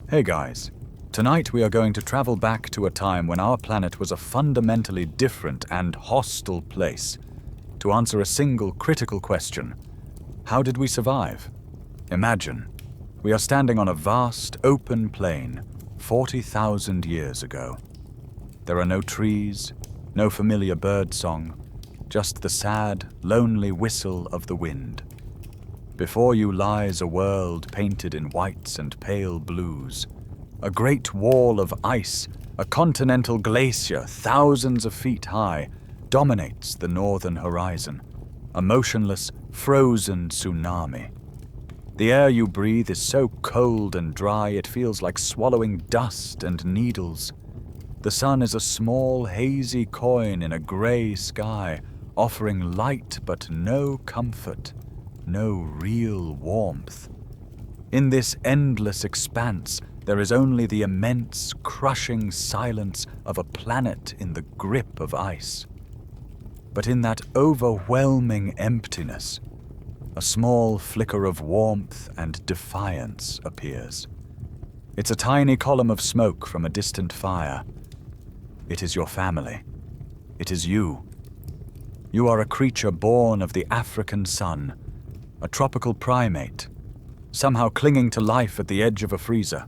Hey guys, tonight we are going to travel back to a time when our planet was a fundamentally different and hostile place to answer a single critical question. How did we survive? Imagine, we are standing on a vast, open plain 40,000 years ago. There are no trees, no familiar bird song, just the sad, lonely whistle of the wind. Before you lies a world painted in whites and pale blues. A great wall of ice, a continental glacier thousands of feet high, dominates the northern horizon. A motionless, frozen tsunami. The air you breathe is so cold and dry it feels like swallowing dust and needles. The sun is a small, hazy coin in a gray sky, offering light but no comfort. No real warmth. In this endless expanse, there is only the immense, crushing silence of a planet in the grip of ice. But in that overwhelming emptiness, a small flicker of warmth and defiance appears. It's a tiny column of smoke from a distant fire. It is your family. It is you. You are a creature born of the African sun, a tropical primate, somehow clinging to life at the edge of a freezer.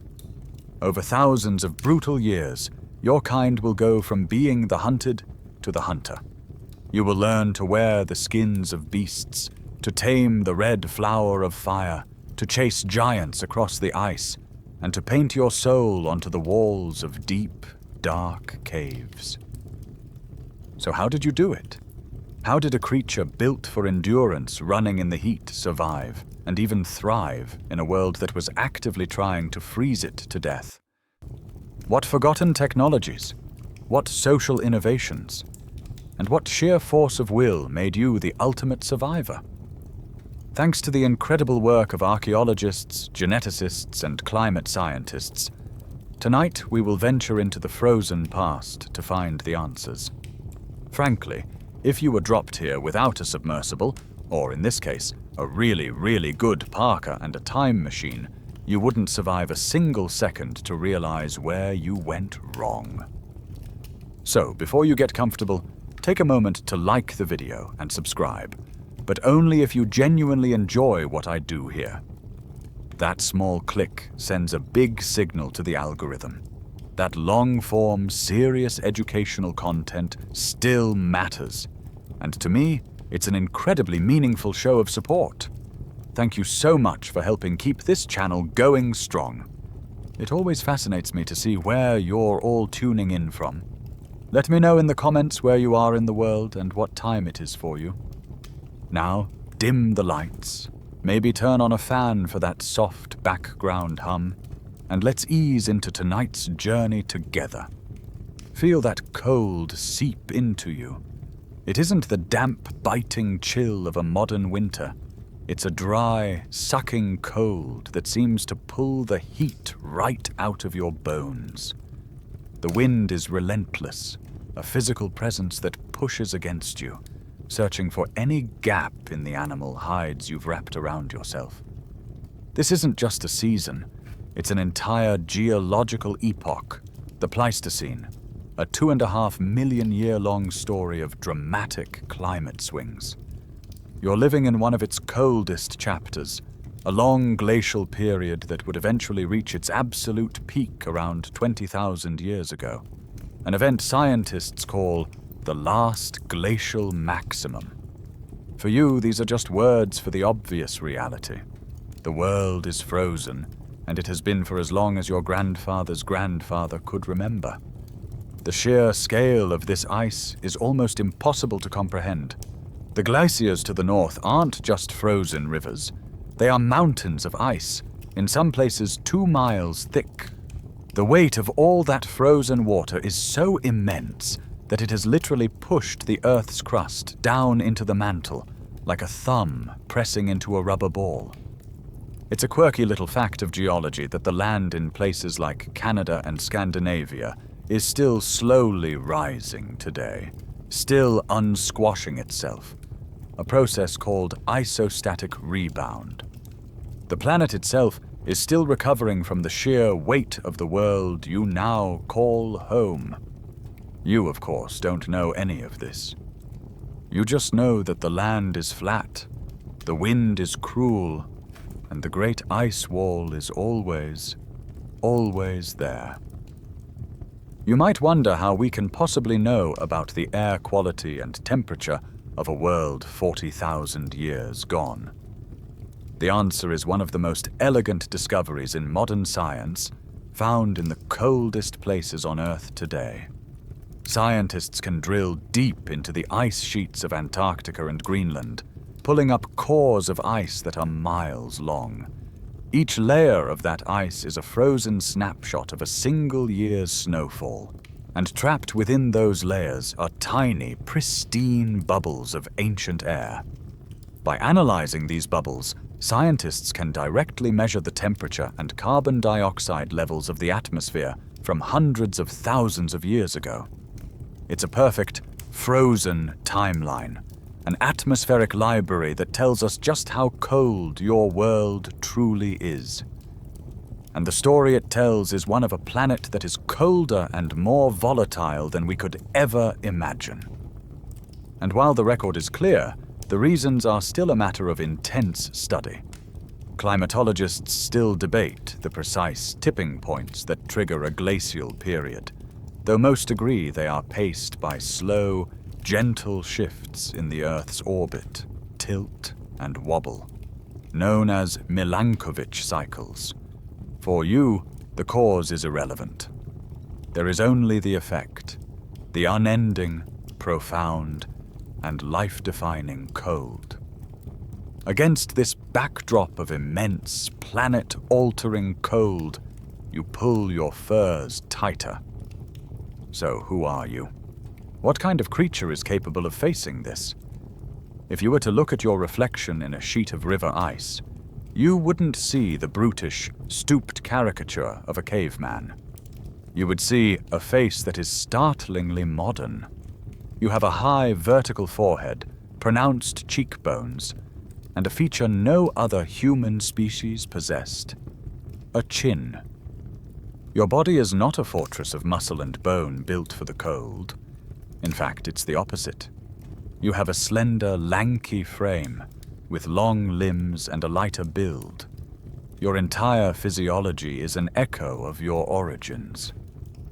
Over thousands of brutal years, your kind will go from being the hunted to the hunter. You will learn to wear the skins of beasts, to tame the red flower of fire, to chase giants across the ice, and to paint your soul onto the walls of deep, dark caves. So how did you do it? How did a creature built for endurance, running in the heat, survive, and even thrive in a world that was actively trying to freeze it to death? What forgotten technologies? What social innovations? And what sheer force of will made you the ultimate survivor? Thanks to the incredible work of archaeologists, geneticists, and climate scientists, tonight we will venture into the frozen past to find the answers. Frankly, if you were dropped here without a submersible, or in this case, a really good parka and a time machine, you wouldn't survive a single second to realize where you went wrong. So, before you get comfortable, take a moment to like the video and subscribe, but only if you genuinely enjoy what I do here. That small click sends a big signal to the algorithm. That long-form, serious educational content still matters. And to me, it's an incredibly meaningful show of support. Thank you so much for helping keep this channel going strong. It always fascinates me to see where you're all tuning in from. Let me know in the comments where you are in the world and what time it is for you. Now, dim the lights. Maybe turn on a fan for that soft background hum. And let's ease into tonight's journey together. Feel that cold seep into you. It isn't the damp, biting chill of a modern winter. It's a dry, sucking cold that seems to pull the heat right out of your bones. The wind is relentless, a physical presence that pushes against you, searching for any gap in the animal hides you've wrapped around yourself. This isn't just a season. It's an entire geological epoch, the Pleistocene, a 2.5 million year long story of dramatic climate swings. You're living in one of its coldest chapters, a long glacial period that would eventually reach its absolute peak around 20,000 years ago, an event scientists call the last glacial maximum. For you, these are just words for the obvious reality. The world is frozen, and it has been for as long as your grandfather's grandfather could remember. The sheer scale of this ice is almost impossible to comprehend. The glaciers to the north aren't just frozen rivers. They are mountains of ice, in some places 2 miles thick. The weight of all that frozen water is so immense that it has literally pushed the Earth's crust down into the mantle, like a thumb pressing into a rubber ball. It's a quirky little fact of geology that the land in places like Canada and Scandinavia is still slowly rising today, still unsquashing itself, a process called isostatic rebound. The planet itself is still recovering from the sheer weight of the world you now call home. You, of course, don't know any of this. You just know that the land is flat, the wind is cruel, and the great ice wall is always there. You might wonder how we can possibly know about the air quality and temperature of a world 40,000 years gone. The answer is one of the most elegant discoveries in modern science, found in the coldest places on Earth today. Scientists can drill deep into the ice sheets of Antarctica and Greenland, pulling up cores of ice that are miles long. Each layer of that ice is a frozen snapshot of a single year's snowfall, and trapped within those layers are tiny, pristine bubbles of ancient air. By analyzing these bubbles, scientists can directly measure the temperature and carbon dioxide levels of the atmosphere from hundreds of thousands of years ago. It's a perfect, frozen timeline, an atmospheric library that tells us just how cold your world truly is. And the story it tells is one of a planet that is colder and more volatile than we could ever imagine. And while the record is clear, the reasons are still a matter of intense study. Climatologists still debate the precise tipping points that trigger a glacial period, though most agree they are paced by slow, gentle shifts in the Earth's orbit, tilt and wobble, known as Milankovitch cycles. For you, the cause is irrelevant. There is only the effect, the unending, profound, and life-defining cold. Against this backdrop of immense, planet-altering cold, you pull your furs tighter. So who are you? What kind of creature is capable of facing this? If you were to look at your reflection in a sheet of river ice, you wouldn't see the brutish, stooped caricature of a caveman. You would see a face that is startlingly modern. You have a high vertical forehead, pronounced cheekbones, and a feature no other human species possessed: a chin. Your body is not a fortress of muscle and bone built for the cold. In fact, it's the opposite. You have a slender, lanky frame, with long limbs and a lighter build. Your entire physiology is an echo of your origins,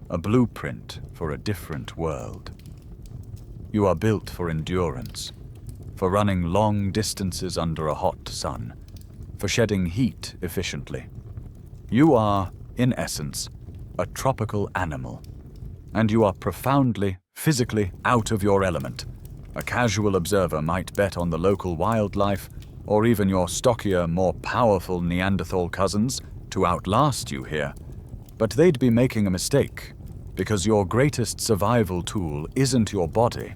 a blueprint for a different world. You are built for endurance, for running long distances under a hot sun, for shedding heat efficiently. You are, in essence, a tropical animal, and you are profoundly, physically out of your element. A casual observer might bet on the local wildlife, or even your stockier, more powerful Neanderthal cousins, to outlast you here, but they'd be making a mistake, because your greatest survival tool isn't your body.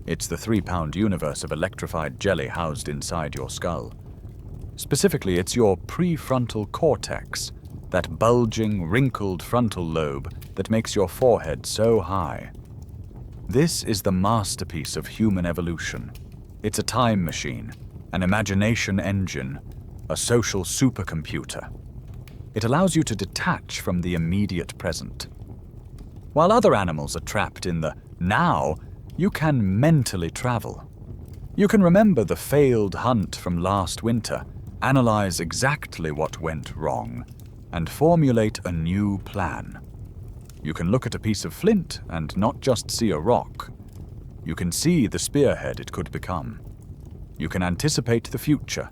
It's the 3-pound universe of electrified jelly housed inside your skull. Specifically, it's your prefrontal cortex, that bulging, wrinkled frontal lobe that makes your forehead so high. This is the masterpiece of human evolution. It's a time machine, an imagination engine, a social supercomputer. It allows you to detach from the immediate present. While other animals are trapped in the now, you can mentally travel. You can remember the failed hunt from last winter, analyze exactly what went wrong, and formulate a new plan. You can look at a piece of flint and not just see a rock. You can see the spearhead it could become. You can anticipate the future,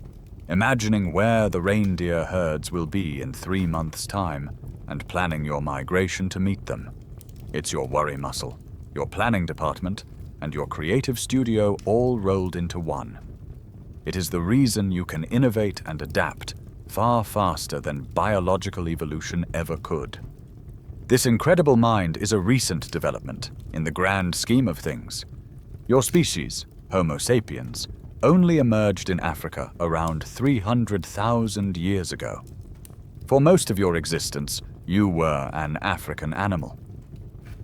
imagining where the reindeer herds will be in 3 months' time, and planning your migration to meet them. It's your worry muscle, your planning department, and your creative studio all rolled into one. It is the reason you can innovate and adapt far faster than biological evolution ever could. This incredible mind is a recent development in the grand scheme of things. Your species, Homo sapiens, only emerged in Africa around 300,000 years ago. For most of your existence, you were an African animal.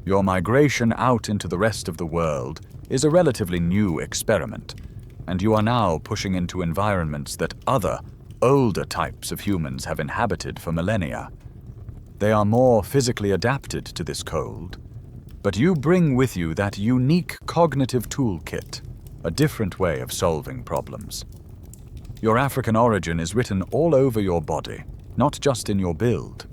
Your migration out into the rest of the world is a relatively new experiment, and you are now pushing into environments that other, older types of humans have inhabited for millennia. They are more physically adapted to this cold, but you bring with you that unique cognitive toolkit, a different way of solving problems. Your African origin is written all over your body, not just in your build.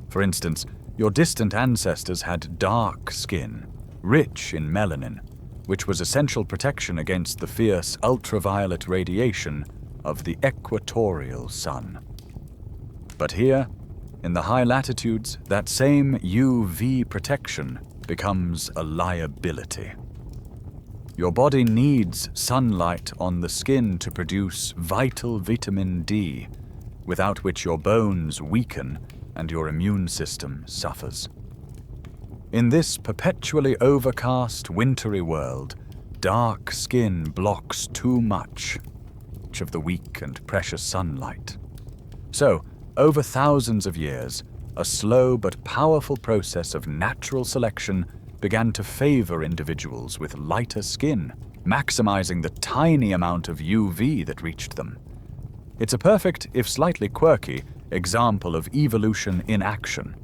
For instance, your distant ancestors had dark skin, rich in melanin, which was essential protection against the fierce ultraviolet radiation of the equatorial sun. But here, in the high latitudes, that same UV protection becomes a liability. Your body needs sunlight on the skin to produce vital vitamin D, without which your bones weaken and your immune system suffers. In this perpetually overcast, wintry world, dark skin blocks too much of the weak and precious sunlight. So, over thousands of years, a slow but powerful process of natural selection began to favor individuals with lighter skin, maximizing the tiny amount of UV that reached them. It's a perfect, if slightly quirky, example of evolution in action.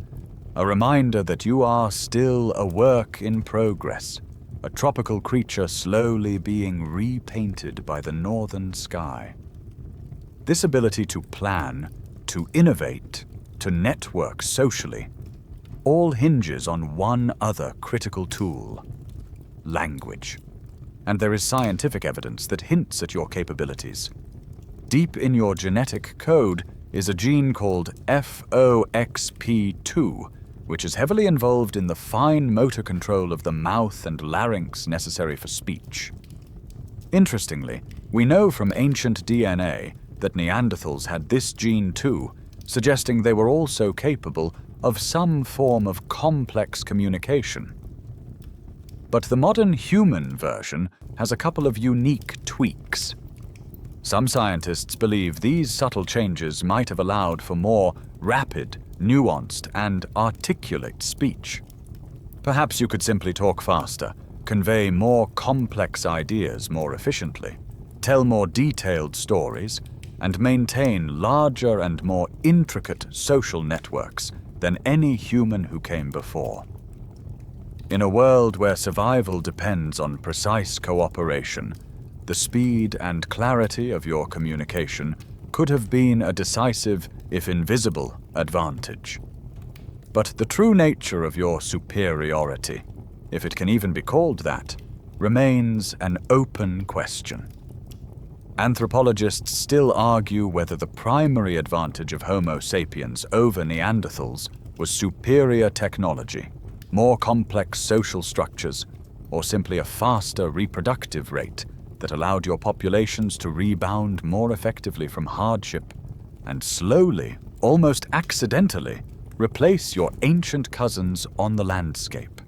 A reminder that you are still a work in progress, a tropical creature slowly being repainted by the northern sky. This ability to plan, to innovate, to network socially, all hinges on one other critical tool: language. And there is scientific evidence that hints at your capabilities. Deep in your genetic code is a gene called FOXP2, which is heavily involved in the fine motor control of the mouth and larynx necessary for speech. Interestingly, we know from ancient DNA that Neanderthals had this gene too, suggesting they were also capable of some form of complex communication. But the modern human version has a couple of unique tweaks. Some scientists believe these subtle changes might have allowed for more rapid, nuanced, and articulate speech. Perhaps you could simply talk faster, convey more complex ideas more efficiently, tell more detailed stories, and maintain larger and more intricate social networks than any human who came before. In a world where survival depends on precise cooperation, the speed and clarity of your communication could have been a decisive, if invisible, advantage. But the true nature of your superiority, if it can even be called that, remains an open question. Anthropologists still argue whether the primary advantage of Homo sapiens over Neanderthals was superior technology, more complex social structures, or simply a faster reproductive rate that allowed your populations to rebound more effectively from hardship and slowly, almost accidentally, replace your ancient cousins on the landscape.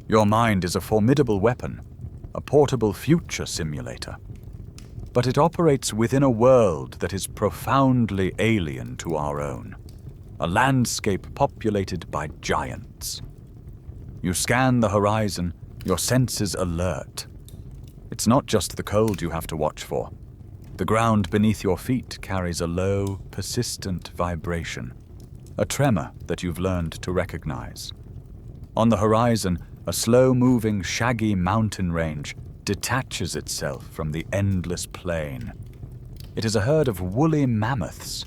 Your mind is a formidable weapon, a portable future simulator. But it operates within a world that is profoundly alien to our own, a landscape populated by giants. You scan the horizon, your senses alert. It's not just the cold you have to watch for. The ground beneath your feet carries a low, persistent vibration, a tremor that you've learned to recognize. On the horizon, a slow-moving, shaggy mountain range detaches itself from the endless plain. It is a herd of woolly mammoths.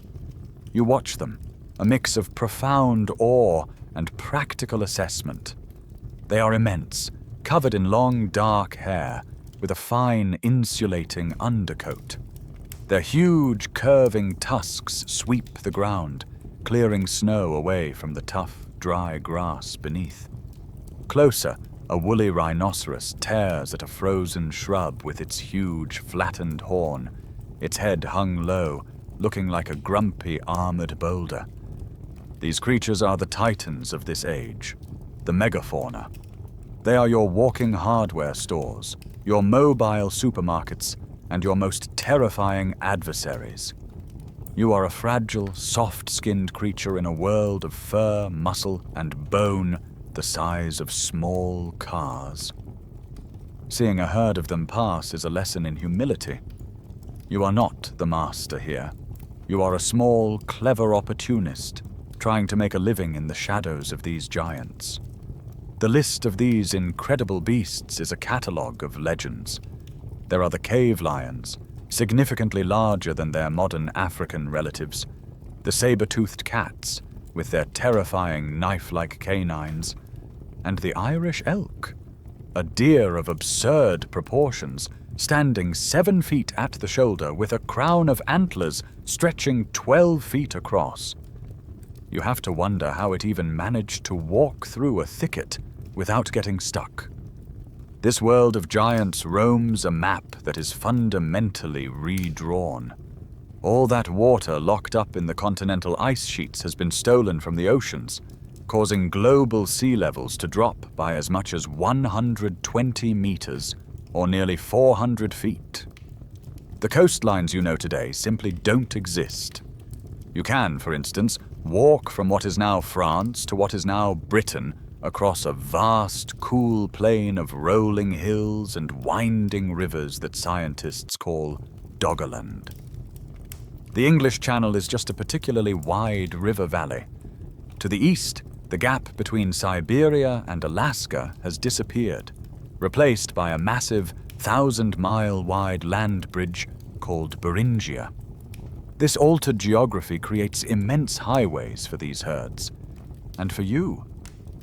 You watch them, a mix of profound awe and practical assessment. They are immense, covered in long, dark hair, with a fine, insulating undercoat. Their huge, curving tusks sweep the ground, clearing snow away from the tough, dry grass beneath. Closer, a woolly rhinoceros tears at a frozen shrub with its huge, flattened horn, its head hung low, looking like a grumpy, armored boulder. These creatures are the titans of this age, the megafauna. They are your walking hardware stores, your mobile supermarkets, and your most terrifying adversaries. You are a fragile, soft-skinned creature in a world of fur, muscle, and bone the size of small cars. Seeing a herd of them pass is a lesson in humility. You are not the master here. You are a small, clever opportunist, trying to make a living in the shadows of these giants. The list of these incredible beasts is a catalogue of legends. There are the cave lions, significantly larger than their modern African relatives, the saber-toothed cats, with their terrifying knife-like canines, and the Irish elk, a deer of absurd proportions, standing 7 feet at the shoulder with a crown of antlers stretching 12 feet across. You have to wonder how it even managed to walk through a thicket without getting stuck. This world of giants roams a map that is fundamentally redrawn. All that water locked up in the continental ice sheets has been stolen from the oceans, causing global sea levels to drop by as much as 120 meters, or nearly 400 feet. The coastlines you know today simply don't exist. You can, for instance, walk from what is now France to what is now Britain across a vast, cool plain of rolling hills and winding rivers that scientists call Doggerland. The English Channel is just a particularly wide river valley. To the east, the gap between Siberia and Alaska has disappeared, replaced by a massive 1,000-mile-wide land bridge called Beringia. This altered geography creates immense highways for these herds, and for you,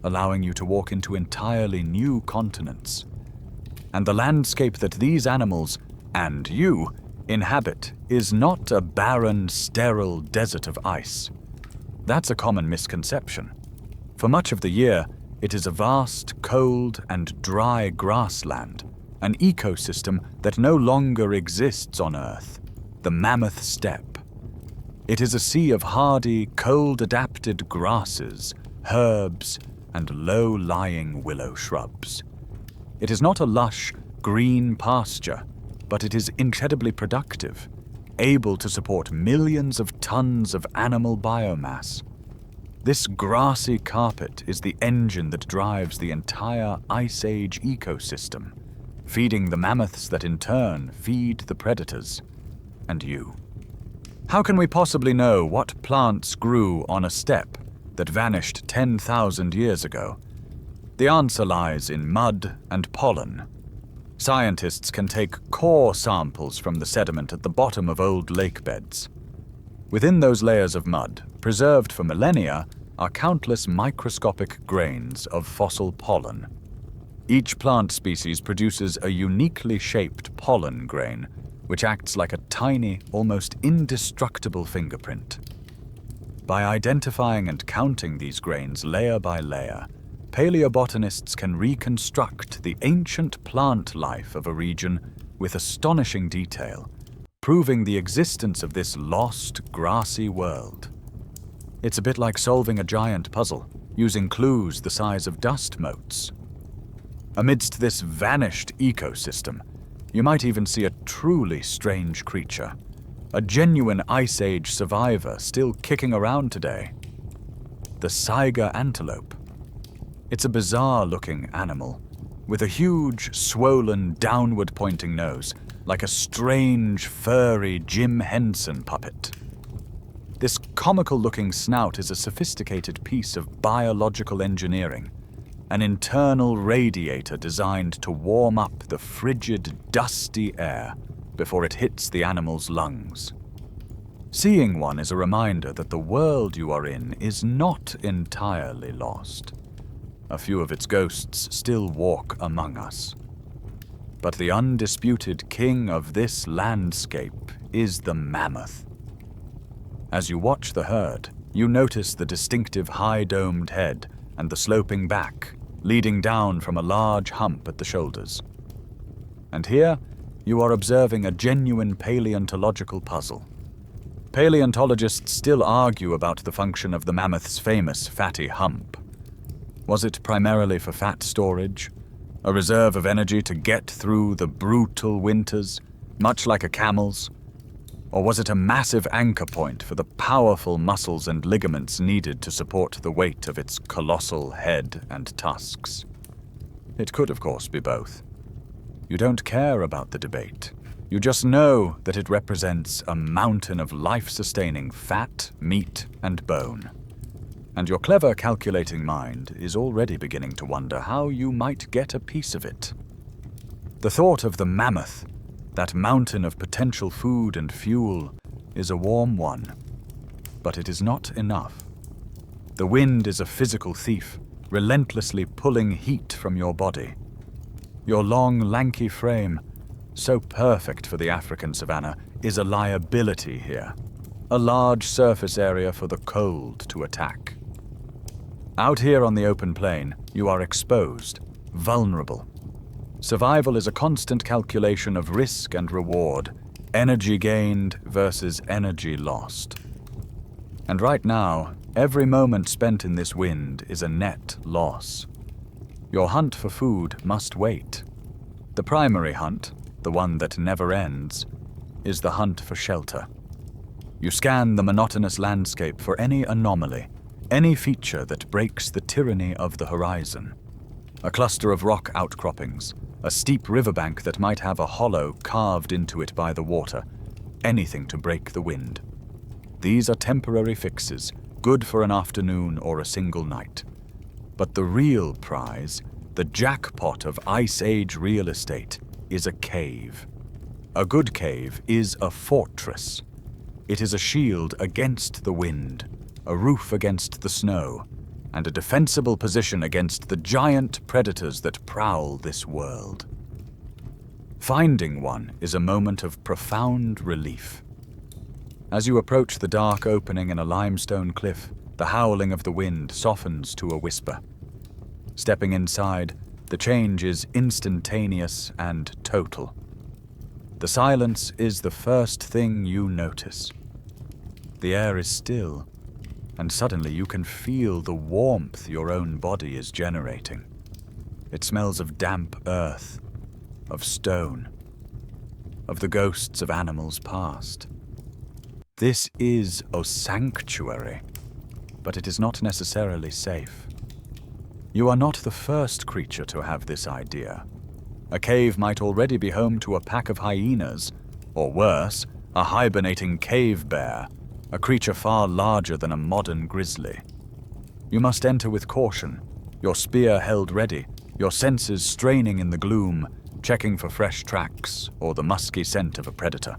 allowing you to walk into entirely new continents. And the landscape that these animals, and you, inhabit is not a barren, sterile desert of ice. That's a common misconception. For much of the year, it is a vast, cold, and dry grassland, an ecosystem that no longer exists on Earth, the mammoth steppe. It is a sea of hardy, cold-adapted grasses, herbs, and low-lying willow shrubs. It is not a lush, green pasture, but it is incredibly productive, able to support millions of tons of animal biomass. This grassy carpet is the engine that drives the entire Ice Age ecosystem, feeding the mammoths that in turn feed the predators, and you. How can we possibly know what plants grew on a steppe that vanished 10,000 years ago? The answer lies in mud and pollen. Scientists can take core samples from the sediment at the bottom of old lake beds. Within those layers of mud, preserved for millennia, are countless microscopic grains of fossil pollen. Each plant species produces a uniquely shaped pollen grain, which acts like a tiny, almost indestructible fingerprint. By identifying and counting these grains layer by layer, paleobotanists can reconstruct the ancient plant life of a region with astonishing detail, proving the existence of this lost, grassy world. It's a bit like solving a giant puzzle, using clues the size of dust motes. Amidst this vanished ecosystem, you might even see a truly strange creature, a genuine Ice Age survivor still kicking around today. The Saiga antelope. It's a bizarre-looking animal, with a huge, swollen, downward-pointing nose, like a strange, furry Jim Henson puppet. This comical-looking snout is a sophisticated piece of biological engineering, an internal radiator designed to warm up the frigid, dusty air before it hits the animal's lungs. Seeing one is a reminder that the world you are in is not entirely lost. A few of its ghosts still walk among us. But the undisputed king of this landscape is the mammoth. As you watch the herd, you notice the distinctive high-domed head and the sloping back, leading down from a large hump at the shoulders. And here, you are observing a genuine paleontological puzzle. Paleontologists still argue about the function of the mammoth's famous fatty hump. Was it primarily for fat storage, a reserve of energy to get through the brutal winters, much like a camel's? Or was it a massive anchor point for the powerful muscles and ligaments needed to support the weight of its colossal head and tusks? It could, of course, be both. You don't care about the debate. You just know that it represents a mountain of life-sustaining fat, meat, and bone. And your clever calculating mind is already beginning to wonder how you might get a piece of it. The thought of the mammoth, that mountain of potential food and fuel, is a warm one. But it is not enough. The wind is a physical thief, relentlessly pulling heat from your body. Your long, lanky frame, so perfect for the African savanna, is a liability here. A large surface area for the cold to attack. Out here on the open plain, you are exposed, vulnerable. Survival is a constant calculation of risk and reward, energy gained versus energy lost. And right now, every moment spent in this wind is a net loss. Your hunt for food must wait. The primary hunt, the one that never ends, is the hunt for shelter. You scan the monotonous landscape for any anomaly, any feature that breaks the tyranny of the horizon. A cluster of rock outcroppings, a steep riverbank that might have a hollow carved into it by the water, anything to break the wind. These are temporary fixes, good for an afternoon or a single night. But the real prize, the jackpot of Ice Age real estate, is a cave. A good cave is a fortress. It is a shield against the wind, a roof against the snow, and a defensible position against the giant predators that prowl this world. Finding one is a moment of profound relief. As you approach the dark opening in a limestone cliff, the howling of the wind softens to a whisper. Stepping inside, the change is instantaneous and total. The silence is the first thing you notice. The air is still, and suddenly you can feel the warmth your own body is generating. It smells of damp earth, of stone, of the ghosts of animals past. This is a sanctuary, but it is not necessarily safe. You are not the first creature to have this idea. A cave might already be home to a pack of hyenas, or worse, a hibernating cave bear, a creature far larger than a modern grizzly. You must enter with caution, your spear held ready, your senses straining in the gloom, checking for fresh tracks or the musky scent of a predator.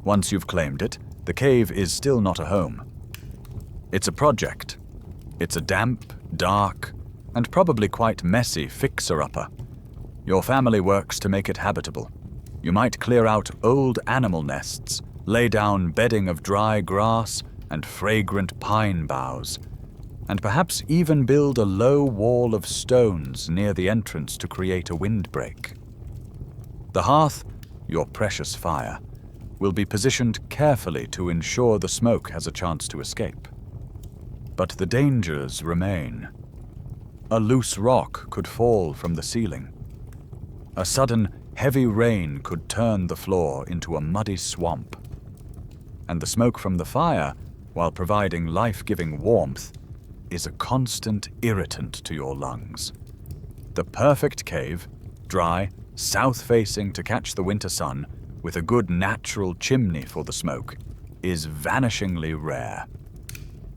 Once you've claimed it, the cave is still not a home. It's a project. It's a damp, dark, and probably quite messy fixer-upper. Your family works to make it habitable. You might clear out old animal nests, lay down bedding of dry grass and fragrant pine boughs, and perhaps even build a low wall of stones near the entrance to create a windbreak. The hearth, your precious fire, will be positioned carefully to ensure the smoke has a chance to escape. But the dangers remain. A loose rock could fall from the ceiling. A sudden, heavy rain could turn the floor into a muddy swamp. And the smoke from the fire, while providing life-giving warmth, is a constant irritant to your lungs. The perfect cave, dry, south-facing to catch the winter sun, with a good natural chimney for the smoke, is vanishingly rare.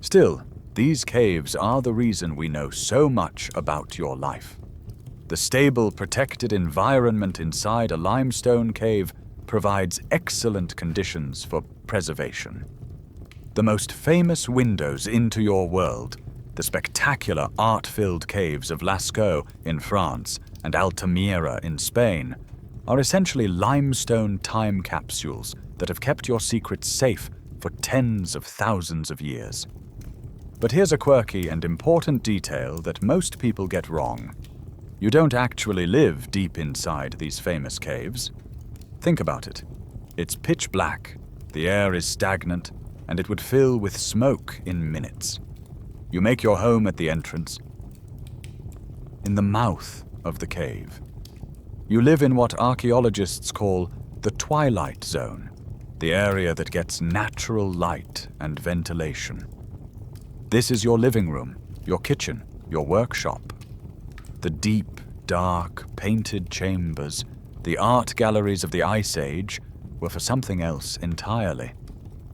Still, these caves are the reason we know so much about your life. The stable, protected environment inside a limestone cave provides excellent conditions for preservation. The most famous windows into your world, the spectacular art-filled caves of Lascaux in France and Altamira in Spain, are essentially limestone time capsules that have kept your secrets safe for tens of thousands of years. But here's a quirky and important detail that most people get wrong. You don't actually live deep inside these famous caves. Think about it. It's pitch black, the air is stagnant, and it would fill with smoke in minutes. You make your home at the entrance, in the mouth of the cave. You live in what archaeologists call the twilight zone, the area that gets natural light and ventilation. This is your living room, your kitchen, your workshop. The deep, dark, painted chambers, the art galleries of the Ice Age, were for something else entirely.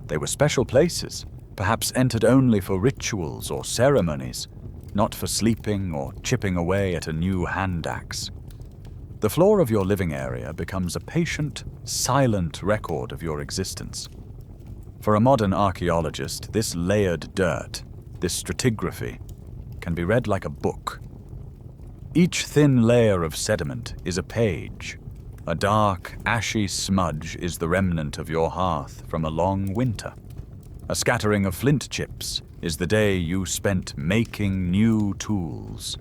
They were special places, perhaps entered only for rituals or ceremonies, not for sleeping or chipping away at a new hand axe. The floor of your living area becomes a patient, silent record of your existence. For a modern archaeologist, this layered dirt, this stratigraphy, can be read like a book. Each thin layer of sediment is a page. A dark, ashy smudge is the remnant of your hearth from a long winter. A scattering of flint chips is the day you spent making new tools.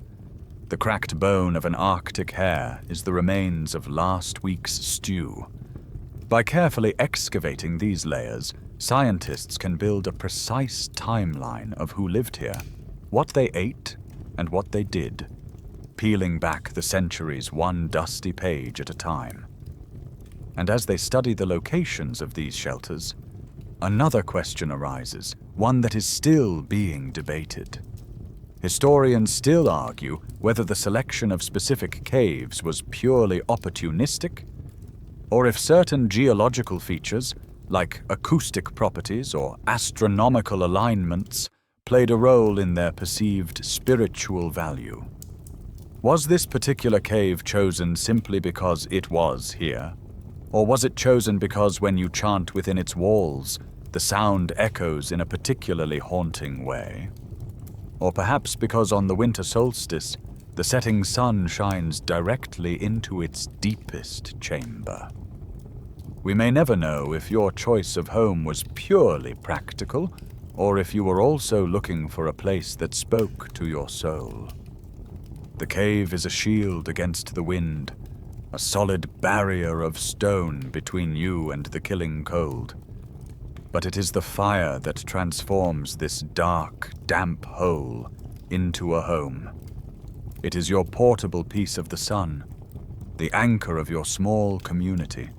The cracked bone of an Arctic hare is the remains of last week's stew. By carefully excavating these layers, scientists can build a precise timeline of who lived here, what they ate, and what they did, peeling back the centuries one dusty page at a time. And as they study the locations of these shelters, another question arises, one that is still being debated. Historians still argue whether the selection of specific caves was purely opportunistic, or if certain geological features, like acoustic properties or astronomical alignments, played a role in their perceived spiritual value. Was this particular cave chosen simply because it was here? Or was it chosen because when you chant within its walls, the sound echoes in a particularly haunting way? Or perhaps because on the winter solstice, the setting sun shines directly into its deepest chamber? We may never know if your choice of home was purely practical, or if you were also looking for a place that spoke to your soul. The cave is a shield against the wind, a solid barrier of stone between you and the killing cold. But it is the fire that transforms this dark, damp hole into a home. It is your portable piece of the sun, the anchor of your small community,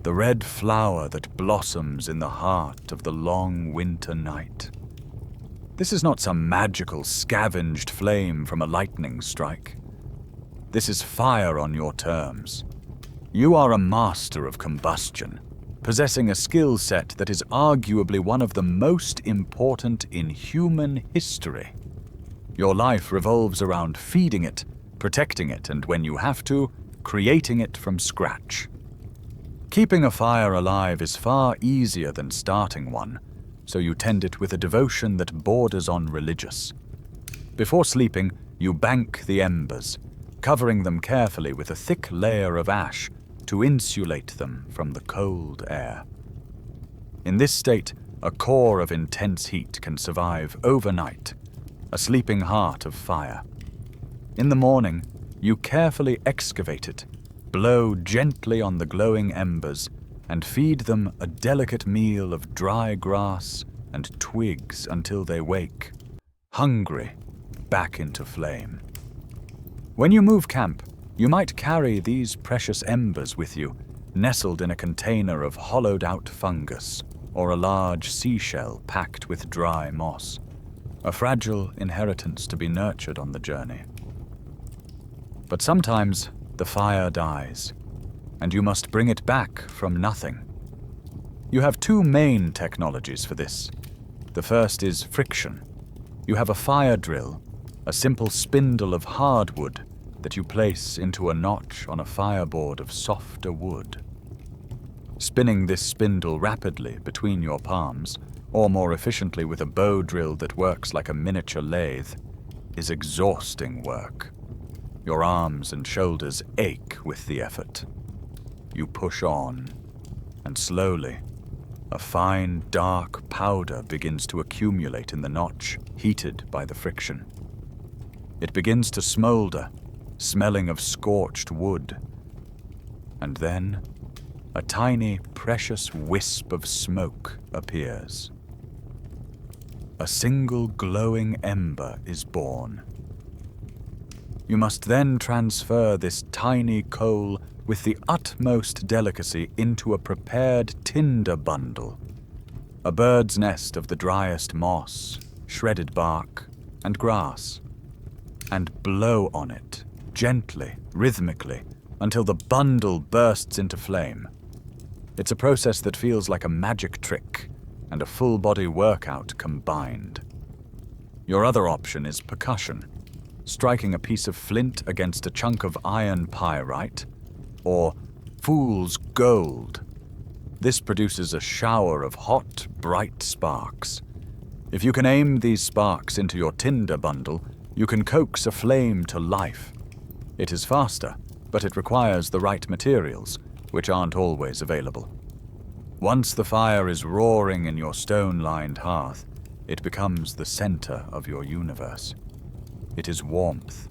the red flower that blossoms in the heart of the long winter night. This is not some magical scavenged flame from a lightning strike. This is fire on your terms. You are a master of combustion, possessing a skill set that is arguably one of the most important in human history. Your life revolves around feeding it, protecting it, and when you have to, creating it from scratch. Keeping a fire alive is far easier than starting one, so you tend it with a devotion that borders on religious. Before sleeping, you bank the embers, covering them carefully with a thick layer of ash to insulate them from the cold air. In this state, a core of intense heat can survive overnight, a sleeping heart of fire. In the morning, you carefully excavate it, blow gently on the glowing embers, and feed them a delicate meal of dry grass and twigs until they wake, hungry, back into flame. When you move camp, you might carry these precious embers with you, nestled in a container of hollowed-out fungus or a large seashell packed with dry moss, a fragile inheritance to be nurtured on the journey. But sometimes the fire dies, and you must bring it back from nothing. You have two main technologies for this. The first is friction. You have a fire drill, a simple spindle of hardwood that you place into a notch on a fireboard of softer wood. Spinning this spindle rapidly between your palms, or more efficiently with a bow drill that works like a miniature lathe, is exhausting work. Your arms and shoulders ache with the effort. You push on, and slowly, a fine, dark powder begins to accumulate in the notch, heated by the friction. It begins to smolder, smelling of scorched wood. And then, a tiny, precious wisp of smoke appears. A single glowing ember is born. You must then transfer this tiny coal with the utmost delicacy into a prepared tinder bundle, a bird's nest of the driest moss, shredded bark, and grass, and blow on it, gently, rhythmically, until the bundle bursts into flame. It's a process that feels like a magic trick and a full-body workout combined. Your other option is percussion, striking a piece of flint against a chunk of iron pyrite, or fool's gold. This produces a shower of hot, bright sparks. If you can aim these sparks into your tinder bundle, you can coax a flame to life. It is faster, but it requires the right materials, which aren't always available. Once the fire is roaring in your stone-lined hearth, it becomes the center of your universe. It is warmth,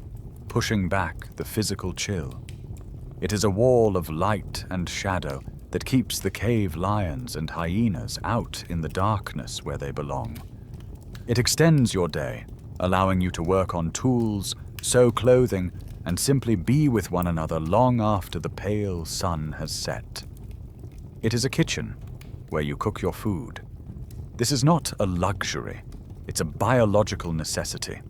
pushing back the physical chill. It is a wall of light and shadow that keeps the cave lions and hyenas out in the darkness where they belong. It extends your day, allowing you to work on tools, sew clothing, and simply be with one another long after the pale sun has set. It is a kitchen where you cook your food. This is not a luxury, it's a biological necessity.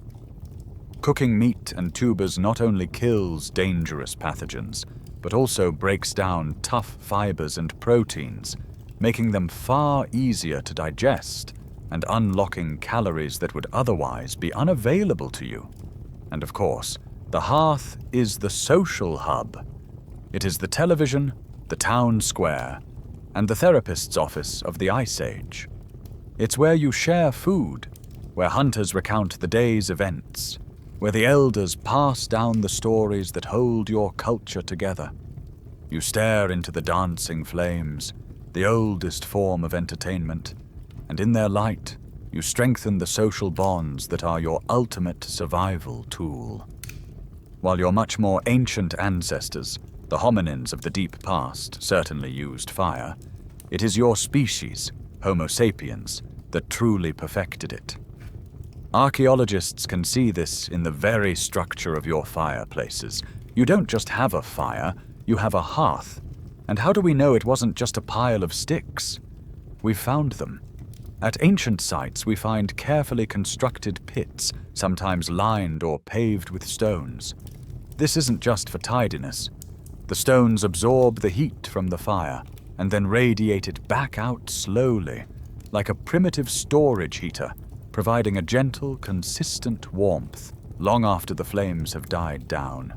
Cooking meat and tubers not only kills dangerous pathogens, but also breaks down tough fibers and proteins, making them far easier to digest and unlocking calories that would otherwise be unavailable to you. And of course, the hearth is the social hub. It is the television, the town square, and the therapist's office of the Ice Age. It's where you share food, where hunters recount the day's events, where the elders pass down the stories that hold your culture together. You stare into the dancing flames, the oldest form of entertainment, and in their light, you strengthen the social bonds that are your ultimate survival tool. While your much more ancient ancestors, the hominins of the deep past, certainly used fire, it is your species, Homo sapiens, that truly perfected it. Archaeologists can see this in the very structure of your fireplaces. You don't just have a fire, you have a hearth. And how do we know it wasn't just a pile of sticks? We've found them. At ancient sites, we find carefully constructed pits, sometimes lined or paved with stones. This isn't just for tidiness. The stones absorb the heat from the fire and then radiate it back out slowly, like a primitive storage heater, providing a gentle, consistent warmth long after the flames have died down.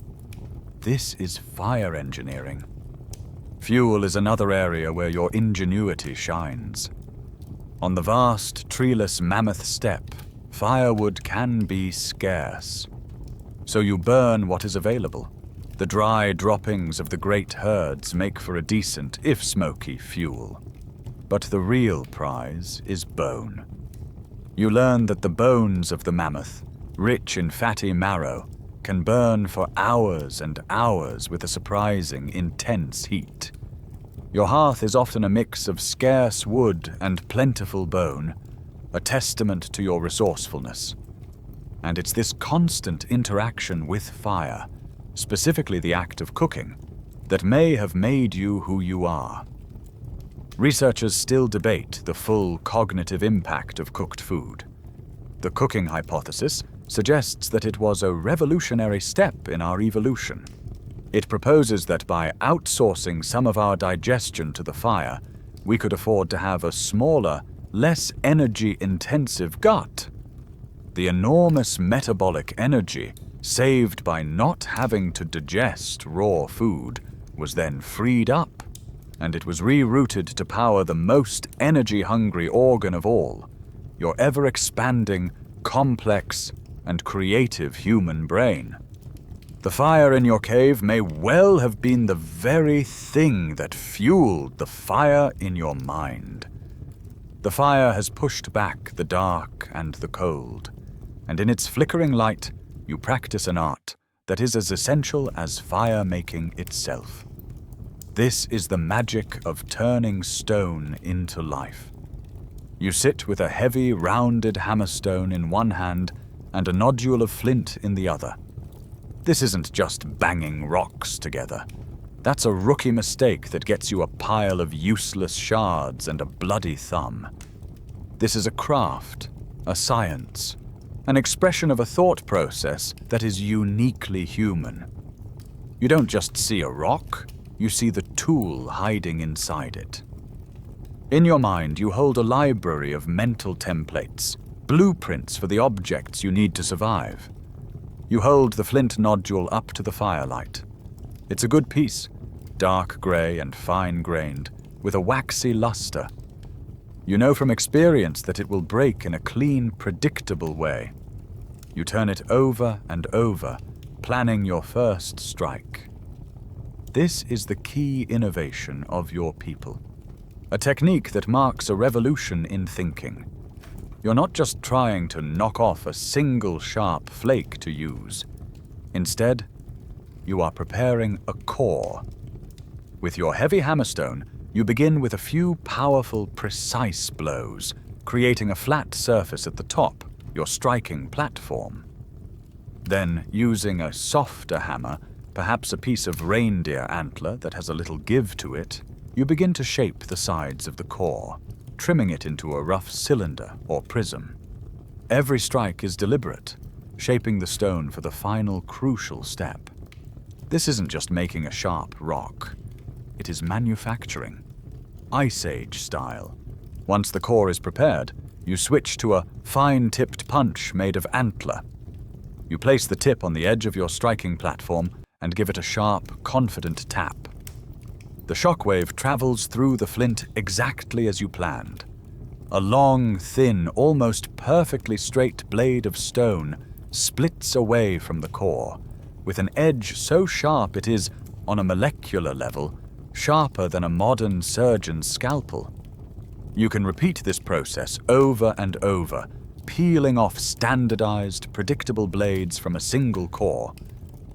This is fire engineering. Fuel is another area where your ingenuity shines. On the vast, treeless mammoth steppe, firewood can be scarce. So you burn what is available. The dry droppings of the great herds make for a decent, if smoky, fuel. But the real prize is bone. You learn that the bones of the mammoth, rich in fatty marrow, can burn for hours and hours with a surprising, intense heat. Your hearth is often a mix of scarce wood and plentiful bone, a testament to your resourcefulness. And it's this constant interaction with fire, specifically the act of cooking, that may have made you who you are. Researchers still debate the full cognitive impact of cooked food. The cooking hypothesis suggests that it was a revolutionary step in our evolution. It proposes that by outsourcing some of our digestion to the fire, we could afford to have a smaller, less energy-intensive gut. The enormous metabolic energy saved by not having to digest raw food was then freed up, and it was rerouted to power the most energy-hungry organ of all, your ever-expanding, complex, and creative human brain. The fire in your cave may well have been the very thing that fueled the fire in your mind. The fire has pushed back the dark and the cold, and in its flickering light, you practice an art that is as essential as fire-making itself. This is the magic of turning stone into life. You sit with a heavy, rounded hammerstone in one hand and a nodule of flint in the other. This isn't just banging rocks together. That's a rookie mistake that gets you a pile of useless shards and a bloody thumb. This is a craft, a science, an expression of a thought process that is uniquely human. You don't just see a rock, you see the tool hiding inside it. In your mind, you hold a library of mental templates, blueprints for the objects you need to survive. You hold the flint nodule up to the firelight. It's a good piece, dark grey and fine-grained, with a waxy luster. You know from experience that it will break in a clean, predictable way. You turn it over and over, planning your first strike. This is the key innovation of your people. A technique that marks a revolution in thinking. You're not just trying to knock off a single sharp flake to use. Instead, you are preparing a core. With your heavy hammerstone, you begin with a few powerful, precise blows, creating a flat surface at the top, your striking platform. Then, using a softer hammer, perhaps a piece of reindeer antler that has a little give to it, you begin to shape the sides of the core, trimming it into a rough cylinder or prism. Every strike is deliberate, shaping the stone for the final crucial step. This isn't just making a sharp rock. It is manufacturing, Ice Age style. Once the core is prepared, you switch to a fine-tipped punch made of antler. You place the tip on the edge of your striking platform and give it a sharp, confident tap. The shockwave travels through the flint exactly as you planned. A long, thin, almost perfectly straight blade of stone splits away from the core, with an edge so sharp it is, on a molecular level, sharper than a modern surgeon's scalpel. You can repeat this process over and over, peeling off standardized, predictable blades from a single core.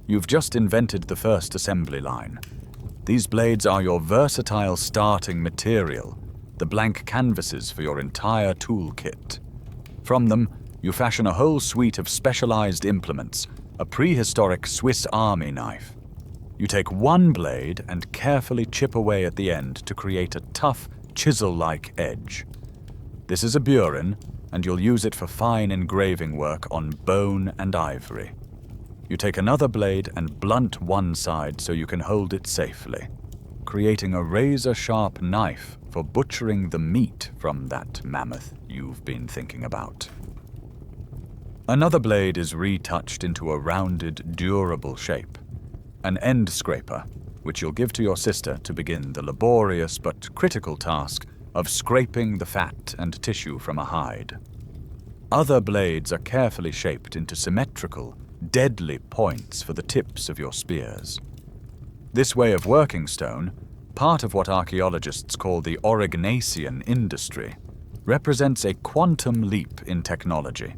You've just invented the first assembly line. These blades are your versatile starting material, the blank canvases for your entire toolkit. From them, you fashion a whole suite of specialized implements, a prehistoric Swiss Army knife. You take one blade and carefully chip away at the end to create a tough, chisel-like edge. This is a burin, and you'll use it for fine engraving work on bone and ivory. You take another blade and blunt one side so you can hold it safely, creating a razor-sharp knife for butchering the meat from that mammoth you've been thinking about. Another blade is retouched into a rounded, durable shape, an end scraper, which you'll give to your sister to begin the laborious but critical task of scraping the fat and tissue from a hide. Other blades are carefully shaped into symmetrical, deadly points for the tips of your spears. This way of working stone, part of what archaeologists call the Aurignacian industry, represents a quantum leap in technology.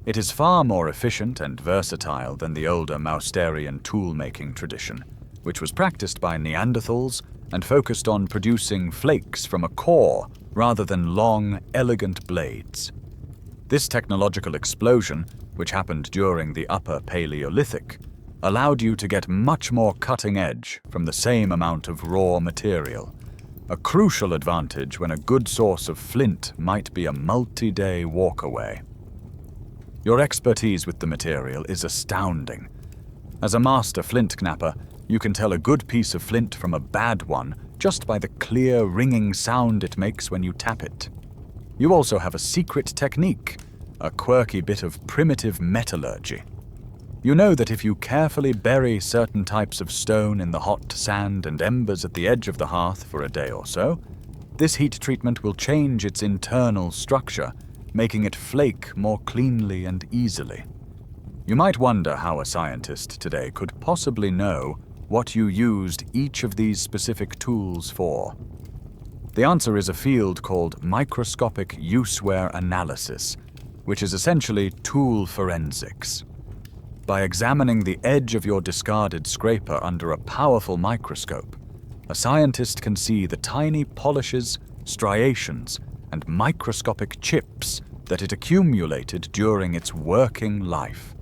It is far more efficient and versatile than the older Mousterian tool-making tradition, which was practiced by Neanderthals and focused on producing flakes from a core rather than long, elegant blades. This technological explosion, which happened during the Upper Paleolithic, allowed you to get much more cutting edge from the same amount of raw material, a crucial advantage when a good source of flint might be a multi-day walk away. Your expertise with the material is astounding. As a master flint knapper, you can tell a good piece of flint from a bad one just by the clear, ringing sound it makes when you tap it. You also have a secret technique, a quirky bit of primitive metallurgy. You know that if you carefully bury certain types of stone in the hot sand and embers at the edge of the hearth for a day or so, this heat treatment will change its internal structure, making it flake more cleanly and easily. You might wonder how a scientist today could possibly know what you used each of these specific tools for. The answer is a field called microscopic use-wear analysis, which is essentially tool forensics. By examining the edge of your discarded scraper under a powerful microscope, a scientist can see the tiny polishes, striations, and microscopic chips that it accumulated during its working life.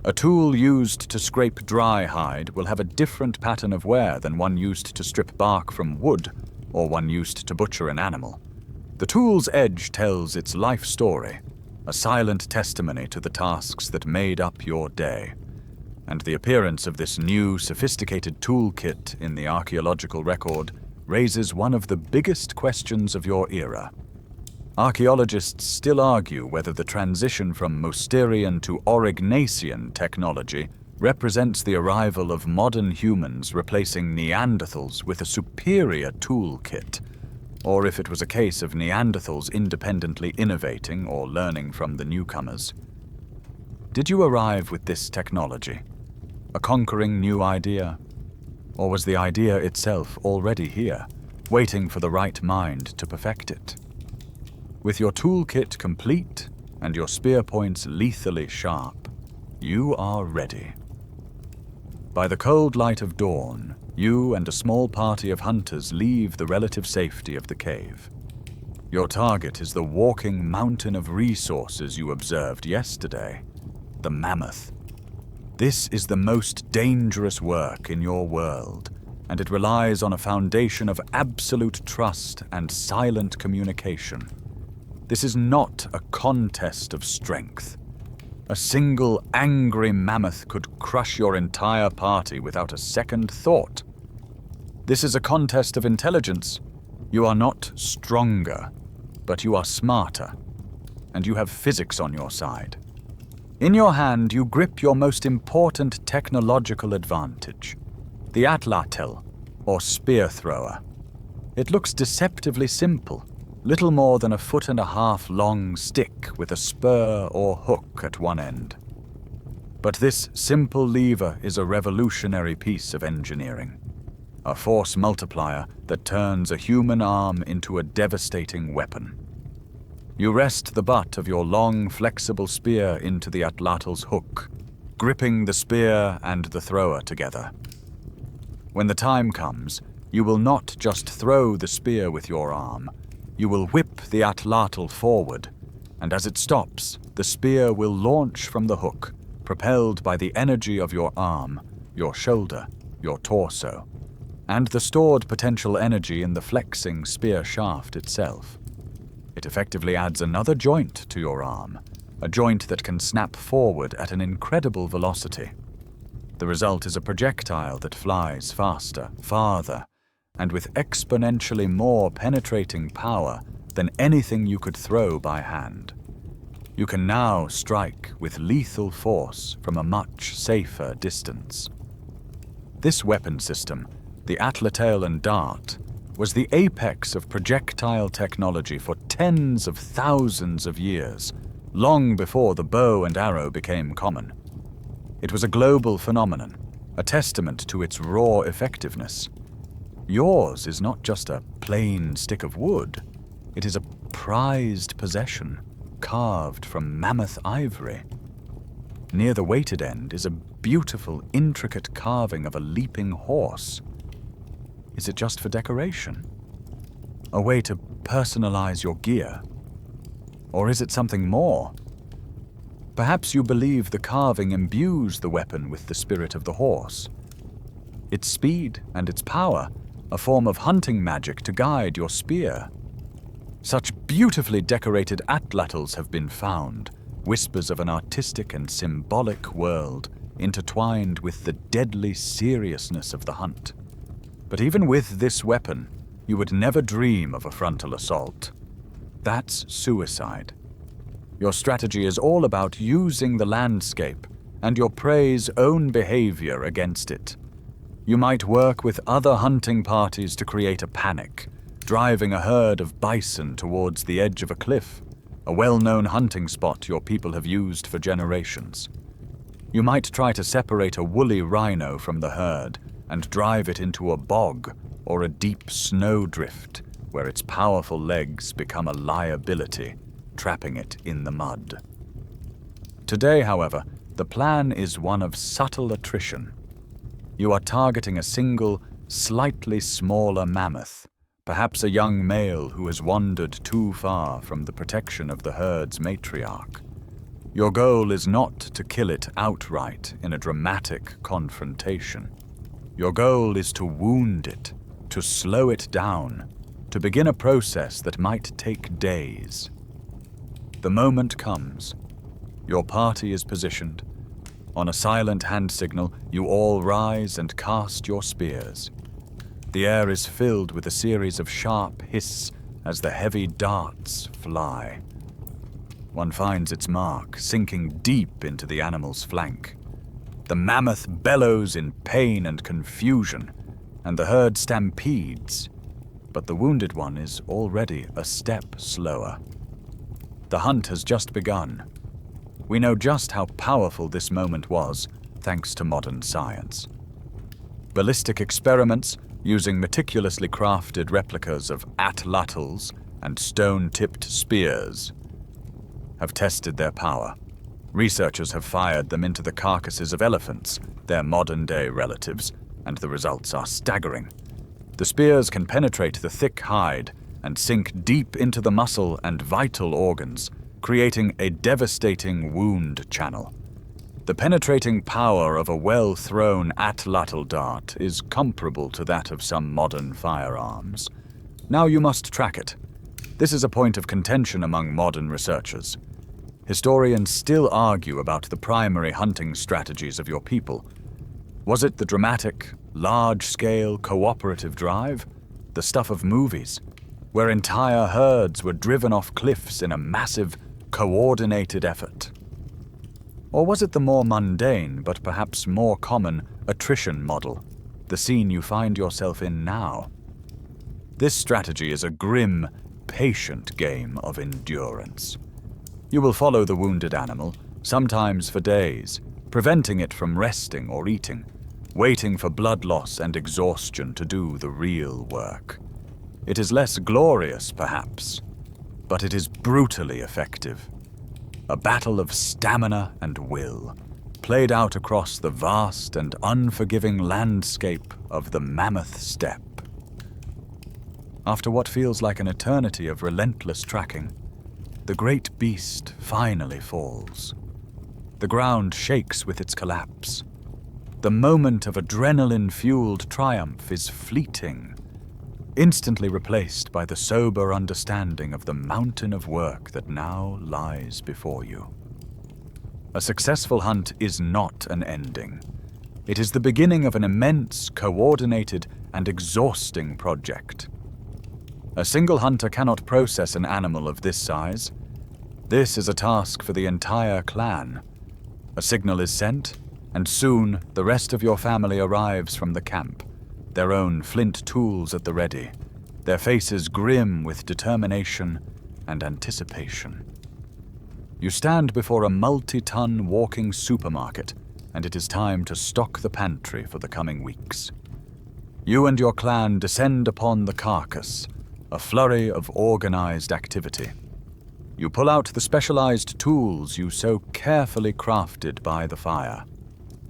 A tool used to scrape dry hide will have a different pattern of wear than one used to strip bark from wood or one used to butcher an animal. The tool's edge tells its life story, a silent testimony to the tasks that made up your day. And the appearance of this new, sophisticated toolkit in the archaeological record raises one of the biggest questions of your era. Archaeologists still argue whether the transition from Mousterian to Aurignacian technology represents the arrival of modern humans replacing Neanderthals with a superior toolkit, or if it was a case of Neanderthals independently innovating or learning from the newcomers. Did you arrive with this technology? A conquering new idea? Or was the idea itself already here, waiting for the right mind to perfect it? With your toolkit complete and your spear points lethally sharp, you are ready. By the cold light of dawn, you and a small party of hunters leave the relative safety of the cave. Your target is the walking mountain of resources you observed yesterday, the mammoth. This is the most dangerous work in your world, and it relies on a foundation of absolute trust and silent communication. This is not a contest of strength. A single angry mammoth could crush your entire party without a second thought. This is a contest of intelligence. You are not stronger, but you are smarter, and you have physics on your side. In your hand, you grip your most important technological advantage, the Atlatl, or spear thrower. It looks deceptively simple, little more than 1.5 feet long stick with a spur or hook at one end. But this simple lever is a revolutionary piece of engineering, a force multiplier that turns a human arm into a devastating weapon. You rest the butt of your long, flexible spear into the Atlatl's hook, gripping the spear and the thrower together. When the time comes, you will not just throw the spear with your arm. You will whip the Atlatl forward, and as it stops, the spear will launch from the hook, propelled by the energy of your arm, your shoulder, your torso, and the stored potential energy in the flexing spear shaft itself. It effectively adds another joint to your arm, a joint that can snap forward at an incredible velocity. The result is a projectile that flies faster, farther, and with exponentially more penetrating power than anything you could throw by hand. You can now strike with lethal force from a much safer distance. This weapon system, the Atlatl and dart, was the apex of projectile technology for tens of thousands of years, long before the bow and arrow became common. It was a global phenomenon, a testament to its raw effectiveness. Yours is not just a plain stick of wood. It is a prized possession, carved from mammoth ivory. Near the weighted end is a beautiful, intricate carving of a leaping horse. Is it just for decoration? A way to personalize your gear? Or is it something more? Perhaps you believe the carving imbues the weapon with the spirit of the horse. Its speed and its power, a form of hunting magic to guide your spear. Such beautifully decorated Atlatls have been found, whispers of an artistic and symbolic world, intertwined with the deadly seriousness of the hunt. But even with this weapon, you would never dream of a frontal assault. That's suicide. Your strategy is all about using the landscape and your prey's own behavior against it. You might work with other hunting parties to create a panic, driving a herd of bison towards the edge of a cliff, a well-known hunting spot your people have used for generations. You might try to separate a woolly rhino from the herd and drive it into a bog or a deep snowdrift where its powerful legs become a liability, trapping it in the mud. Today, however, the plan is one of subtle attrition. You are targeting a single, slightly smaller mammoth, perhaps a young male who has wandered too far from the protection of the herd's matriarch. Your goal is not to kill it outright in a dramatic confrontation. Your goal is to wound it, to slow it down, to begin a process that might take days. The moment comes. Your party is positioned. On a silent hand signal, you all rise and cast your spears. The air is filled with a series of sharp hiss as the heavy darts fly. One finds its mark, sinking deep into the animal's flank. The mammoth bellows in pain and confusion, and the herd stampedes, but the wounded one is already a step slower. The hunt has just begun. We know just how powerful this moment was, thanks to modern science. Ballistic experiments, using meticulously crafted replicas of Atlatls and stone-tipped spears, have tested their power. Researchers have fired them into the carcasses of elephants, their modern-day relatives, and the results are staggering. The spears can penetrate the thick hide and sink deep into the muscle and vital organs, creating a devastating wound channel. The penetrating power of a well-thrown Atlatl dart is comparable to that of some modern firearms. Now you must track it. This is a point of contention among modern researchers. Historians still argue about the primary hunting strategies of your people. Was it the dramatic, large-scale cooperative drive, the stuff of movies, where entire herds were driven off cliffs in a massive, coordinated effort? Or was it the more mundane, but perhaps more common, attrition model, the scene you find yourself in now? This strategy is a grim, patient game of endurance. You will follow the wounded animal, sometimes for days, preventing it from resting or eating, waiting for blood loss and exhaustion to do the real work. It is less glorious, perhaps, but it is brutally effective. A battle of stamina and will, played out across the vast and unforgiving landscape of the mammoth steppe. After what feels like an eternity of relentless tracking, the great beast finally falls. The ground shakes with its collapse. The moment of adrenaline-fueled triumph is fleeting, instantly replaced by the sober understanding of the mountain of work that now lies before you. A successful hunt is not an ending. It is the beginning of an immense, coordinated, and exhausting project. A single hunter cannot process an animal of this size. This is a task for the entire clan. A signal is sent, and soon the rest of your family arrives from the camp, their own flint tools at the ready, their faces grim with determination and anticipation. You stand before a multi-ton walking supermarket, and it is time to stock the pantry for the coming weeks. You and your clan descend upon the carcass, a flurry of organized activity. You pull out the specialized tools you so carefully crafted by the fire.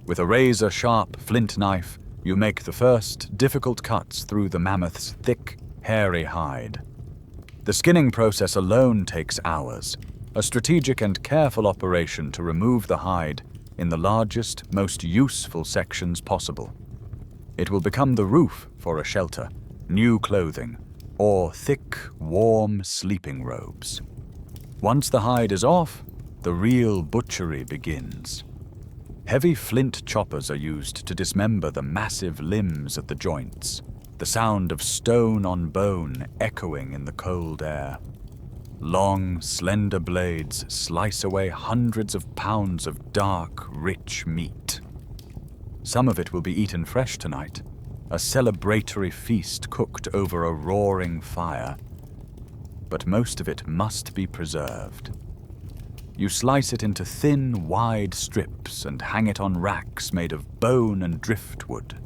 With a razor-sharp flint knife, you make the first difficult cuts through the mammoth's thick, hairy hide. The skinning process alone takes hours, a strategic and careful operation to remove the hide in the largest, most useful sections possible. It will become the roof for a shelter, new clothing, or thick, warm sleeping robes. Once the hide is off, the real butchery begins. Heavy flint choppers are used to dismember the massive limbs at the joints, the sound of stone on bone echoing in the cold air. Long, slender blades slice away hundreds of pounds of dark, rich meat. Some of it will be eaten fresh tonight, a celebratory feast cooked over a roaring fire. But most of it must be preserved. You slice it into thin, wide strips and hang it on racks made of bone and driftwood.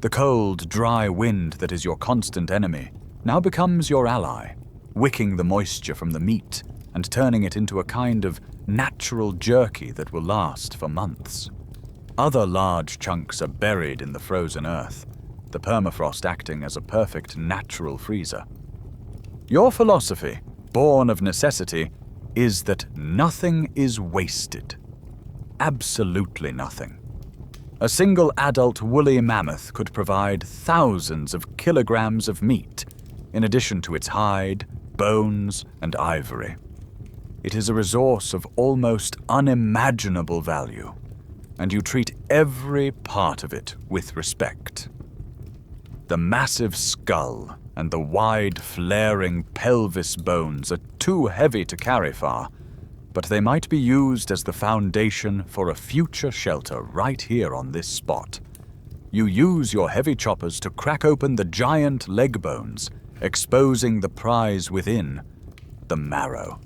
The cold, dry wind that is your constant enemy now becomes your ally, wicking the moisture from the meat and turning it into a kind of natural jerky that will last for months. Other large chunks are buried in the frozen earth, the permafrost acting as a perfect natural freezer. Your philosophy, born of necessity, is that nothing is wasted. Absolutely nothing. A single adult woolly mammoth could provide thousands of kilograms of meat, in addition to its hide, bones, and ivory. It is a resource of almost unimaginable value, and you treat every part of it with respect. The massive skull and the wide, flaring pelvis bones are too heavy to carry far, but they might be used as the foundation for a future shelter right here on this spot. You use your heavy choppers to crack open the giant leg bones, exposing the prize within, the marrow.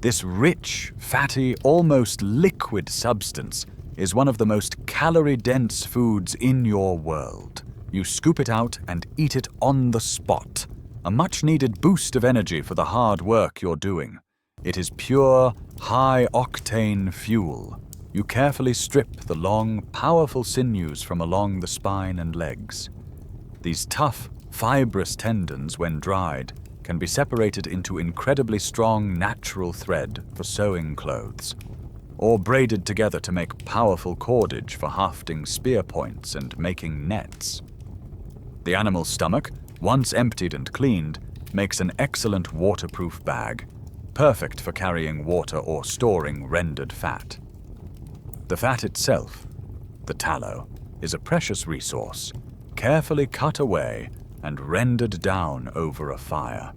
This rich, fatty, almost liquid substance is one of the most calorie-dense foods in your world. You scoop it out and eat it on the spot, a much-needed boost of energy for the hard work you're doing. It is pure, high-octane fuel. You carefully strip the long, powerful sinews from along the spine and legs. These tough, fibrous tendons, when dried, can be separated into incredibly strong natural thread for sewing clothes, or braided together to make powerful cordage for hafting spear points and making nets. The animal's stomach, once emptied and cleaned, makes an excellent waterproof bag, perfect for carrying water or storing rendered fat. The fat itself, the tallow, is a precious resource, carefully cut away and rendered down over a fire.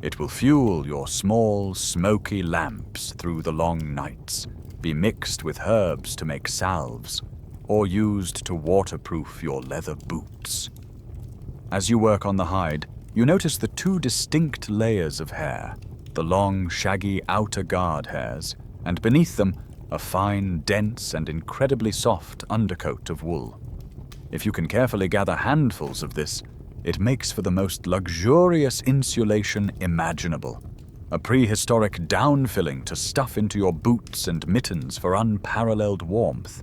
It will fuel your small, smoky lamps through the long nights, be mixed with herbs to make salves, or used to waterproof your leather boots. As you work on the hide, you notice the two distinct layers of hair, the long, shaggy outer guard hairs, and beneath them, a fine, dense, and incredibly soft undercoat of wool. If you can carefully gather handfuls of this, it makes for the most luxurious insulation imaginable, a prehistoric downfilling to stuff into your boots and mittens for unparalleled warmth.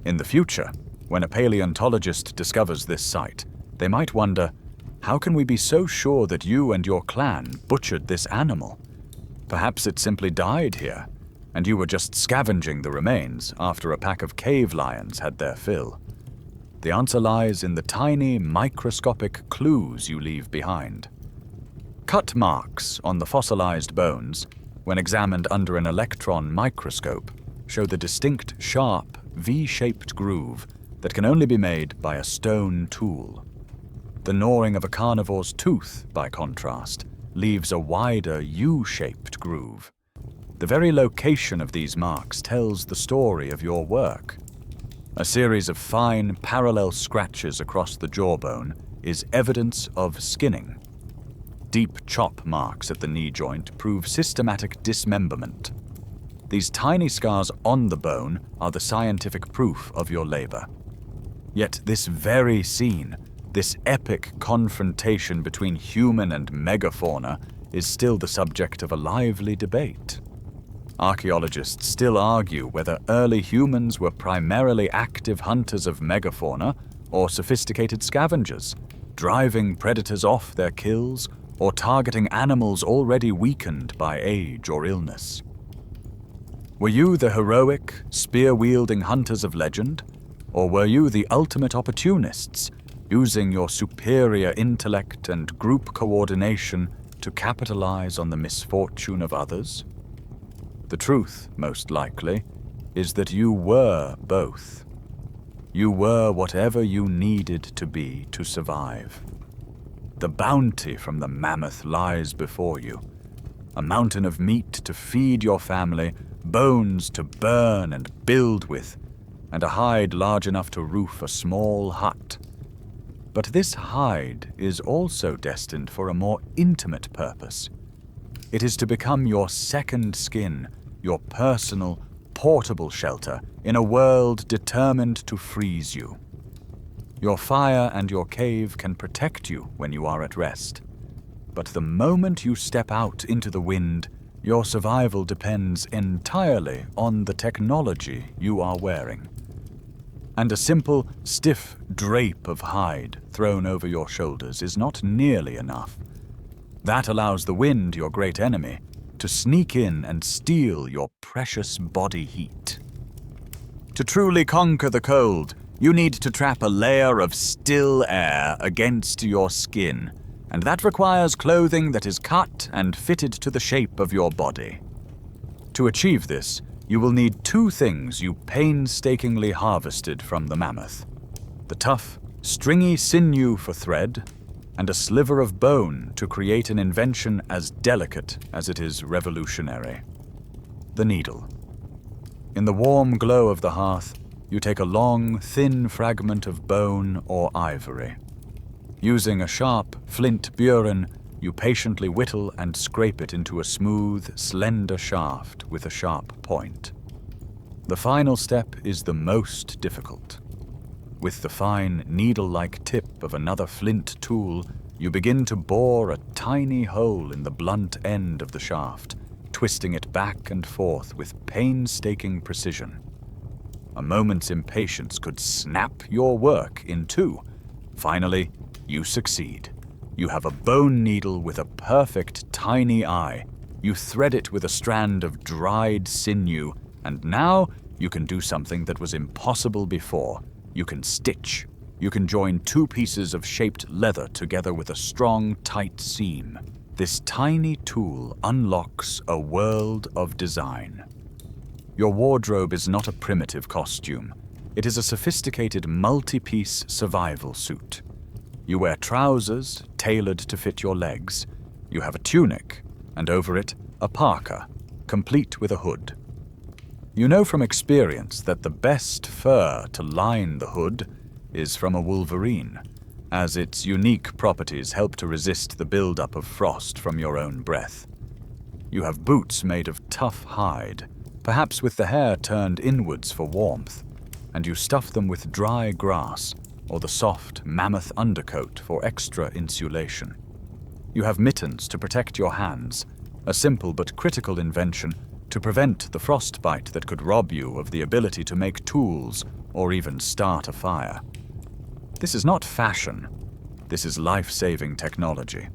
In the future, when a paleontologist discovers this site, they might wonder, how can we be so sure that you and your clan butchered this animal? Perhaps it simply died here, and you were just scavenging the remains after a pack of cave lions had their fill. The answer lies in the tiny, microscopic clues you leave behind. Cut marks on the fossilized bones, when examined under an electron microscope, show the distinct, sharp, V-shaped groove that can only be made by a stone tool. The gnawing of a carnivore's tooth, by contrast, leaves a wider U-shaped groove. The very location of these marks tells the story of your work. A series of fine, parallel scratches across the jawbone is evidence of skinning. Deep chop marks at the knee joint prove systematic dismemberment. These tiny scars on the bone are the scientific proof of your labor. Yet this very scene, this epic confrontation between human and megafauna, is still the subject of a lively debate. Archaeologists still argue whether early humans were primarily active hunters of megafauna or sophisticated scavengers, driving predators off their kills or targeting animals already weakened by age or illness. Were you the heroic, spear-wielding hunters of legend, or were you the ultimate opportunists, using your superior intellect and group coordination to capitalize on the misfortune of others? The truth, most likely, is that you were both. You were whatever you needed to be to survive. The bounty from the mammoth lies before you. A mountain of meat to feed your family, bones to burn and build with, and a hide large enough to roof a small hut. But this hide is also destined for a more intimate purpose. It is to become your second skin, your personal, portable shelter in a world determined to freeze you. Your fire and your cave can protect you when you are at rest. But the moment you step out into the wind, your survival depends entirely on the technology you are wearing. And a simple, stiff drape of hide thrown over your shoulders is not nearly enough. That allows the wind, your great enemy, to sneak in and steal your precious body heat. To truly conquer the cold, you need to trap a layer of still air against your skin, and that requires clothing that is cut and fitted to the shape of your body. To achieve this, you will need two things you painstakingly harvested from the mammoth: the tough, stringy sinew for thread, and a sliver of bone to create an invention as delicate as it is revolutionary. The needle. In the warm glow of the hearth, you take a long, thin fragment of bone or ivory. Using a sharp flint burin, you patiently whittle and scrape it into a smooth, slender shaft with a sharp point. The final step is the most difficult. With the fine, needle-like tip of another flint tool, you begin to bore a tiny hole in the blunt end of the shaft, twisting it back and forth with painstaking precision. A moment's impatience could snap your work in two. Finally, you succeed. You have a bone needle with a perfect tiny eye. You thread it with a strand of dried sinew, and now you can do something that was impossible before. You can stitch. You can join two pieces of shaped leather together with a strong, tight seam. This tiny tool unlocks a world of design. Your wardrobe is not a primitive costume. It is a sophisticated multi-piece survival suit. You wear trousers tailored to fit your legs. You have a tunic, and over it, a parka, complete with a hood. You know from experience that the best fur to line the hood is from a wolverine, as its unique properties help to resist the buildup of frost from your own breath. You have boots made of tough hide, perhaps with the hair turned inwards for warmth, and you stuff them with dry grass or the soft mammoth undercoat for extra insulation. You have mittens to protect your hands, a simple but critical invention to prevent the frostbite that could rob you of the ability to make tools or even start a fire. This is not fashion. This is life-saving technology.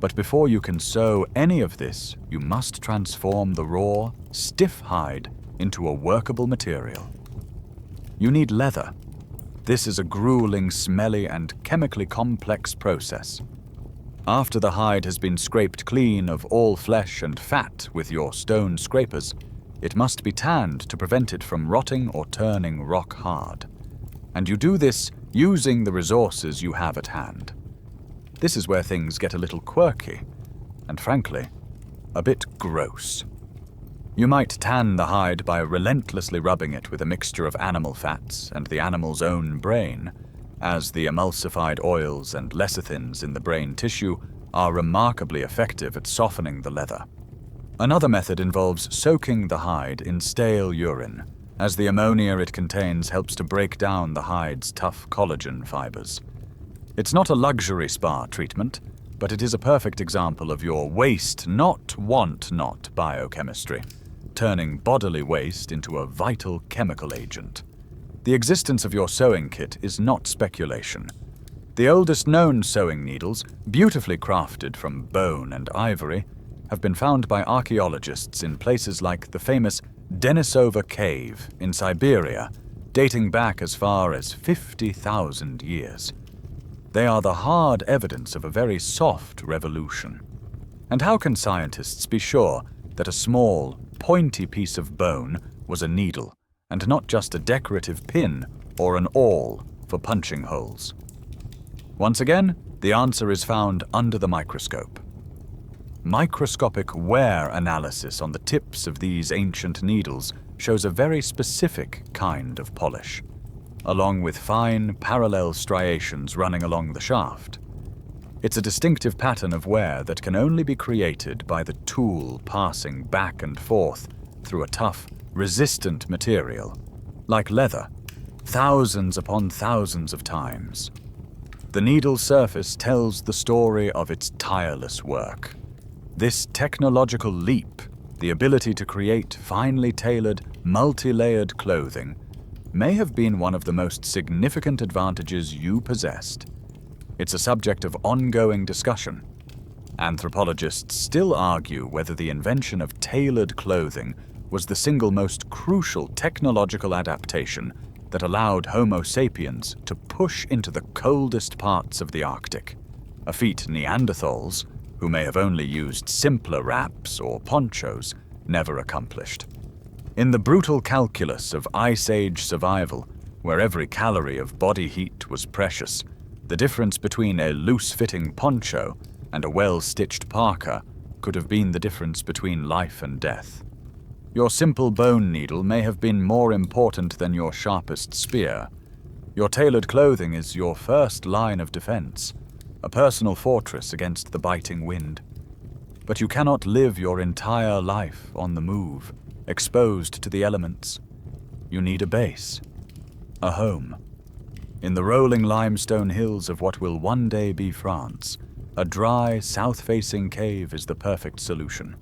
But before you can sew any of this, you must transform the raw, stiff hide into a workable material. You need leather. This is a grueling, smelly, and chemically complex process. After the hide has been scraped clean of all flesh and fat with your stone scrapers, it must be tanned to prevent it from rotting or turning rock hard. And you do this using the resources you have at hand. This is where things get a little quirky, and frankly, a bit gross. You might tan the hide by relentlessly rubbing it with a mixture of animal fats and the animal's own brain, as the emulsified oils and lecithins in the brain tissue are remarkably effective at softening the leather. Another method involves soaking the hide in stale urine, as the ammonia it contains helps to break down the hide's tough collagen fibers. It's not a luxury spa treatment, but it is a perfect example of your waste not want not biochemistry, turning bodily waste into a vital chemical agent. The existence of your sewing kit is not speculation. The oldest known sewing needles, beautifully crafted from bone and ivory, have been found by archaeologists in places like the famous Denisova Cave in Siberia, dating back as far as 50,000 years. They are the hard evidence of a very soft revolution. And how can scientists be sure that a small, pointy piece of bone was a needle, and not just a decorative pin or an awl for punching holes? Once again, the answer is found under the microscope. Microscopic wear analysis on the tips of these ancient needles shows a very specific kind of polish, along with fine parallel striations running along the shaft. It's a distinctive pattern of wear that can only be created by the tool passing back and forth through a tough, resistant material, like leather, thousands upon thousands of times. The needle's surface tells the story of its tireless work. This technological leap, the ability to create finely tailored, multi-layered clothing, may have been one of the most significant advantages you possessed. It's a subject of ongoing discussion. Anthropologists still argue whether the invention of tailored clothing was the single most crucial technological adaptation that allowed Homo sapiens to push into the coldest parts of the Arctic, a feat Neanderthals, who may have only used simpler wraps or ponchos, never accomplished. In the brutal calculus of Ice Age survival, where every calorie of body heat was precious. The difference between a loose-fitting poncho and a well-stitched parka could have been the difference between life and death. Your simple bone needle may have been more important than your sharpest spear. Your tailored clothing is your first line of defense, a personal fortress against the biting wind. But you cannot live your entire life on the move, exposed to the elements. You need a base, a home. In the rolling limestone hills of what will one day be France, a dry, south-facing cave is the perfect solution.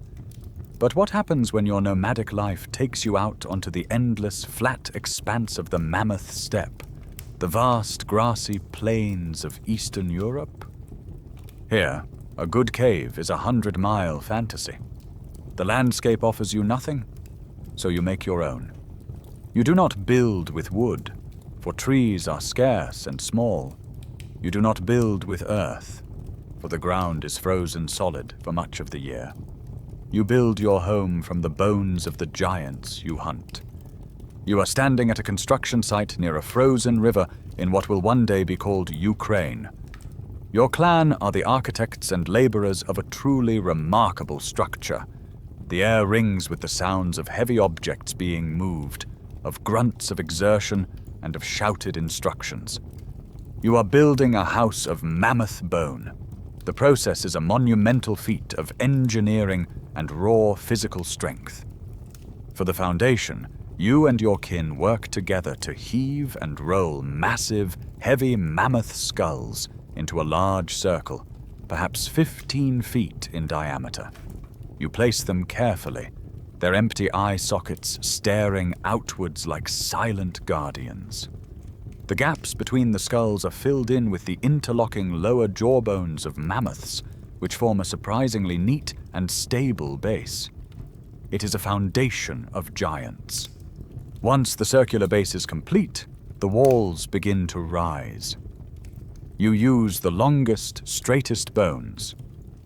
But what happens when your nomadic life takes you out onto the endless, flat expanse of the mammoth steppe, the vast, grassy plains of Eastern Europe? Here, a good cave is a 100-mile fantasy. The landscape offers you nothing, so you make your own. You do not build with wood, for trees are scarce and small. You do not build with earth, for the ground is frozen solid for much of the year. You build your home from the bones of the giants you hunt. You are standing at a construction site near a frozen river in what will one day be called Ukraine. Your clan are the architects and laborers of a truly remarkable structure. The air rings with the sounds of heavy objects being moved, of grunts of exertion, and of shouted instructions. You are building a house of mammoth bone. The process is a monumental feat of engineering and raw physical strength. For the foundation, you and your kin work together to heave and roll massive, heavy mammoth skulls into a large circle, perhaps 15 feet in diameter. You place them carefully, their empty eye sockets staring outwards like silent guardians. The gaps between the skulls are filled in with the interlocking lower jawbones of mammoths, which form a surprisingly neat and stable base. It is a foundation of giants. Once the circular base is complete, the walls begin to rise. You use the longest, straightest bones,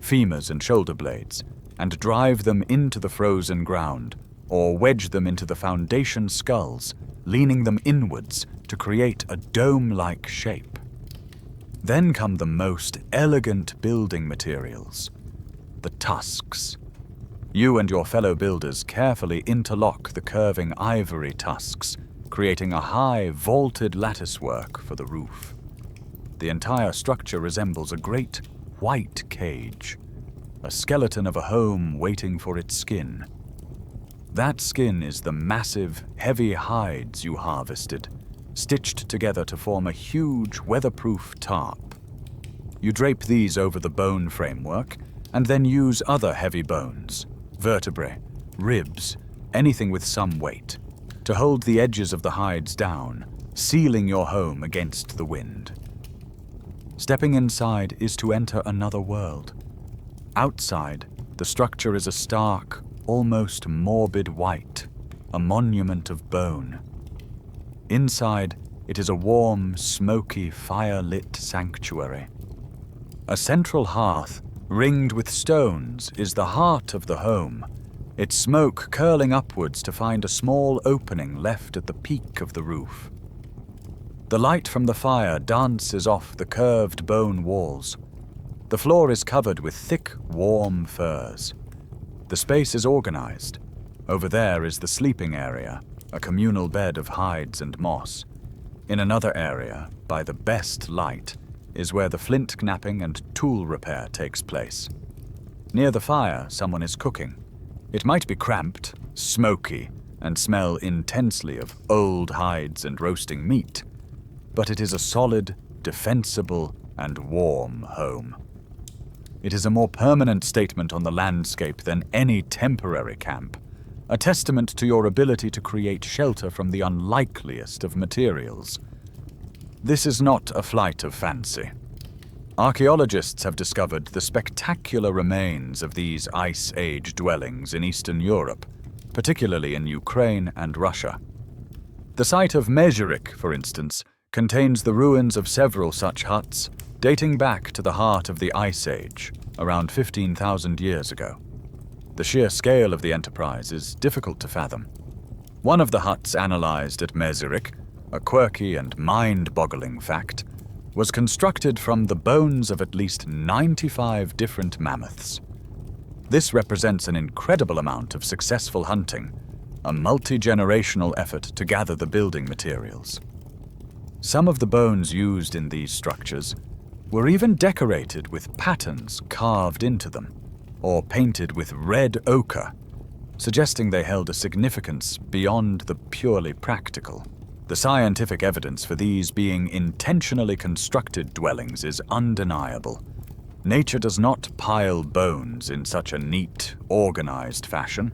femurs and shoulder blades, and drive them into the frozen ground, or wedge them into the foundation skulls, leaning them inwards to create a dome-like shape. Then come the most elegant building materials, the tusks. You and your fellow builders carefully interlock the curving ivory tusks, creating a high, vaulted latticework for the roof. The entire structure resembles a great, white cage, a skeleton of a home waiting for its skin. That skin is the massive, heavy hides you harvested, stitched together to form a huge, weatherproof tarp. You drape these over the bone framework, and then use other heavy bones, vertebrae, ribs, anything with some weight, to hold the edges of the hides down, sealing your home against the wind. Stepping inside is to enter another world. Outside, the structure is a stark, almost morbid white, a monument of bone. Inside, it is a warm, smoky, fire-lit sanctuary. A central hearth, ringed with stones, is the heart of the home, its smoke curling upwards to find a small opening left at the peak of the roof. The light from the fire dances off the curved bone walls. The floor is covered with thick, warm furs. The space is organized. Over there is the sleeping area, a communal bed of hides and moss. In another area, by the best light, is where the flint knapping and tool repair takes place. Near the fire, someone is cooking. It might be cramped, smoky, and smell intensely of old hides and roasting meat, but it is a solid, defensible, and warm home. It is a more permanent statement on the landscape than any temporary camp, a testament to your ability to create shelter from the unlikeliest of materials. This is not a flight of fancy. Archaeologists have discovered the spectacular remains of these Ice Age dwellings in Eastern Europe, particularly in Ukraine and Russia. The site of Mezherik, for instance, contains the ruins of several such huts, dating back to the heart of the Ice Age, around 15,000 years ago. The sheer scale of the enterprise is difficult to fathom. One of the huts analyzed at Mezherik a quirky and mind-boggling fact, was constructed from the bones of at least 95 different mammoths. This represents an incredible amount of successful hunting, a multi-generational effort to gather the building materials. Some of the bones used in these structures were even decorated with patterns carved into them, or painted with red ochre, suggesting they held a significance beyond the purely practical. The scientific evidence for these being intentionally constructed dwellings is undeniable. Nature does not pile bones in such a neat, organized fashion.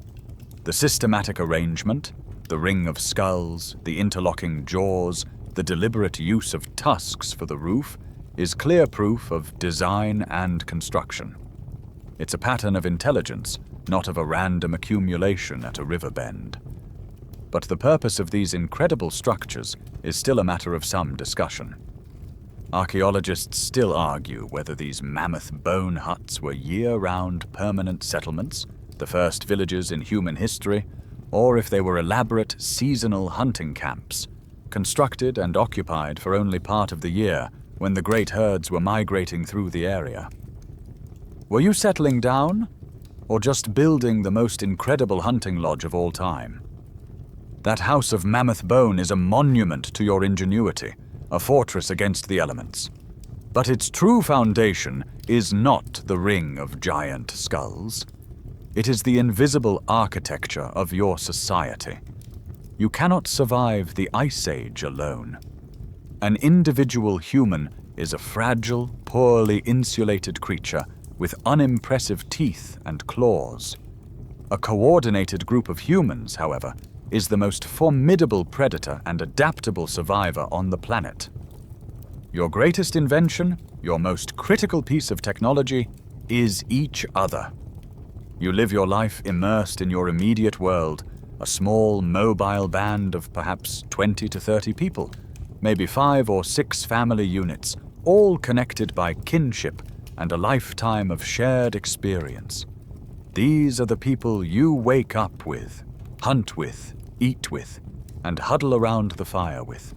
The systematic arrangement, the ring of skulls, the interlocking jaws, the deliberate use of tusks for the roof, is clear proof of design and construction. It's a pattern of intelligence, not of a random accumulation at a river bend. But the purpose of these incredible structures is still a matter of some discussion. Archaeologists still argue whether these mammoth bone huts were year-round permanent settlements, the first villages in human history, or if they were elaborate seasonal hunting camps, constructed and occupied for only part of the year when the great herds were migrating through the area. Were you settling down, or just building the most incredible hunting lodge of all time? That house of mammoth bone is a monument to your ingenuity, a fortress against the elements. But its true foundation is not the ring of giant skulls. It is the invisible architecture of your society. You cannot survive the Ice Age alone. An individual human is a fragile, poorly insulated creature with unimpressive teeth and claws. A coordinated group of humans, however, is the most formidable predator and adaptable survivor on the planet. Your greatest invention, your most critical piece of technology, is each other. You live your life immersed in your immediate world, a small, mobile band of perhaps 20 to 30 people, maybe 5 or 6 family units, all connected by kinship and a lifetime of shared experience. These are the people you wake up with, hunt with, eat with, and huddle around the fire with.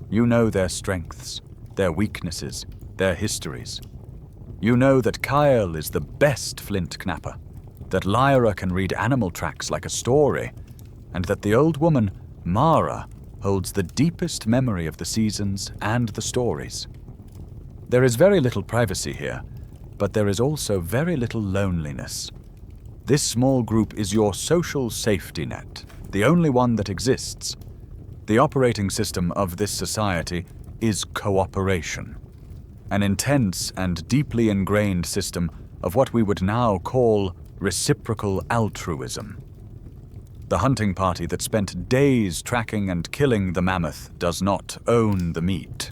You know their strengths, their weaknesses, their histories. You know that Kyle is the best flint knapper, that Lyra can read animal tracks like a story, and that the old woman, Mara, holds the deepest memory of the seasons and the stories. There is very little privacy here, but there is also very little loneliness. This small group is your social safety net, the only one that exists. The operating system of this society is cooperation, an intense and deeply ingrained system of what we would now call reciprocal altruism. The hunting party that spent days tracking and killing the mammoth does not own the meat.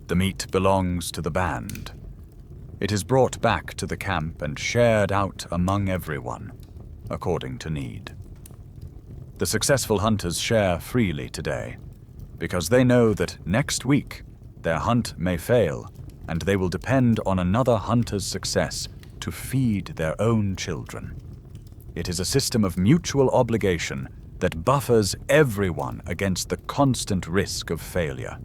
The meat belongs to the band. It is brought back to the camp and shared out among everyone, according to need. The successful hunters share freely today, because they know that next week their hunt may fail, and they will depend on another hunter's success to feed their own children. It is a system of mutual obligation that buffers everyone against the constant risk of failure.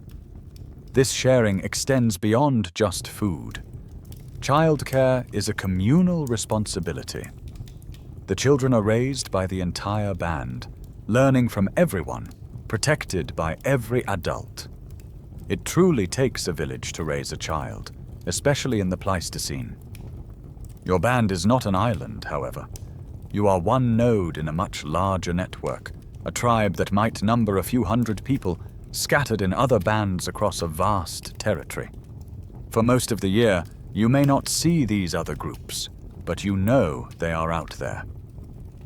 This sharing extends beyond just food. Childcare is a communal responsibility. The children are raised by the entire band, learning from everyone, protected by every adult. It truly takes a village to raise a child, especially in the Pleistocene. Your band is not an island, however. You are one node in a much larger network, a tribe that might number a few hundred people scattered in other bands across a vast territory. For most of the year, you may not see these other groups, but you know they are out there.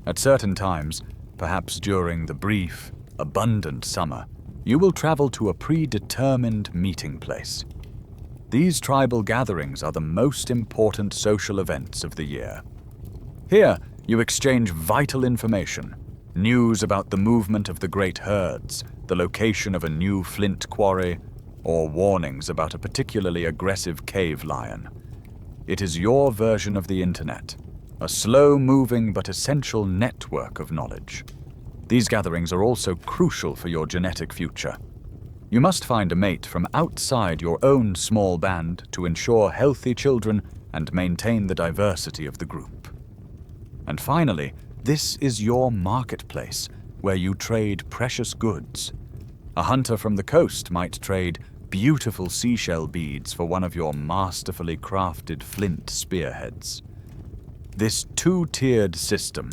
At certain times, perhaps during the brief, abundant summer, you will travel to a predetermined meeting place. These tribal gatherings are the most important social events of the year. Here, you exchange vital information, news about the movement of the great herds, the location of a new flint quarry, or warnings about a particularly aggressive cave lion. It is your version of the internet, a slow-moving but essential network of knowledge. These gatherings are also crucial for your genetic future. You must find a mate from outside your own small band to ensure healthy children and maintain the diversity of the group. And finally, this is your marketplace, where you trade precious goods. A hunter from the coast might trade beautiful seashell beads for one of your masterfully crafted flint spearheads. This two-tiered system,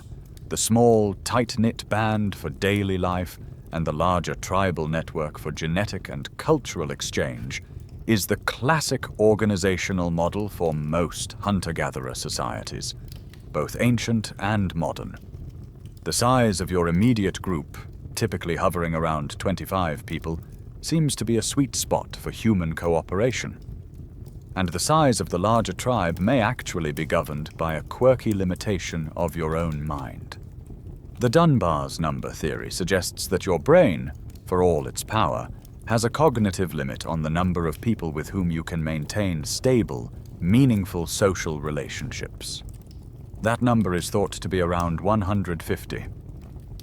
the small, tight-knit band for daily life and the larger tribal network for genetic and cultural exchange, is the classic organizational model for most hunter-gatherer societies, both ancient and modern. The size of your immediate group, typically hovering around 25 people, seems to be a sweet spot for human cooperation. And the size of the larger tribe may actually be governed by a quirky limitation of your own mind. The Dunbar's number theory suggests that your brain, for all its power, has a cognitive limit on the number of people with whom you can maintain stable, meaningful social relationships. That number is thought to be around 150.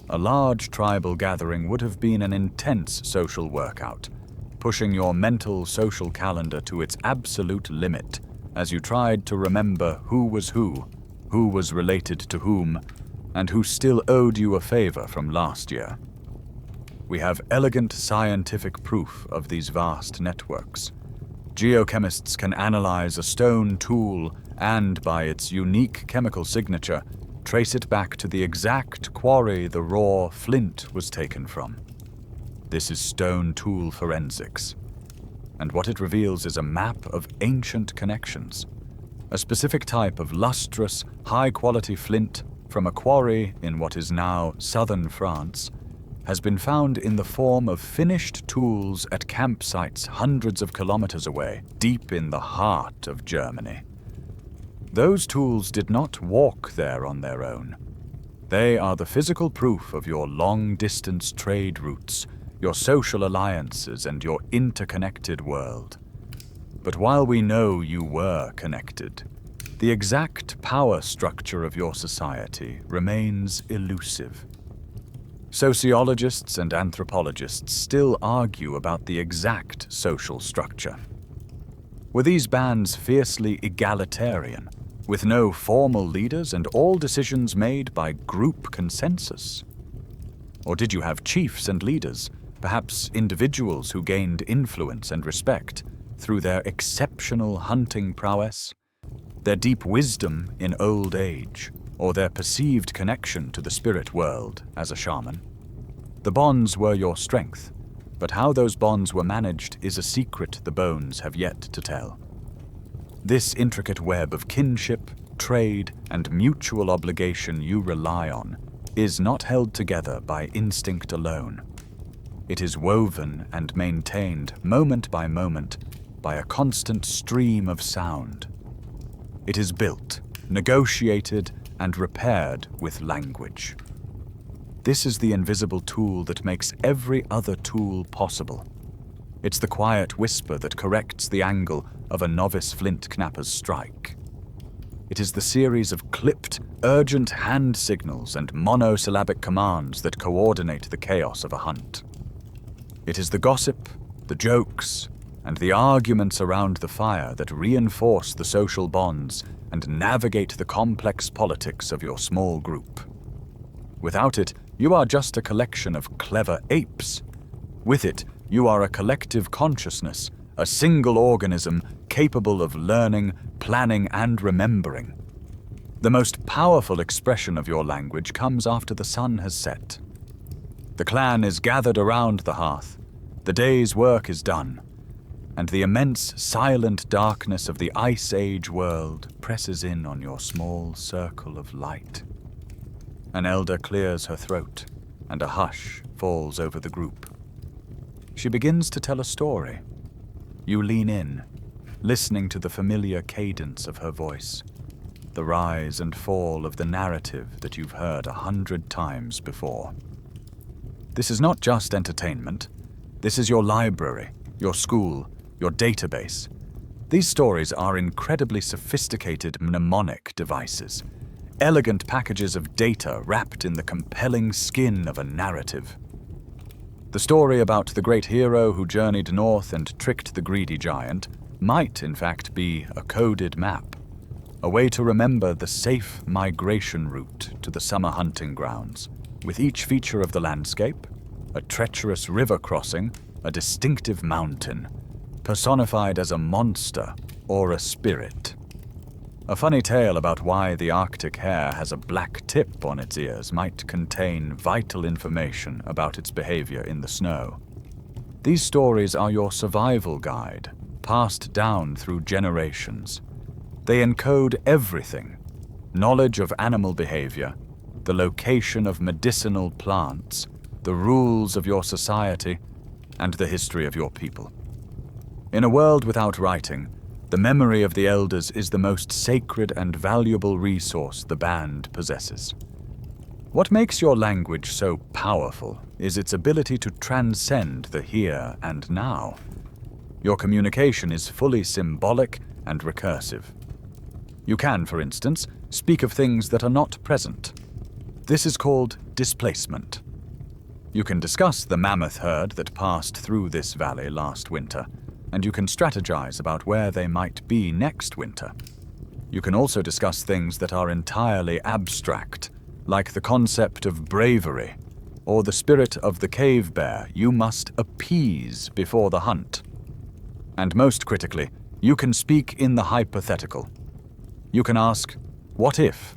A large tribal gathering would have been an intense social workout, pushing your mental social calendar to its absolute limit as you tried to remember who was related to whom, and who still owed you a favor from last year. We have elegant scientific proof of these vast networks. Geochemists can analyze a stone tool and, by its unique chemical signature, trace it back to the exact quarry the raw flint was taken from. This is stone tool forensics, and what it reveals is a map of ancient connections. A specific type of lustrous, high-quality flint from a quarry in what is now southern France has been found in the form of finished tools at campsites hundreds of kilometers away, deep in the heart of Germany. Those tools did not walk there on their own. They are the physical proof of your long-distance trade routes, your social alliances, and your interconnected world. But while we know you were connected, the exact power structure of your society remains elusive. Sociologists and anthropologists still argue about the exact social structure. Were these bands fiercely egalitarian, with no formal leaders and all decisions made by group consensus? Or did you have chiefs and leaders, perhaps individuals who gained influence and respect through their exceptional hunting prowess, their deep wisdom in old age, or their perceived connection to the spirit world as a shaman? The bonds were your strength, but how those bonds were managed is a secret the bones have yet to tell. This intricate web of kinship, trade, and mutual obligation you rely on is not held together by instinct alone. It is woven and maintained moment by moment by a constant stream of sound. It is built, negotiated, and repaired with language. This is the invisible tool that makes every other tool possible. It's the quiet whisper that corrects the angle of a novice flint knapper's strike. It is the series of clipped, urgent hand signals and monosyllabic commands that coordinate the chaos of a hunt. It is the gossip, the jokes, and the arguments around the fire that reinforce the social bonds and navigate the complex politics of your small group. Without it, you are just a collection of clever apes. With it, you are a collective consciousness, a single organism capable of learning, planning, and remembering. The most powerful expression of your language comes after the sun has set. The clan is gathered around the hearth, the day's work is done, and the immense silent darkness of the Ice Age world presses in on your small circle of light. An elder clears her throat, and a hush falls over the group. She begins to tell a story. You lean in, listening to the familiar cadence of her voice, the rise and fall of the narrative that you've heard 100 times before. This is not just entertainment. This is your library, your school, your database. These stories are incredibly sophisticated mnemonic devices, elegant packages of data wrapped in the compelling skin of a narrative. The story about the great hero who journeyed north and tricked the greedy giant might, in fact, be a coded map, a way to remember the safe migration route to the summer hunting grounds, with each feature of the landscape, a treacherous river crossing, a distinctive mountain, personified as a monster or a spirit. A funny tale about why the Arctic hare has a black tip on its ears might contain vital information about its behavior in the snow. These stories are your survival guide, passed down through generations. They encode everything: knowledge of animal behavior, the location of medicinal plants, the rules of your society, and the history of your people. In a world without writing, the memory of the elders is the most sacred and valuable resource the band possesses. What makes your language so powerful is its ability to transcend the here and now. Your communication is fully symbolic and recursive. You can, for instance, speak of things that are not present. This is called displacement. You can discuss the mammoth herd that passed through this valley last winter, and you can strategize about where they might be next winter. You can also discuss things that are entirely abstract, like the concept of bravery, or the spirit of the cave bear you must appease before the hunt. And most critically, you can speak in the hypothetical. You can ask, what if?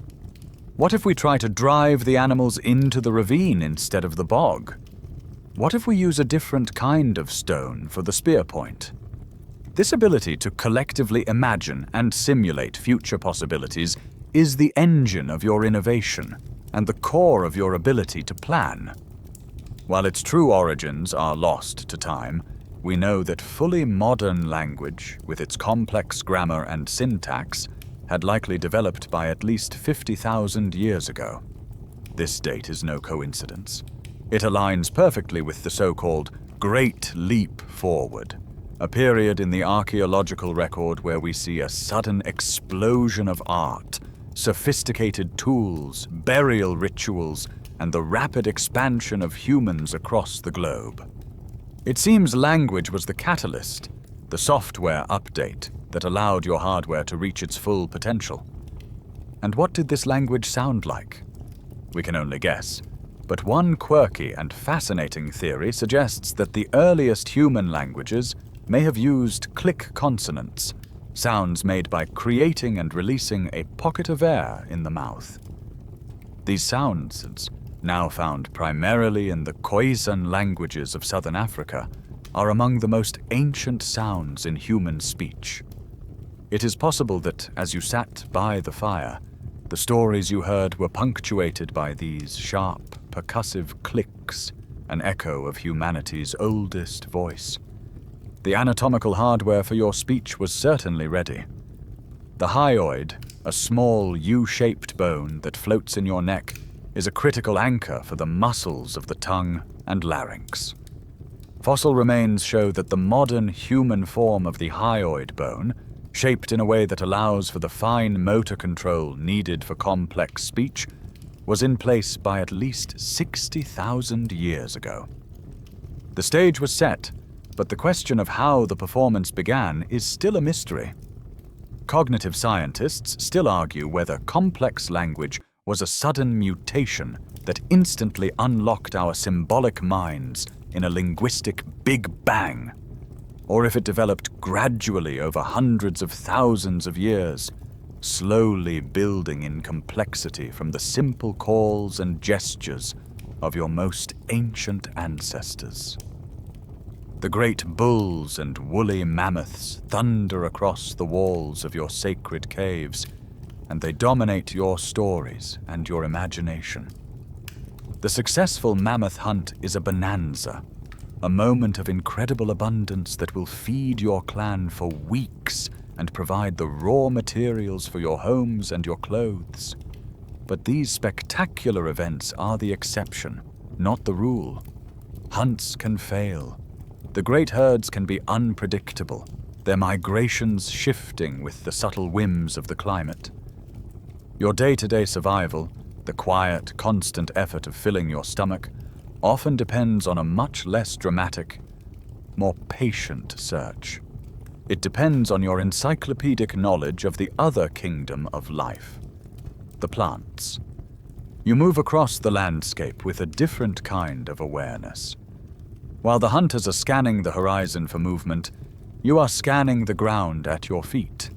What if we try to drive the animals into the ravine instead of the bog? What if we use a different kind of stone for the spear point? This ability to collectively imagine and simulate future possibilities is the engine of your innovation and the core of your ability to plan. While its true origins are lost to time, we know that fully modern language, with its complex grammar and syntax, had likely developed by at least 50,000 years ago. This date is no coincidence. It aligns perfectly with the so-called Great Leap Forward, a period in the archaeological record where we see a sudden explosion of art, sophisticated tools, burial rituals, and the rapid expansion of humans across the globe. It seems language was the catalyst, the software update that allowed your hardware to reach its full potential. And what did this language sound like? We can only guess, but one quirky and fascinating theory suggests that the earliest human languages may have used click consonants, sounds made by creating and releasing a pocket of air in the mouth. These sounds, now found primarily in the Khoisan languages of southern Africa, are among the most ancient sounds in human speech. It is possible that, as you sat by the fire, the stories you heard were punctuated by these sharp, percussive clicks, an echo of humanity's oldest voice. The anatomical hardware for your speech was certainly ready. The hyoid, a small U-shaped bone that floats in your neck, is a critical anchor for the muscles of the tongue and larynx. Fossil remains show that the modern human form of the hyoid bone, shaped in a way that allows for the fine motor control needed for complex speech, was in place by at least 60,000 years ago. The stage was set, but the question of how the performance began is still a mystery. Cognitive scientists still argue whether complex language was a sudden mutation that instantly unlocked our symbolic minds in a linguistic Big Bang, or if it developed gradually over hundreds of thousands of years, slowly building in complexity from the simple calls and gestures of your most ancient ancestors. The great bulls and woolly mammoths thunder across the walls of your sacred caves, and they dominate your stories and your imagination. The successful mammoth hunt is a bonanza, a moment of incredible abundance that will feed your clan for weeks and provide the raw materials for your homes and your clothes. But these spectacular events are the exception, not the rule. Hunts can fail. The great herds can be unpredictable, their migrations shifting with the subtle whims of the climate. Your day-to-day survival, the quiet, constant effort of filling your stomach, often depends on a much less dramatic, more patient search. It depends on your encyclopedic knowledge of the other kingdom of life, the plants. You move across the landscape with a different kind of awareness. While the hunters are scanning the horizon for movement, you are scanning the ground at your feet.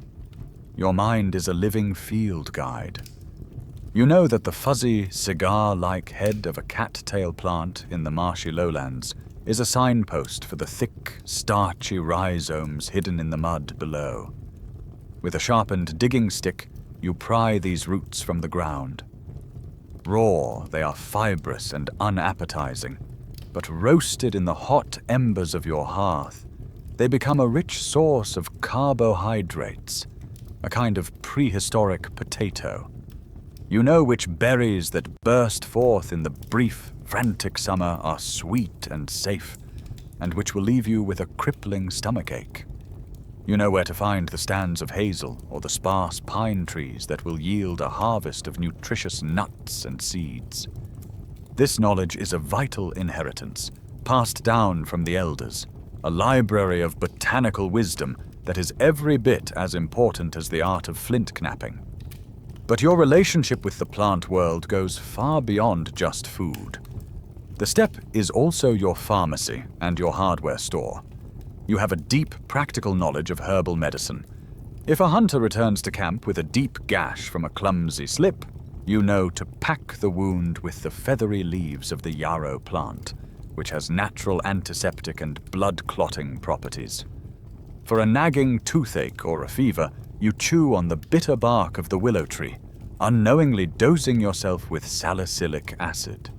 Your mind is a living field guide. You know that the fuzzy, cigar-like head of a cattail plant in the marshy lowlands is a signpost for the thick, starchy rhizomes hidden in the mud below. With a sharpened digging stick, you pry these roots from the ground. Raw, they are fibrous and unappetizing, but roasted in the hot embers of your hearth, they become a rich source of carbohydrates, a kind of prehistoric potato. You know which berries that burst forth in the brief, frantic summer are sweet and safe, and which will leave you with a crippling stomachache. You know where to find the stands of hazel or the sparse pine trees that will yield a harvest of nutritious nuts and seeds. This knowledge is a vital inheritance, passed down from the elders, a library of botanical wisdom that is every bit as important as the art of flint knapping. But your relationship with the plant world goes far beyond just food. The steppe is also your pharmacy and your hardware store. You have a deep, practical knowledge of herbal medicine. If a hunter returns to camp with a deep gash from a clumsy slip, you know to pack the wound with the feathery leaves of the yarrow plant, which has natural antiseptic and blood-clotting properties. For a nagging toothache or a fever, you chew on the bitter bark of the willow tree, unknowingly dosing yourself with salicylic acid,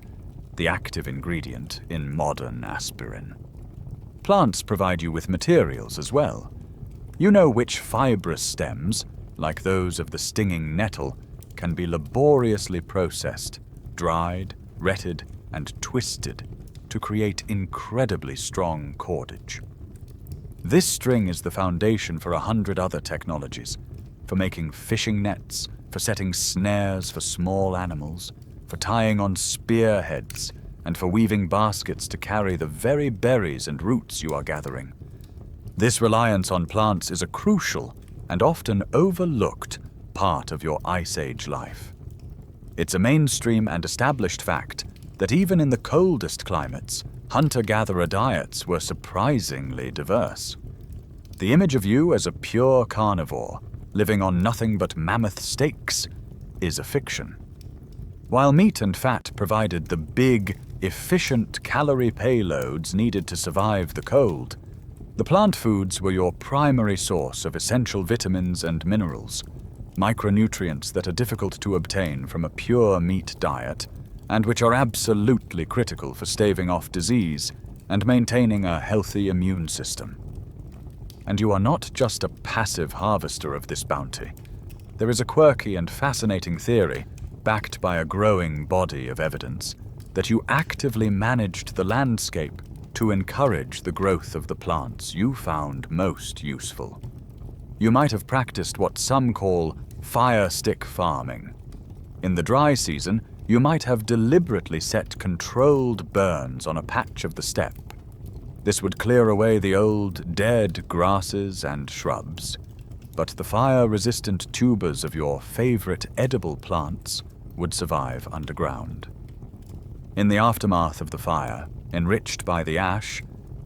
the active ingredient in modern aspirin. Plants provide you with materials as well. You know which fibrous stems, like those of the stinging nettle, can be laboriously processed, dried, retted, and twisted to create incredibly strong cordage. This string is the foundation for 100 other technologies, for making fishing nets, for setting snares for small animals, for tying on spearheads, and for weaving baskets to carry the very berries and roots you are gathering. This reliance on plants is a crucial and often overlooked part of your Ice Age life. It's a mainstream and established fact that even in the coldest climates, hunter-gatherer diets were surprisingly diverse. The image of you as a pure carnivore, living on nothing but mammoth steaks, is a fiction. While meat and fat provided the big, efficient calorie payloads needed to survive the cold, the plant foods were your primary source of essential vitamins and minerals, micronutrients that are difficult to obtain from a pure meat diet, and which are absolutely critical for staving off disease and maintaining a healthy immune system. And you are not just a passive harvester of this bounty. There is a quirky and fascinating theory, backed by a growing body of evidence, that you actively managed the landscape to encourage the growth of the plants you found most useful. You might have practiced what some call fire stick farming. In the dry season, you might have deliberately set controlled burns on a patch of the steppe. This would clear away the old, dead grasses and shrubs, but the fire-resistant tubers of your favorite edible plants would survive underground. In the aftermath of the fire, enriched by the ash,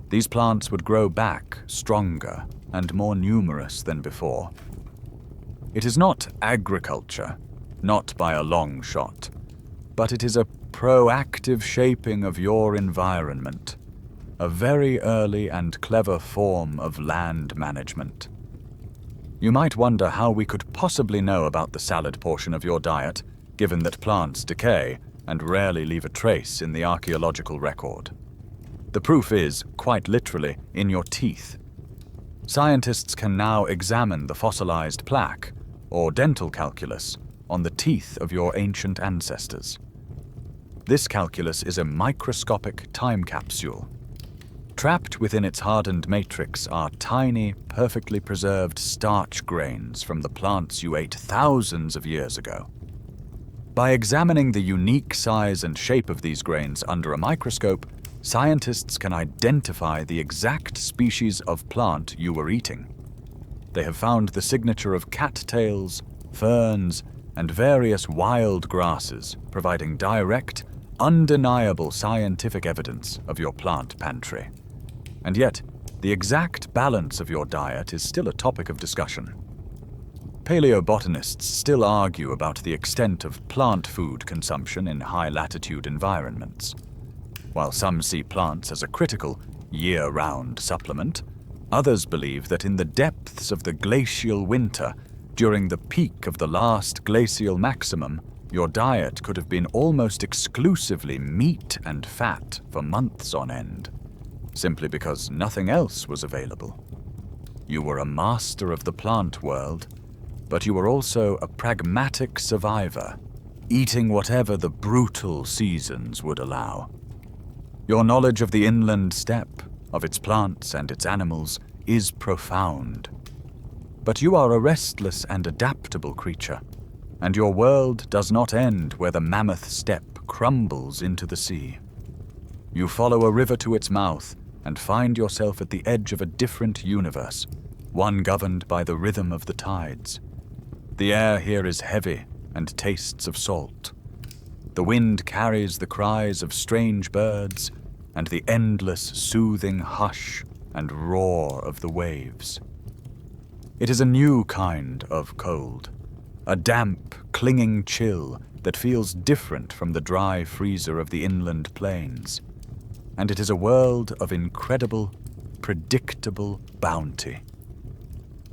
these plants would grow back stronger and more numerous than before. It is not agriculture, not by a long shot, but it is a proactive shaping of your environment, a very early and clever form of land management. You might wonder how we could possibly know about the salad portion of your diet, given that plants decay and rarely leave a trace in the archaeological record. The proof is, quite literally, in your teeth. Scientists can now examine the fossilized plaque, or dental calculus, on the teeth of your ancient ancestors. This calculus is a microscopic time capsule. Trapped within its hardened matrix are tiny, perfectly preserved starch grains from the plants you ate thousands of years ago. By examining the unique size and shape of these grains under a microscope, scientists can identify the exact species of plant you were eating. They have found the signature of cattails, ferns, and various wild grasses, providing direct, undeniable scientific evidence of your plant pantry. And yet, the exact balance of your diet is still a topic of discussion. Paleobotanists still argue about the extent of plant food consumption in high-latitude environments. While some see plants as a critical, year-round supplement, others believe that in the depths of the glacial winter, during the peak of the last glacial maximum, your diet could have been almost exclusively meat and fat for months on end, simply because nothing else was available. You were a master of the plant world, but you were also a pragmatic survivor, eating whatever the brutal seasons would allow. Your knowledge of the inland steppe, of its plants and its animals, is profound. But you are a restless and adaptable creature, and your world does not end where the mammoth steppe crumbles into the sea. You follow a river to its mouth and find yourself at the edge of a different universe, one governed by the rhythm of the tides. The air here is heavy and tastes of salt. The wind carries the cries of strange birds and the endless soothing hush and roar of the waves. It is a new kind of cold, a damp, clinging chill that feels different from the dry freezer of the inland plains. And it is a world of incredible, predictable bounty.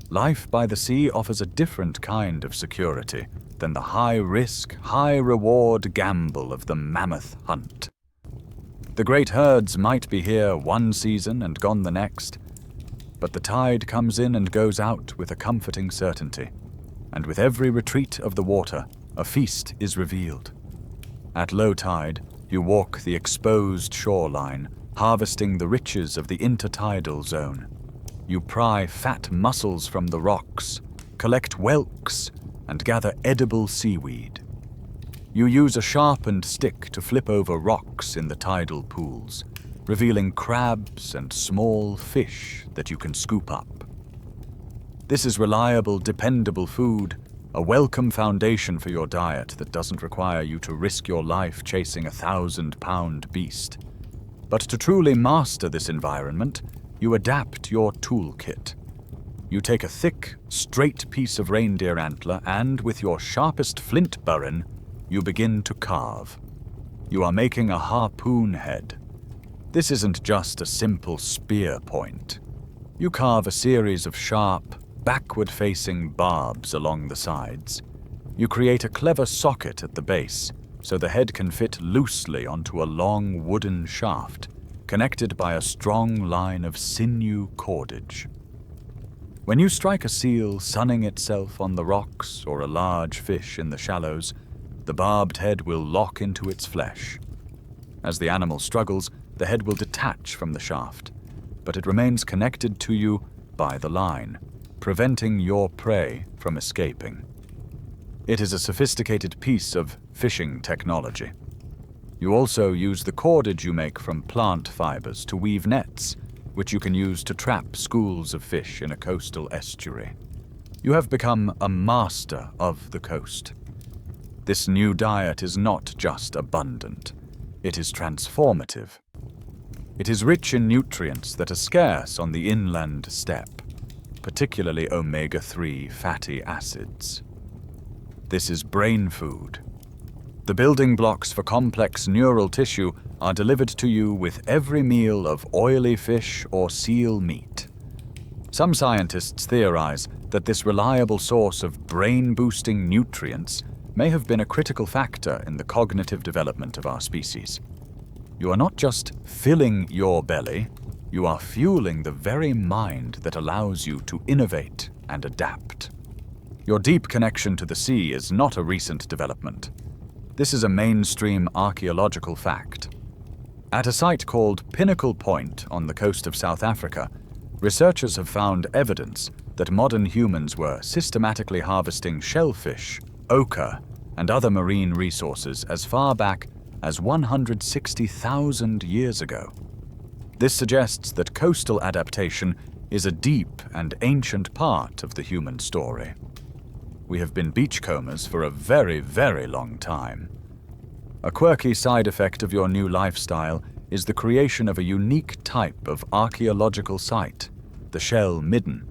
Life by the sea offers a different kind of security than the high-risk, high-reward gamble of the mammoth hunt. The great herds might be here one season and gone the next, but the tide comes in and goes out with a comforting certainty, and with every retreat of the water, a feast is revealed. At low tide, you walk the exposed shoreline, harvesting the riches of the intertidal zone. You pry fat mussels from the rocks, collect whelks, and gather edible seaweed. You use a sharpened stick to flip over rocks in the tidal pools, revealing crabs and small fish that you can scoop up. This is reliable, dependable food, a welcome foundation for your diet that doesn't require you to risk your life chasing a 1,000-pound beast. But to truly master this environment, you adapt your toolkit. You take a thick, straight piece of reindeer antler and, with your sharpest flint burren, you begin to carve. You are making a harpoon head. This isn't just a simple spear point. You carve a series of sharp, backward-facing barbs along the sides. You create a clever socket at the base, so the head can fit loosely onto a long wooden shaft, connected by a strong line of sinew cordage. When you strike a seal sunning itself on the rocks or a large fish in the shallows, the barbed head will lock into its flesh. As the animal struggles, the head will detach from the shaft, but it remains connected to you by the line, preventing your prey from escaping. It is a sophisticated piece of fishing technology. You also use the cordage you make from plant fibers to weave nets, which you can use to trap schools of fish in a coastal estuary. You have become a master of the coast. This new diet is not just abundant, it is transformative. It is rich in nutrients that are scarce on the inland steppe, particularly omega-3 fatty acids. This is brain food. The building blocks for complex neural tissue are delivered to you with every meal of oily fish or seal meat. Some scientists theorize that this reliable source of brain-boosting nutrients may have been a critical factor in the cognitive development of our species. You are not just filling your belly, you are fueling the very mind that allows you to innovate and adapt. Your deep connection to the sea is not a recent development. This is a mainstream archaeological fact. At a site called Pinnacle Point on the coast of South Africa, researchers have found evidence that modern humans were systematically harvesting shellfish, ochre, and other marine resources as far back as 160,000 years ago. This suggests that coastal adaptation is a deep and ancient part of the human story. We have been beachcombers for a very, very long time. A quirky side effect of your new lifestyle is the creation of a unique type of archaeological site, the shell midden.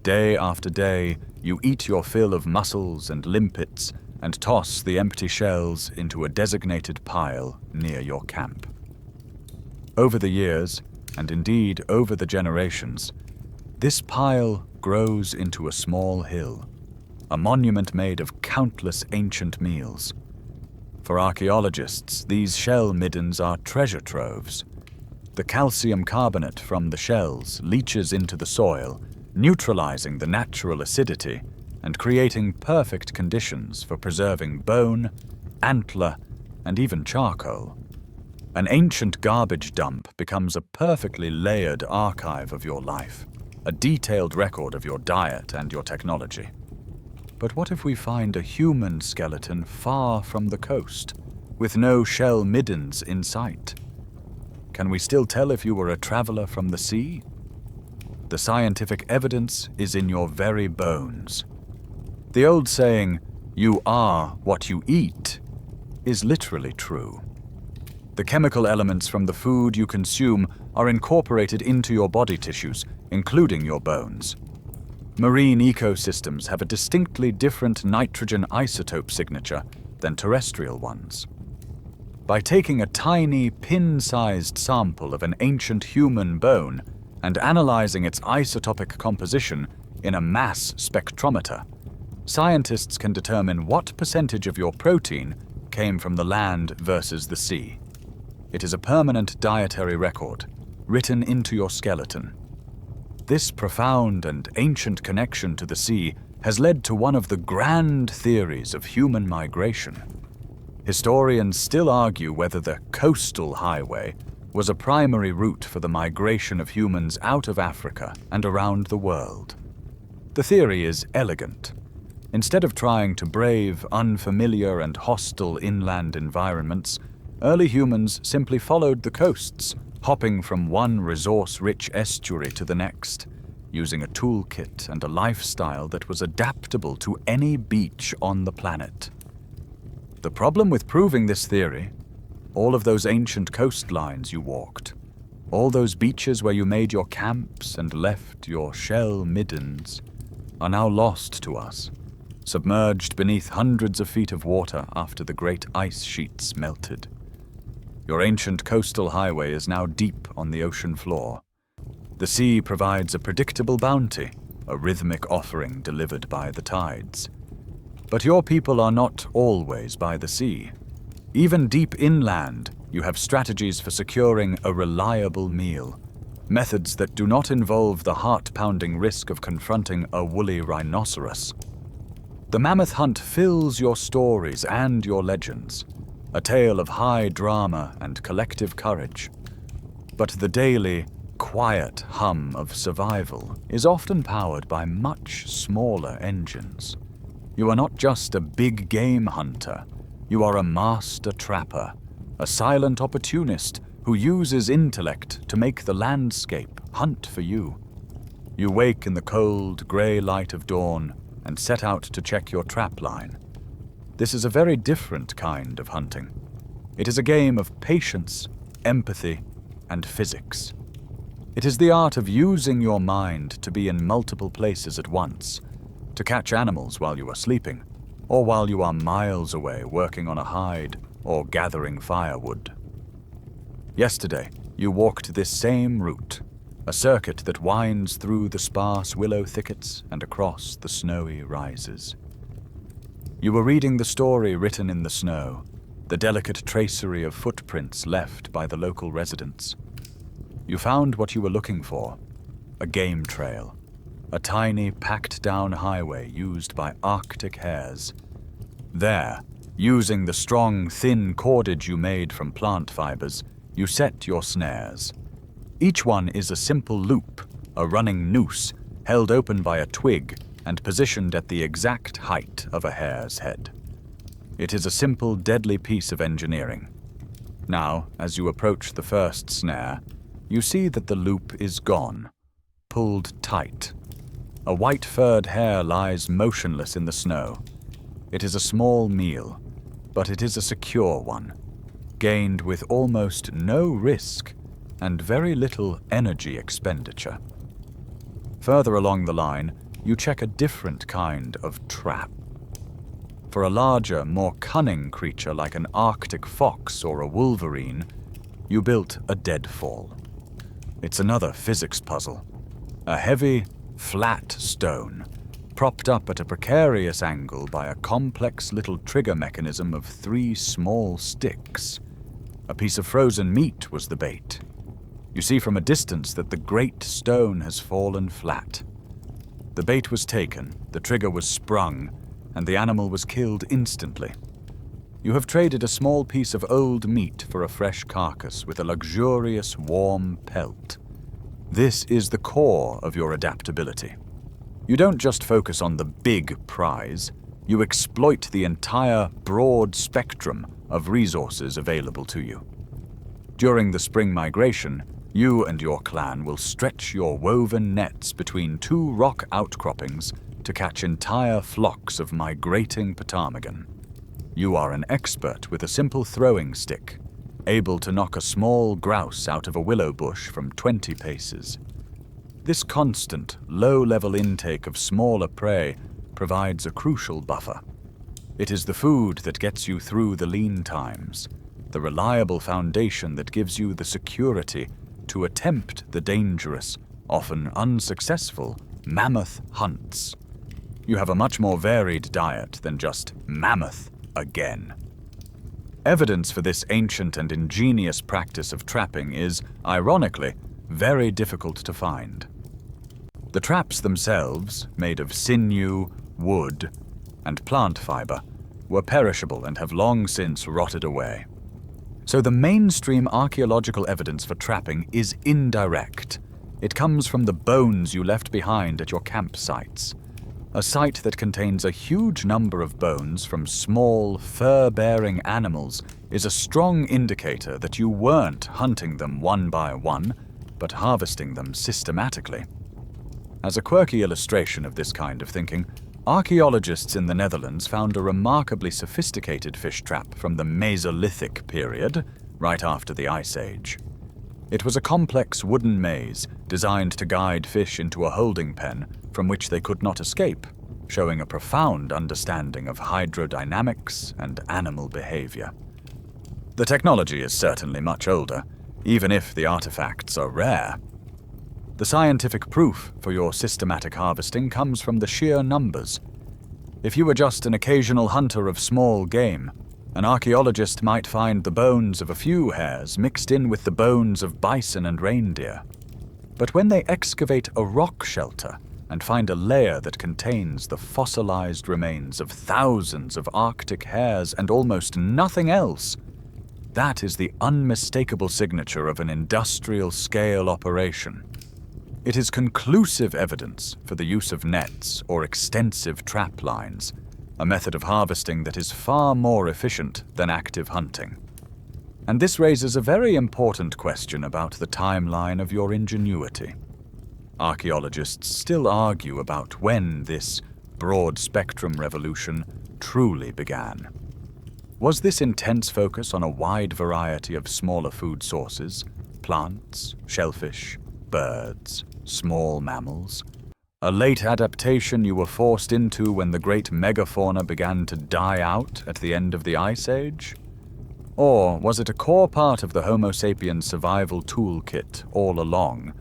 Day after day, you eat your fill of mussels and limpets and toss the empty shells into a designated pile near your camp. Over the years, and indeed over the generations, this pile grows into a small hill, a monument made of countless ancient meals. For archaeologists, these shell middens are treasure troves. The calcium carbonate from the shells leaches into the soil, neutralizing the natural acidity and creating perfect conditions for preserving bone, antler, and even charcoal. An ancient garbage dump becomes a perfectly layered archive of your life, a detailed record of your diet and your technology. But what if we find a human skeleton far from the coast, with no shell middens in sight? Can we still tell if you were a traveler from the sea? The scientific evidence is in your very bones. The old saying, "You are what you eat," is literally true. The chemical elements from the food you consume are incorporated into your body tissues, including your bones. Marine ecosystems have a distinctly different nitrogen isotope signature than terrestrial ones. By taking a tiny, pin-sized sample of an ancient human bone and analyzing its isotopic composition in a mass spectrometer, scientists can determine what percentage of your protein came from the land versus the sea. It is a permanent dietary record, written into your skeleton. This profound and ancient connection to the sea has led to one of the grand theories of human migration. Historians still argue whether the coastal highway was a primary route for the migration of humans out of Africa and around the world. The theory is elegant. Instead of trying to brave unfamiliar and hostile inland environments, early humans simply followed the coasts, hopping from one resource-rich estuary to the next, using a toolkit and a lifestyle that was adaptable to any beach on the planet. The problem with proving this theory, all of those ancient coastlines you walked, all those beaches where you made your camps and left your shell middens, are now lost to us, submerged beneath hundreds of feet of water after the great ice sheets melted. Your ancient coastal highway is now deep on the ocean floor. The sea provides a predictable bounty, a rhythmic offering delivered by the tides. But your people are not always by the sea. Even deep inland, you have strategies for securing a reliable meal, methods that do not involve the heart-pounding risk of confronting a woolly rhinoceros. The mammoth hunt fills your stories and your legends, a tale of high drama and collective courage. But the daily, quiet hum of survival is often powered by much smaller engines. You are not just a big game hunter, you are a master trapper, a silent opportunist who uses intellect to make the landscape hunt for you. You wake in the cold, grey light of dawn and set out to check your trap line. This is a very different kind of hunting. It is a game of patience, empathy, and physics. It is the art of using your mind to be in multiple places at once, to catch animals while you are sleeping, or while you are miles away working on a hide or gathering firewood. Yesterday, you walked this same route, a circuit that winds through the sparse willow thickets and across the snowy rises. You were reading the story written in the snow, the delicate tracery of footprints left by the local residents. You found what you were looking for, a game trail, a tiny packed-down highway used by Arctic hares. There, using the strong, thin cordage you made from plant fibers, you set your snares. Each one is a simple loop, a running noose, held open by a twig and positioned at the exact height of a hare's head. It is a simple, deadly piece of engineering. Now, as you approach the first snare, you see that the loop is gone, pulled tight. A white-furred hare lies motionless in the snow. It is a small meal, but it is a secure one, gained with almost no risk and very little energy expenditure. Further along the line, you check a different kind of trap. For a larger, more cunning creature like an Arctic fox or a wolverine, you built a deadfall. It's another physics puzzle. A heavy, flat stone, propped up at a precarious angle by a complex little trigger mechanism of 3 small sticks. A piece of frozen meat was the bait. You see from a distance that the great stone has fallen flat. The bait was taken, the trigger was sprung, and the animal was killed instantly. You have traded a small piece of old meat for a fresh carcass with a luxurious, warm pelt. This is the core of your adaptability. You don't just focus on the big prize, you exploit the entire broad spectrum of resources available to you. During the spring migration, you and your clan will stretch your woven nets between 2 rock outcroppings to catch entire flocks of migrating ptarmigan. You are an expert with a simple throwing stick, able to knock a small grouse out of a willow bush from 20 paces. This constant, low-level intake of smaller prey provides a crucial buffer. It is the food that gets you through the lean times, the reliable foundation that gives you the security to attempt the dangerous, often unsuccessful, mammoth hunts. You have a much more varied diet than just mammoth again. Evidence for this ancient and ingenious practice of trapping is, ironically, very difficult to find. The traps themselves, made of sinew, wood, and plant fiber, were perishable and have long since rotted away. So the mainstream archaeological evidence for trapping is indirect. It comes from the bones you left behind at your campsites. A site that contains a huge number of bones from small, fur-bearing animals is a strong indicator that you weren't hunting them one by one, but harvesting them systematically. As a quirky illustration of this kind of thinking, archaeologists in the Netherlands found a remarkably sophisticated fish trap from the Mesolithic period, right after the Ice Age. It was a complex wooden maze designed to guide fish into a holding pen from which they could not escape, showing a profound understanding of hydrodynamics and animal behavior. The technology is certainly much older, even if the artifacts are rare. The scientific proof for your systematic harvesting comes from the sheer numbers. If you were just an occasional hunter of small game, an archaeologist might find the bones of a few hares mixed in with the bones of bison and reindeer. But when they excavate a rock shelter and find a layer that contains the fossilized remains of thousands of Arctic hares and almost nothing else, that is the unmistakable signature of an industrial-scale operation. It is conclusive evidence for the use of nets or extensive trap lines, a method of harvesting that is far more efficient than active hunting. And this raises a very important question about the timeline of your ingenuity. Archaeologists still argue about when this broad-spectrum revolution truly began. Was this intense focus on a wide variety of smaller food sources, plants, shellfish, birds, small mammals, a late adaptation you were forced into when the great megafauna began to die out at the end of the Ice Age? Or was it a core part of the Homo sapiens survival toolkit all along,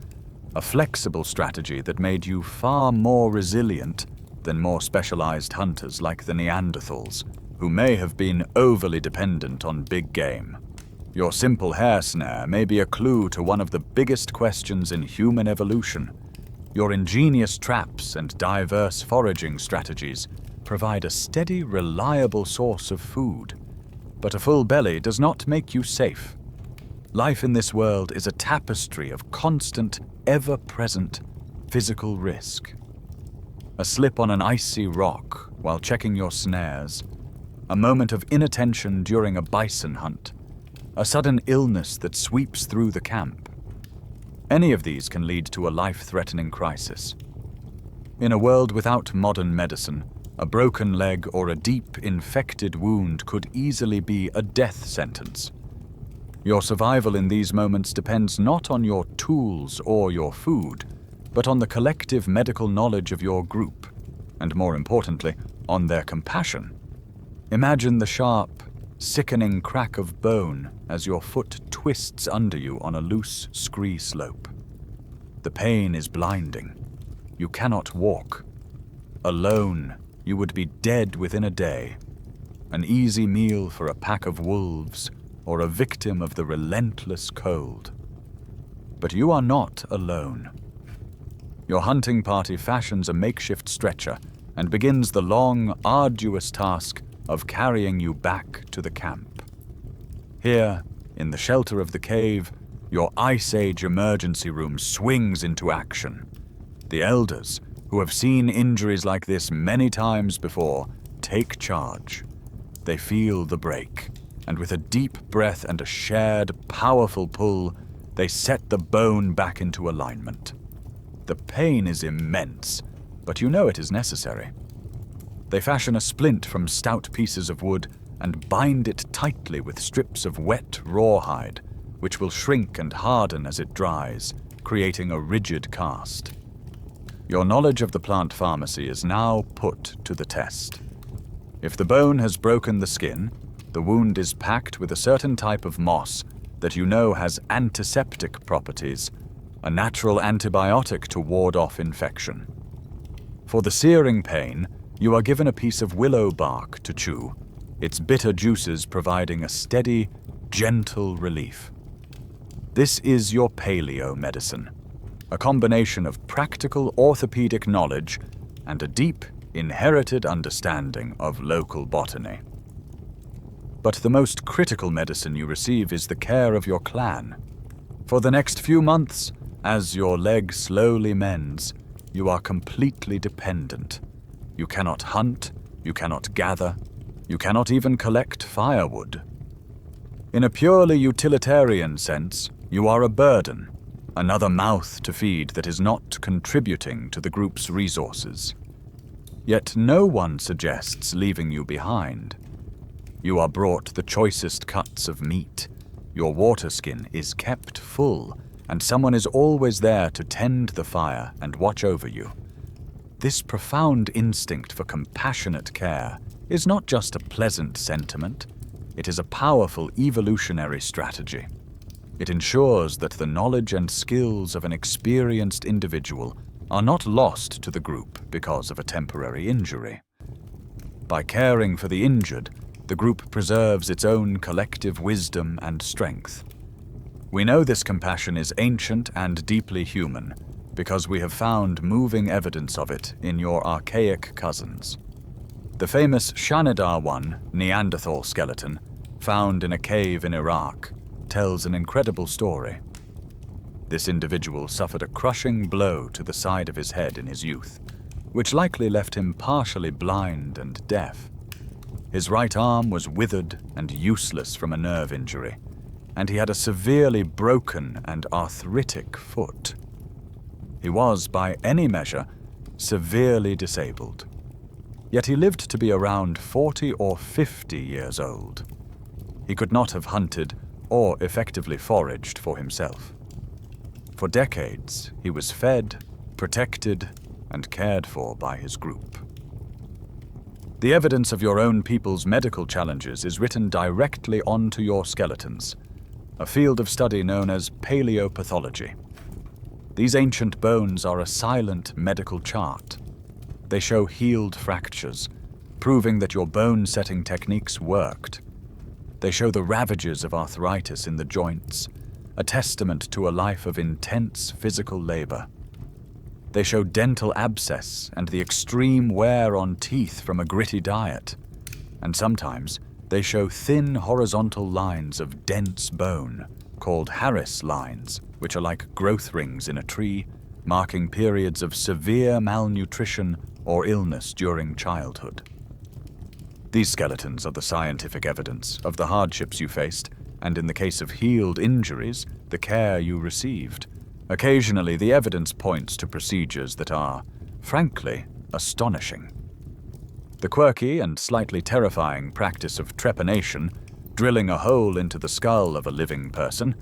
a flexible strategy that made you far more resilient than more specialized hunters like the Neanderthals, who may have been overly dependent on big game? Your simple hare snare may be a clue to one of the biggest questions in human evolution. Your ingenious traps and diverse foraging strategies provide a steady, reliable source of food. But a full belly does not make you safe. Life in this world is a tapestry of constant, ever-present physical risk. A slip on an icy rock while checking your snares, a moment of inattention during a bison hunt, a sudden illness that sweeps through the camp. Any of these can lead to a life-threatening crisis. In a world without modern medicine, a broken leg or a deep, infected wound could easily be a death sentence. Your survival in these moments depends not on your tools or your food, but on the collective medical knowledge of your group, and more importantly, on their compassion. Imagine the sharp, sickening crack of bone as your foot twists under you on a loose scree slope. The pain is blinding. You cannot walk. Alone, you would be dead within a day, an easy meal for a pack of wolves or a victim of the relentless cold. But you are not alone. Your hunting party fashions a makeshift stretcher and begins the long, arduous task of carrying you back to the camp. Here, in the shelter of the cave, your Ice Age emergency room swings into action. The elders, who have seen injuries like this many times before, take charge. They feel the break, and with a deep breath and a shared, powerful pull, they set the bone back into alignment. The pain is immense, but you know it is necessary. They fashion a splint from stout pieces of wood and bind it tightly with strips of wet rawhide, which will shrink and harden as it dries, creating a rigid cast. Your knowledge of the plant pharmacy is now put to the test. If the bone has broken the skin, the wound is packed with a certain type of moss that you know has antiseptic properties, a natural antibiotic to ward off infection. For the searing pain, you are given a piece of willow bark to chew, its bitter juices providing a steady, gentle relief. This is your paleo medicine, a combination of practical orthopedic knowledge and a deep, inherited understanding of local botany. But the most critical medicine you receive is the care of your clan. For the next few months, as your leg slowly mends, you are completely dependent. You cannot hunt, you cannot gather, you cannot even collect firewood. In a purely utilitarian sense, you are a burden, another mouth to feed that is not contributing to the group's resources. Yet no one suggests leaving you behind. You are brought the choicest cuts of meat, your water skin is kept full, and someone is always there to tend the fire and watch over you. This profound instinct for compassionate care is not just a pleasant sentiment, it is a powerful evolutionary strategy. It ensures that the knowledge and skills of an experienced individual are not lost to the group because of a temporary injury. By caring for the injured, the group preserves its own collective wisdom and strength. We know this compassion is ancient and deeply human because we have found moving evidence of it in your archaic cousins. The famous Shanidar 1 Neanderthal skeleton, found in a cave in Iraq, tells an incredible story. This individual suffered a crushing blow to the side of his head in his youth, which likely left him partially blind and deaf. His right arm was withered and useless from a nerve injury, and he had a severely broken and arthritic foot. He was, by any measure, severely disabled. Yet he lived to be around 40 or 50 years old. He could not have hunted or effectively foraged for himself. For decades, he was fed, protected, and cared for by his group. The evidence of your own people's medical challenges is written directly onto your skeletons, a field of study known as paleopathology. These ancient bones are a silent medical chart. They show healed fractures, proving that your bone-setting techniques worked. They show the ravages of arthritis in the joints, a testament to a life of intense physical labor. They show dental abscess and the extreme wear on teeth from a gritty diet. And sometimes they show thin horizontal lines of dense bone, called Harris lines, which are like growth rings in a tree, marking periods of severe malnutrition or illness during childhood. These skeletons are the scientific evidence of the hardships you faced, and in the case of healed injuries, the care you received. Occasionally, the evidence points to procedures that are, frankly, astonishing. The quirky and slightly terrifying practice of trepanation, drilling a hole into the skull of a living person,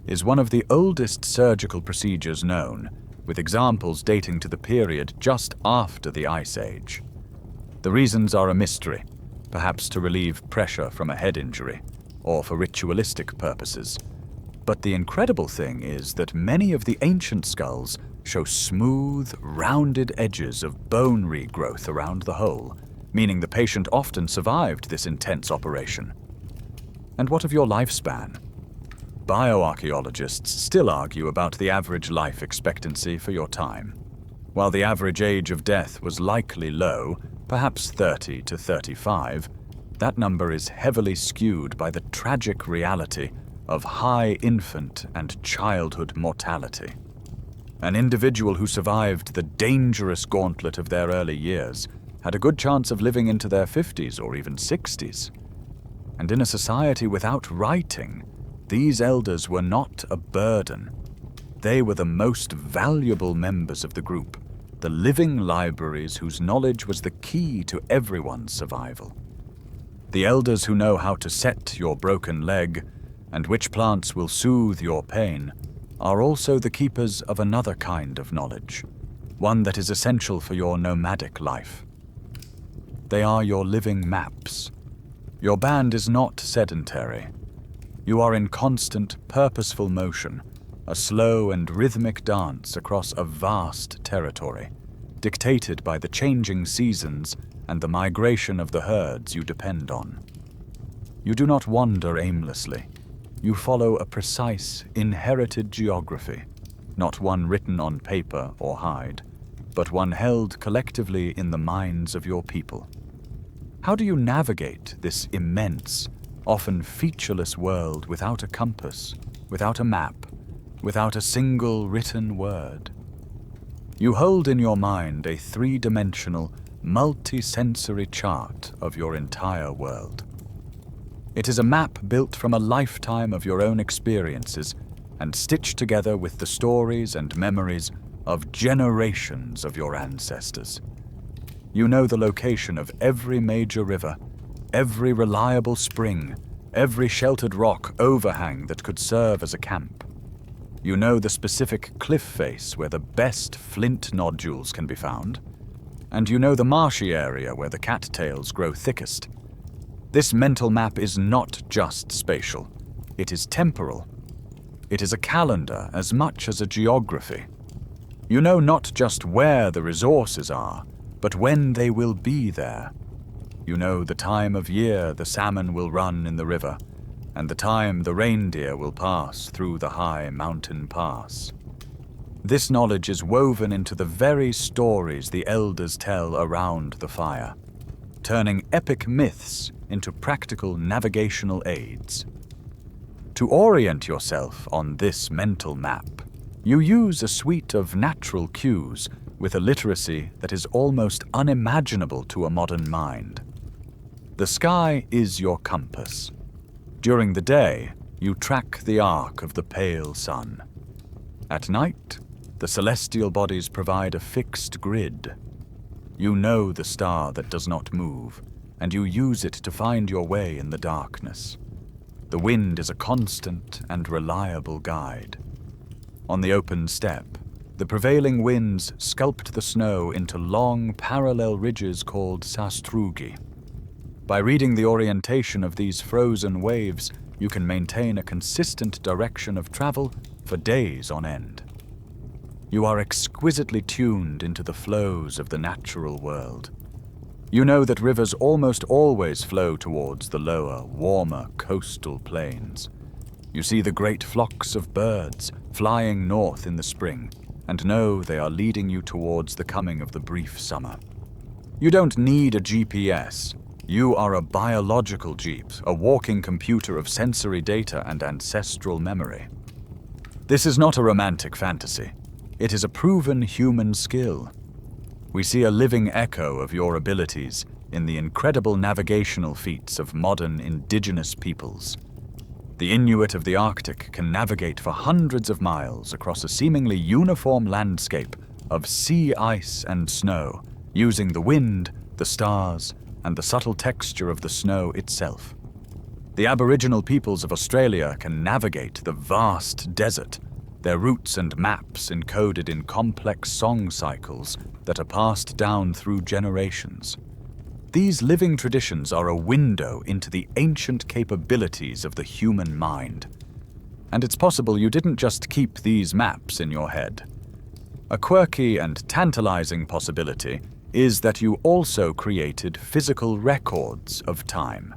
is one of the oldest surgical procedures known, with examples dating to the period just after the Ice Age. The reasons are a mystery, perhaps to relieve pressure from a head injury, or for ritualistic purposes. But the incredible thing is that many of the ancient skulls show smooth, rounded edges of bone regrowth around the hole, meaning the patient often survived this intense operation. And what of your lifespan? Bioarchaeologists still argue about the average life expectancy for your time. While the average age of death was likely low, perhaps 30 to 35, that number is heavily skewed by the tragic reality of high infant and childhood mortality. An individual who survived the dangerous gauntlet of their early years had a good chance of living into their 50s or even 60s. And in a society without writing, these elders were not a burden. They were the most valuable members of the group, the living libraries whose knowledge was the key to everyone's survival. The elders who know how to set your broken leg and which plants will soothe your pain are also the keepers of another kind of knowledge, one that is essential for your nomadic life. They are your living maps. Your band is not sedentary. You are in constant, purposeful motion, a slow and rhythmic dance across a vast territory, dictated by the changing seasons and the migration of the herds you depend on. You do not wander aimlessly. You follow a precise, inherited geography, not one written on paper or hide, but one held collectively in the minds of your people. How do you navigate this immense, often featureless world without a compass, without a map, without a single written word? You hold in your mind a three-dimensional, multi-sensory chart of your entire world. It is a map built from a lifetime of your own experiences and stitched together with the stories and memories of generations of your ancestors. You know the location of every major river, every reliable spring, every sheltered rock overhang that could serve as a camp. You know the specific cliff face where the best flint nodules can be found, and you know the marshy area where the cattails grow thickest. This mental map is not just spatial, it is temporal. It is a calendar as much as a geography. You know not just where the resources are, but when they will be there. You know the time of year the salmon will run in the river, and the time the reindeer will pass through the high mountain pass. This knowledge is woven into the very stories the elders tell around the fire, turning epic myths into practical navigational aids. To orient yourself on this mental map, you use a suite of natural cues with a literacy that is almost unimaginable to a modern mind. The sky is your compass. During the day, you track the arc of the pale sun. At night, the celestial bodies provide a fixed grid. You know the star that does not move, and you use it to find your way in the darkness. The wind is a constant and reliable guide. On the open steppe, the prevailing winds sculpt the snow into long, parallel ridges called sastrugi. By reading the orientation of these frozen waves, you can maintain a consistent direction of travel for days on end. You are exquisitely tuned into the flows of the natural world. You know that rivers almost always flow towards the lower, warmer coastal plains. You see the great flocks of birds flying north in the spring, and know they are leading you towards the coming of the brief summer. You don't need a GPS. You are a biological jeep, a walking computer of sensory data and ancestral memory. This is not a romantic fantasy. It is a proven human skill. We see a living echo of your abilities in the incredible navigational feats of modern indigenous peoples. The Inuit of the Arctic can navigate for hundreds of miles across a seemingly uniform landscape of sea ice and snow, using the wind, the stars, and the subtle texture of the snow itself. The Aboriginal peoples of Australia can navigate the vast desert, their routes and maps encoded in complex song cycles that are passed down through generations. These living traditions are a window into the ancient capabilities of the human mind. And it's possible you didn't just keep these maps in your head. A quirky and tantalizing possibility is that you also created physical records of time,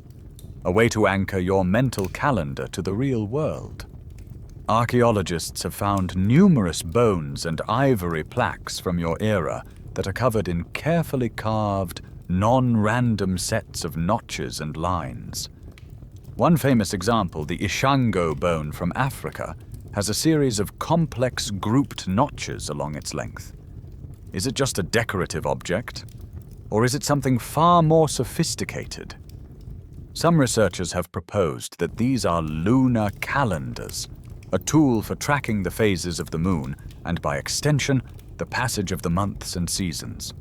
a way to anchor your mental calendar to the real world. Archaeologists have found numerous bones and ivory plaques from your era that are covered in carefully carved, non-random sets of notches and lines. One famous example, the Ishango bone from Africa, has a series of complex grouped notches along its length. Is it just a decorative object? Or is it something far more sophisticated? Some researchers have proposed that these are lunar calendars, a tool for tracking the phases of the moon and, by extension, the passage of the months and seasons.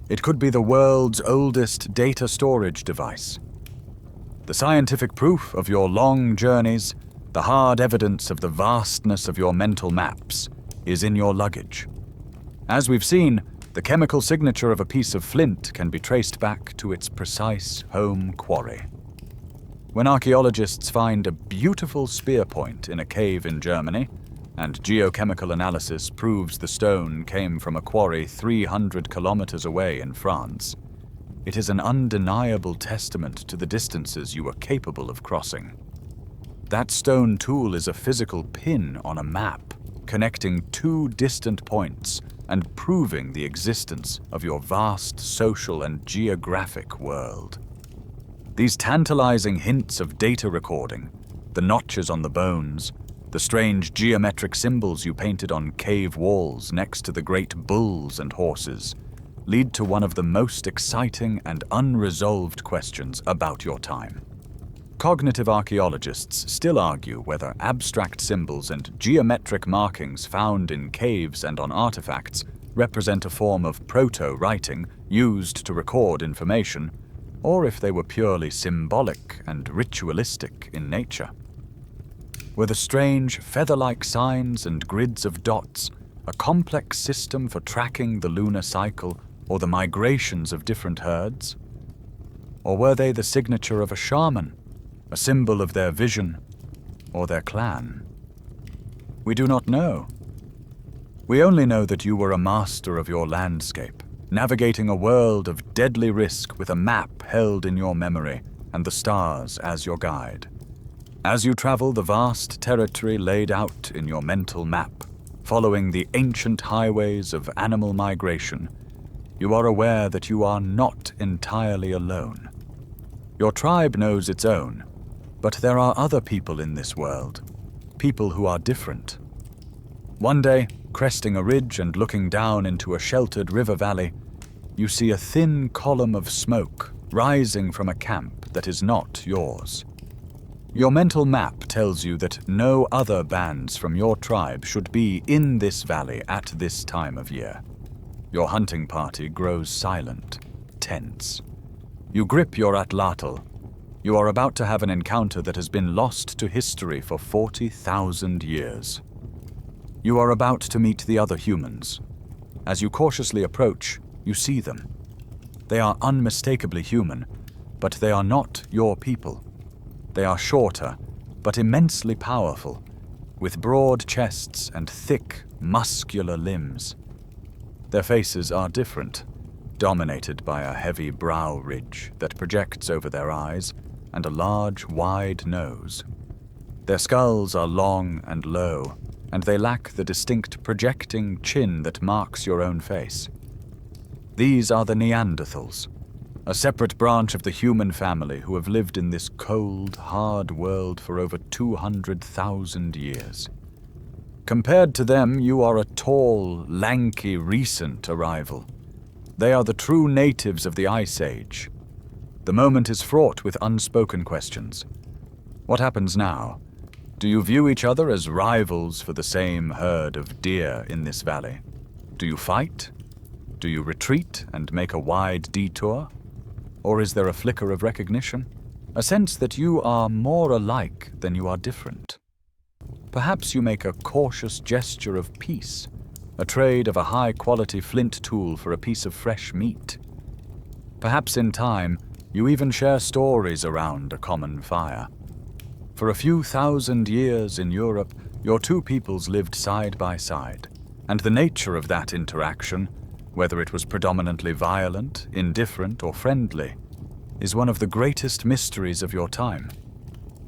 It could be the world's oldest data storage device. The scientific proof of your long journeys, the hard evidence of the vastness of your mental maps, is in your luggage. As we've seen, the chemical signature of a piece of flint can be traced back to its precise home quarry. When archaeologists find a beautiful spear point in a cave in Germany, and geochemical analysis proves the stone came from a quarry 300 kilometers away in France, it is an undeniable testament to the distances you were capable of crossing. That stone tool is a physical pin on a map, connecting two distant points and proving the existence of your vast social and geographic world. These tantalizing hints of data recording, the notches on the bones, the strange geometric symbols you painted on cave walls next to the great bulls and horses, lead to one of the most exciting and unresolved questions about your time. Cognitive archaeologists still argue whether abstract symbols and geometric markings found in caves and on artifacts represent a form of proto-writing used to record information, or if they were purely symbolic and ritualistic in nature. Were the strange feather-like signs and grids of dots a complex system for tracking the lunar cycle or the migrations of different herds? Or were they the signature of a shaman, a symbol of their vision or their clan? We do not know. We only know that you were a master of your landscape, navigating a world of deadly risk with a map held in your memory and the stars as your guide. As you travel the vast territory laid out in your mental map, following the ancient highways of animal migration, you are aware that you are not entirely alone. Your tribe knows its own, but there are other people in this world, people who are different. One day, cresting a ridge and looking down into a sheltered river valley, you see a thin column of smoke rising from a camp that is not yours. Your mental map tells you that no other bands from your tribe should be in this valley at this time of year. Your hunting party grows silent, tense. You grip your Atlatl. You are about to have an encounter that has been lost to history for 40,000 years. You are about to meet the other humans. As you cautiously approach, you see them. They are unmistakably human, but they are not your people. They are shorter, but immensely powerful, with broad chests and thick, muscular limbs. Their faces are different, dominated by a heavy brow ridge that projects over their eyes and a large, wide nose. Their skulls are long and low, and they lack the distinct projecting chin that marks your own face. These are the Neanderthals, a separate branch of the human family who have lived in this cold, hard world for over 200,000 years. Compared to them, you are a tall, lanky, recent arrival. They are the true natives of the Ice Age, The moment is fraught with unspoken questions. What happens now? Do you view each other as rivals for the same herd of deer in this valley? Do you fight? Do you retreat and make a wide detour? Or is there a flicker of recognition? A sense that you are more alike than you are different? Perhaps you make a cautious gesture of peace, a trade of a high-quality flint tool for a piece of fresh meat. Perhaps in time, you even share stories around a common fire. For a few thousand years in Europe, your two peoples lived side by side, and the nature of that interaction, whether it was predominantly violent, indifferent, or friendly, is one of the greatest mysteries of your time.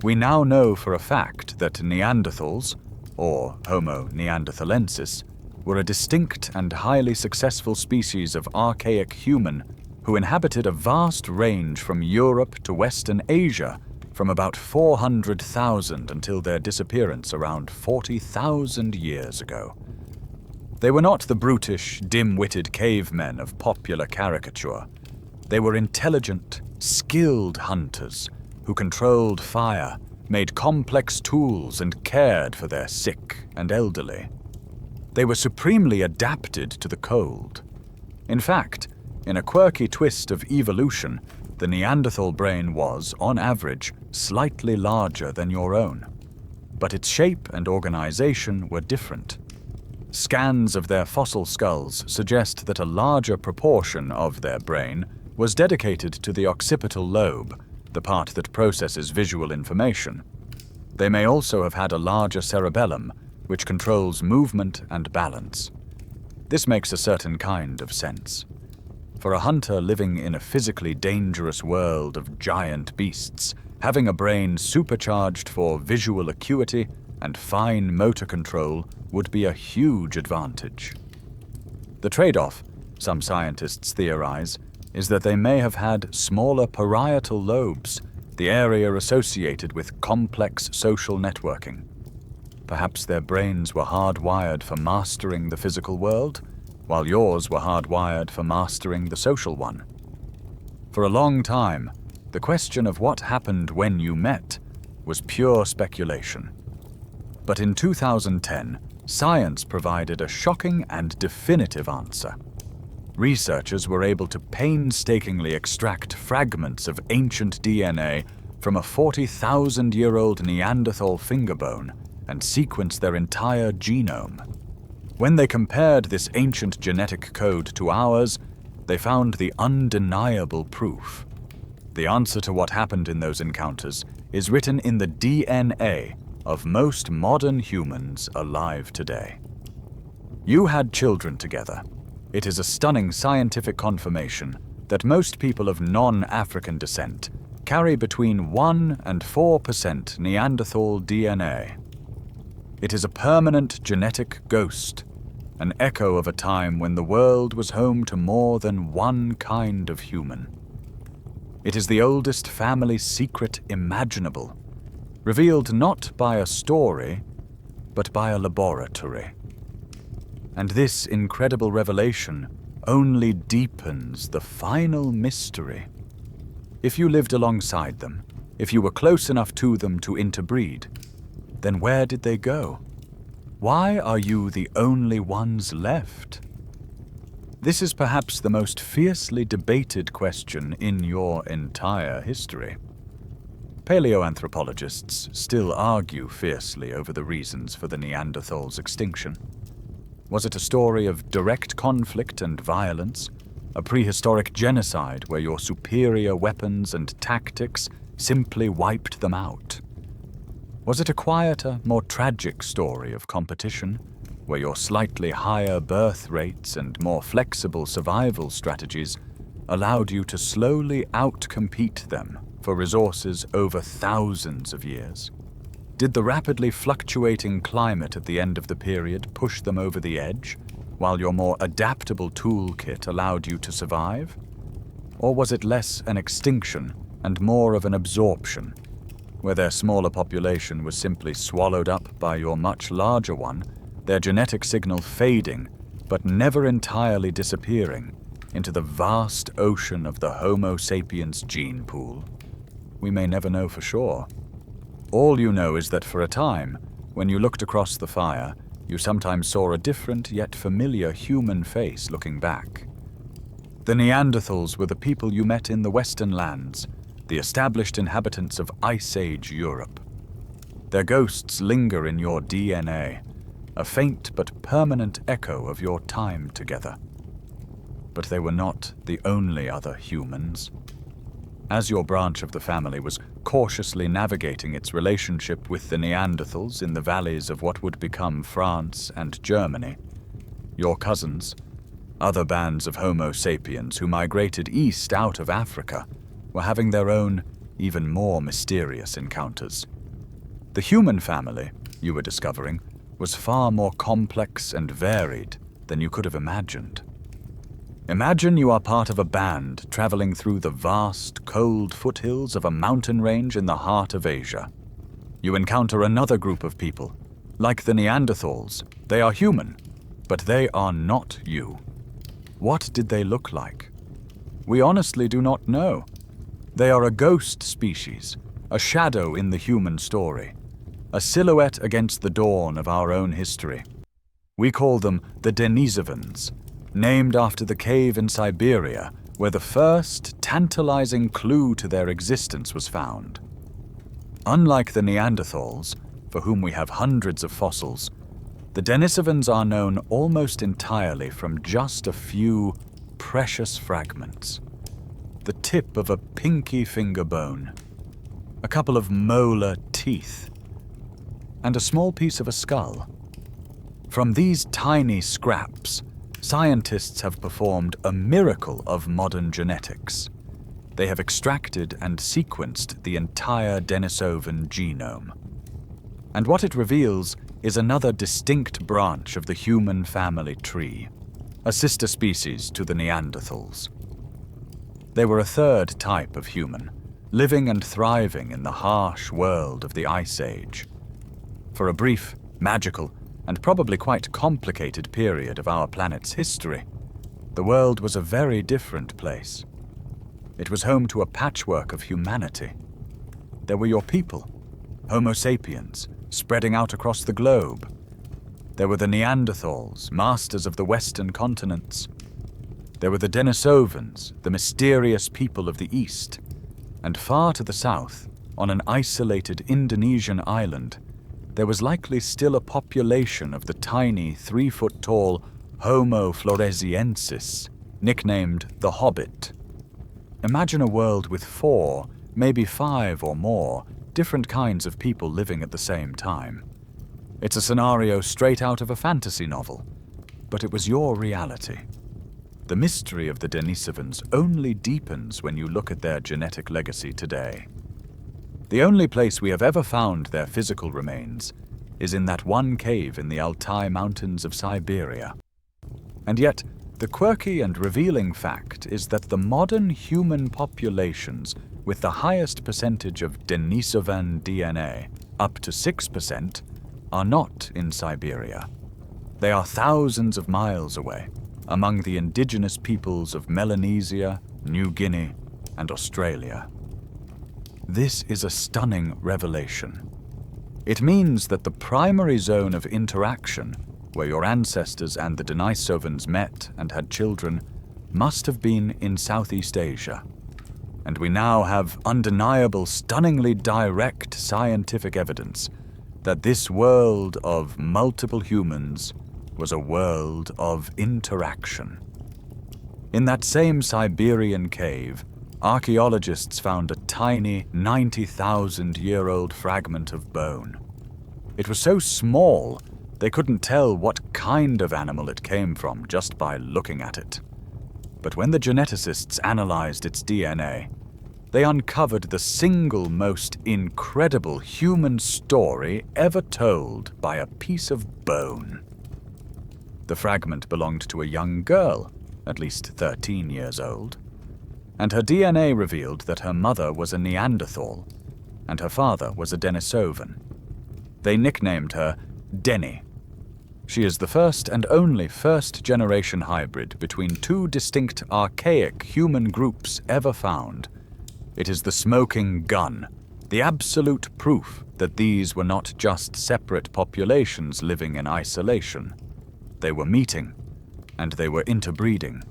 We now know for a fact that Neanderthals, or Homo neanderthalensis, were a distinct and highly successful species of archaic human who inhabited a vast range from Europe to Western Asia from about 400,000 until their disappearance around 40,000 years ago. They were not the brutish, dim-witted cavemen of popular caricature. They were intelligent, skilled hunters who controlled fire, made complex tools, and cared for their sick and elderly. They were supremely adapted to the cold. In fact, in a quirky twist of evolution, the Neanderthal brain was, on average, slightly larger than your own. But its shape and organization were different. Scans of their fossil skulls suggest that a larger proportion of their brain was dedicated to the occipital lobe, the part that processes visual information. They may also have had a larger cerebellum, which controls movement and balance. This makes a certain kind of sense. For a hunter living in a physically dangerous world of giant beasts, having a brain supercharged for visual acuity and fine motor control would be a huge advantage. The trade-off, some scientists theorize, is that they may have had smaller parietal lobes, the area associated with complex social networking. Perhaps their brains were hardwired for mastering the physical world, while yours were hardwired for mastering the social one. For a long time, the question of what happened when you met was pure speculation. But in 2010, science provided a shocking and definitive answer. Researchers were able to painstakingly extract fragments of ancient DNA from a 40,000-year-old Neanderthal finger bone and sequence their entire genome. When they compared this ancient genetic code to ours, they found the undeniable proof. The answer to what happened in those encounters is written in the DNA of most modern humans alive today. You had children together. It is a stunning scientific confirmation that most people of non-African descent carry between 1% and 4% Neanderthal DNA. It is a permanent genetic ghost, an echo of a time when the world was home to more than one kind of human. It is the oldest family secret imaginable, revealed not by a story, but by a laboratory. And this incredible revelation only deepens the final mystery. If you lived alongside them, if you were close enough to them to interbreed, then where did they go? Why are you the only ones left? This is perhaps the most fiercely debated question in your entire history. Paleoanthropologists still argue fiercely over the reasons for the Neanderthals' extinction. Was it a story of direct conflict and violence, a prehistoric genocide where your superior weapons and tactics simply wiped them out? Was it a quieter, more tragic story of competition, where your slightly higher birth rates and more flexible survival strategies allowed you to slowly outcompete them for resources over thousands of years? Did the rapidly fluctuating climate at the end of the period push them over the edge, while your more adaptable toolkit allowed you to survive? Or was it less an extinction and more of an absorption, where their smaller population was simply swallowed up by your much larger one, their genetic signal fading, but never entirely disappearing, into the vast ocean of the Homo sapiens gene pool? We may never know for sure. All you know is that for a time, when you looked across the fire, you sometimes saw a different yet familiar human face looking back. The Neanderthals were the people you met in the Western lands, the established inhabitants of Ice Age Europe. Their ghosts linger in your DNA, a faint but permanent echo of your time together. But they were not the only other humans. As your branch of the family was cautiously navigating its relationship with the Neanderthals in the valleys of what would become France and Germany, your cousins, other bands of Homo sapiens who migrated east out of Africa, were having their own, even more mysterious encounters. The human family, you were discovering, was far more complex and varied than you could have imagined. Imagine you are part of a band traveling through the vast, cold foothills of a mountain range in the heart of Asia. You encounter another group of people. Like the Neanderthals, they are human, but they are not you. What did they look like? We honestly do not know. They are a ghost species, a shadow in the human story, a silhouette against the dawn of our own history. We call them the Denisovans, named after the cave in Siberia where the first tantalizing clue to their existence was found. Unlike the Neanderthals, for whom we have hundreds of fossils, the Denisovans are known almost entirely from just a few precious fragments. The tip of a pinky finger bone, a couple of molar teeth, and a small piece of a skull. From these tiny scraps, scientists have performed a miracle of modern genetics. They have extracted and sequenced the entire Denisovan genome. And what it reveals is another distinct branch of the human family tree, a sister species to the Neanderthals. They were a third type of human, living and thriving in the harsh world of the Ice Age. For a brief, magical, and probably quite complicated period of our planet's history, the world was a very different place. It was home to a patchwork of humanity. There were your people, Homo sapiens, spreading out across the globe. There were the Neanderthals, masters of the western continents. There were the Denisovans, the mysterious people of the East. And far to the south, on an isolated Indonesian island, there was likely still a population of the tiny 3-foot-tall Homo floresiensis, nicknamed the Hobbit. Imagine a world with 4, maybe 5 or more, different kinds of people living at the same time. It's a scenario straight out of a fantasy novel, but it was your reality. The mystery of the Denisovans only deepens when you look at their genetic legacy today. The only place we have ever found their physical remains is in that one cave in the Altai Mountains of Siberia. And yet, the quirky and revealing fact is that the modern human populations with the highest percentage of Denisovan DNA, up to 6%, are not in Siberia. They are thousands of miles away, among the indigenous peoples of Melanesia, New Guinea, and Australia. This is a stunning revelation. It means that the primary zone of interaction, where your ancestors and the Denisovans met and had children, must have been in Southeast Asia. And we now have undeniable, stunningly direct scientific evidence that this world of multiple humans was a world of interaction. In that same Siberian cave, archaeologists found a tiny 90,000-year-old fragment of bone. It was so small, they couldn't tell what kind of animal it came from just by looking at it. But when the geneticists analyzed its DNA, they uncovered the single most incredible human story ever told by a piece of bone. The fragment belonged to a young girl, at least 13 years old, and her DNA revealed that her mother was a Neanderthal and her father was a Denisovan. They nicknamed her Denny. She is the first and only first-generation hybrid between two distinct archaic human groups ever found. It is the smoking gun, the absolute proof that these were not just separate populations living in isolation. They were meeting, and they were interbreeding.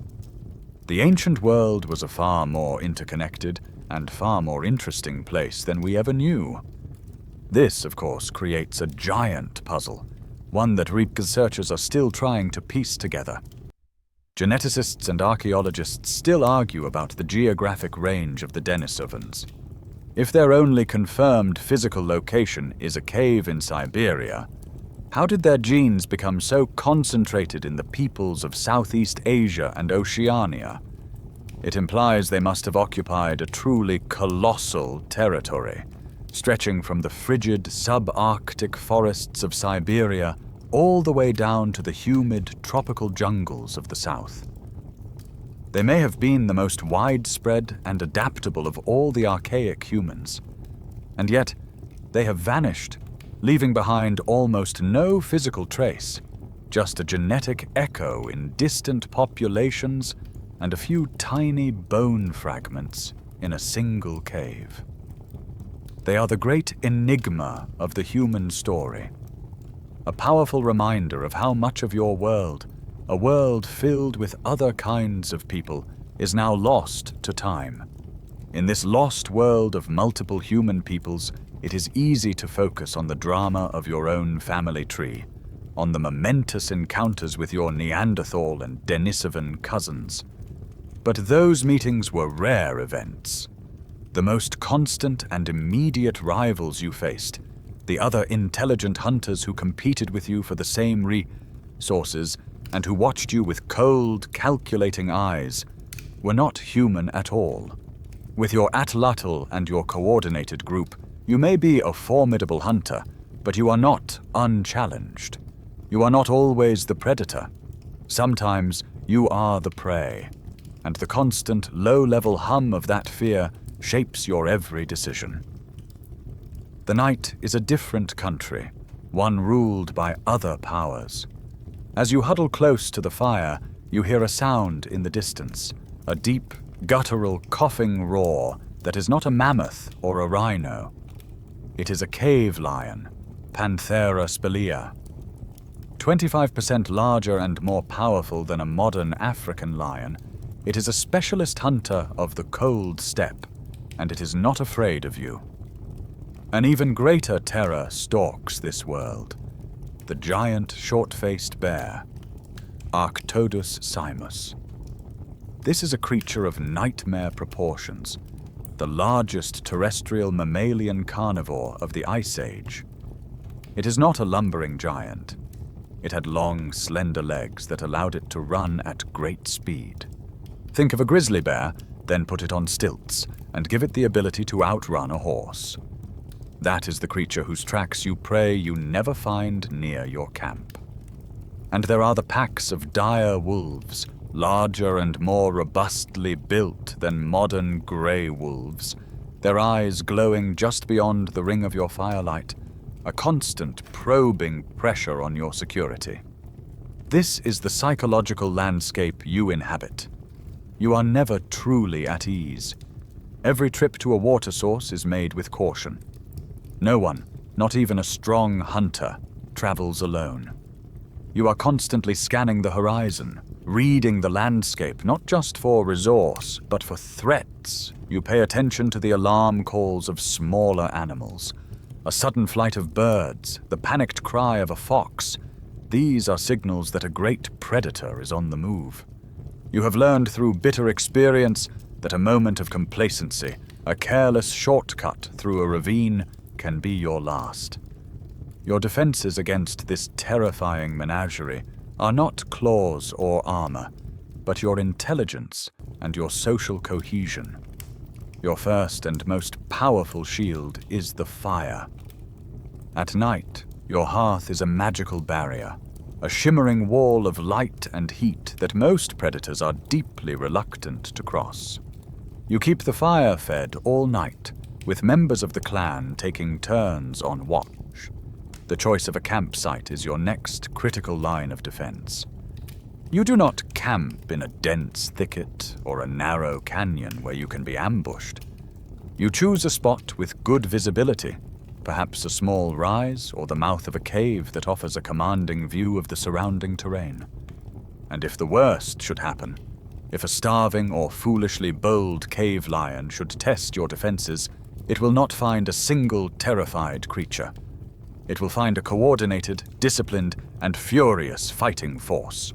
The ancient world was a far more interconnected and far more interesting place than we ever knew. This, of course, creates a giant puzzle, one that researchers are still trying to piece together. Geneticists and archaeologists still argue about the geographic range of the Denisovans. If their only confirmed physical location is a cave in Siberia, how did their genes become so concentrated in the peoples of Southeast Asia and Oceania? It implies they must have occupied a truly colossal territory, stretching from the frigid subarctic forests of Siberia all the way down to the humid tropical jungles of the south. They may have been the most widespread and adaptable of all the archaic humans, and yet they have vanished, leaving behind almost no physical trace, just a genetic echo in distant populations and a few tiny bone fragments in a single cave. They are the great enigma of the human story, a powerful reminder of how much of your world, a world filled with other kinds of people, is now lost to time. In this lost world of multiple human peoples, it is easy to focus on the drama of your own family tree, on the momentous encounters with your Neanderthal and Denisovan cousins. But those meetings were rare events. The most constant and immediate rivals you faced, the other intelligent hunters who competed with you for the same resources and who watched you with cold, calculating eyes, were not human at all. With your Atlatl and your coordinated group, you may be a formidable hunter, but you are not unchallenged. You are not always the predator. Sometimes you are the prey, and the constant, low-level hum of that fear shapes your every decision. The night is a different country, one ruled by other powers. As you huddle close to the fire, you hear a sound in the distance, a deep, guttural, coughing roar that is not a mammoth or a rhino. It is a cave lion, Panthera spelea. 25% larger and more powerful than a modern African lion, it is a specialist hunter of the cold steppe, and it is not afraid of you. An even greater terror stalks this world, the giant short-faced bear, Arctodus simus. This is a creature of nightmare proportions, the largest terrestrial mammalian carnivore of the Ice Age. It is not a lumbering giant. It had long, slender legs that allowed it to run at great speed. Think of a grizzly bear, then put it on stilts, and give it the ability to outrun a horse. That is the creature whose tracks you pray you never find near your camp. And there are the packs of dire wolves, larger and more robustly built than modern grey wolves, their eyes glowing just beyond the ring of your firelight, a constant probing pressure on your security. This is the psychological landscape you inhabit. You are never truly at ease. Every trip to a water source is made with caution. No one, not even a strong hunter, travels alone. You are constantly scanning the horizon, reading the landscape not just for resource, but for threats. You pay attention to the alarm calls of smaller animals, a sudden flight of birds, the panicked cry of a fox. These are signals that a great predator is on the move. You have learned through bitter experience that a moment of complacency, a careless shortcut through a ravine, can be your last. Your defenses against this terrifying menagerie are not claws or armor, but your intelligence and your social cohesion. Your first and most powerful shield is the fire. At night, your hearth is a magical barrier, a shimmering wall of light and heat that most predators are deeply reluctant to cross. You keep the fire fed all night, with members of the clan taking turns on watch. The choice of a campsite is your next critical line of defense. You do not camp in a dense thicket or a narrow canyon where you can be ambushed. You choose a spot with good visibility, perhaps a small rise or the mouth of a cave that offers a commanding view of the surrounding terrain. And if the worst should happen, if a starving or foolishly bold cave lion should test your defenses, it will not find a single terrified creature. It will find a coordinated, disciplined, and furious fighting force.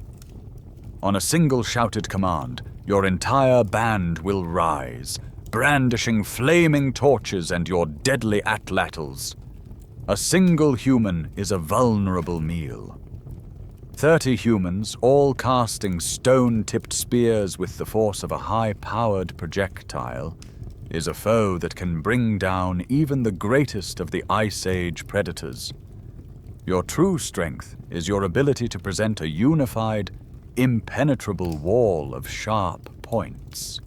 On a single shouted command, your entire band will rise, brandishing flaming torches and your deadly Atlatls. A single human is a vulnerable meal. 30 humans, all casting stone-tipped spears with the force of a high-powered projectile, is a foe that can bring down even the greatest of the Ice Age predators. Your true strength is your ability to present a unified, impenetrable wall of sharp points.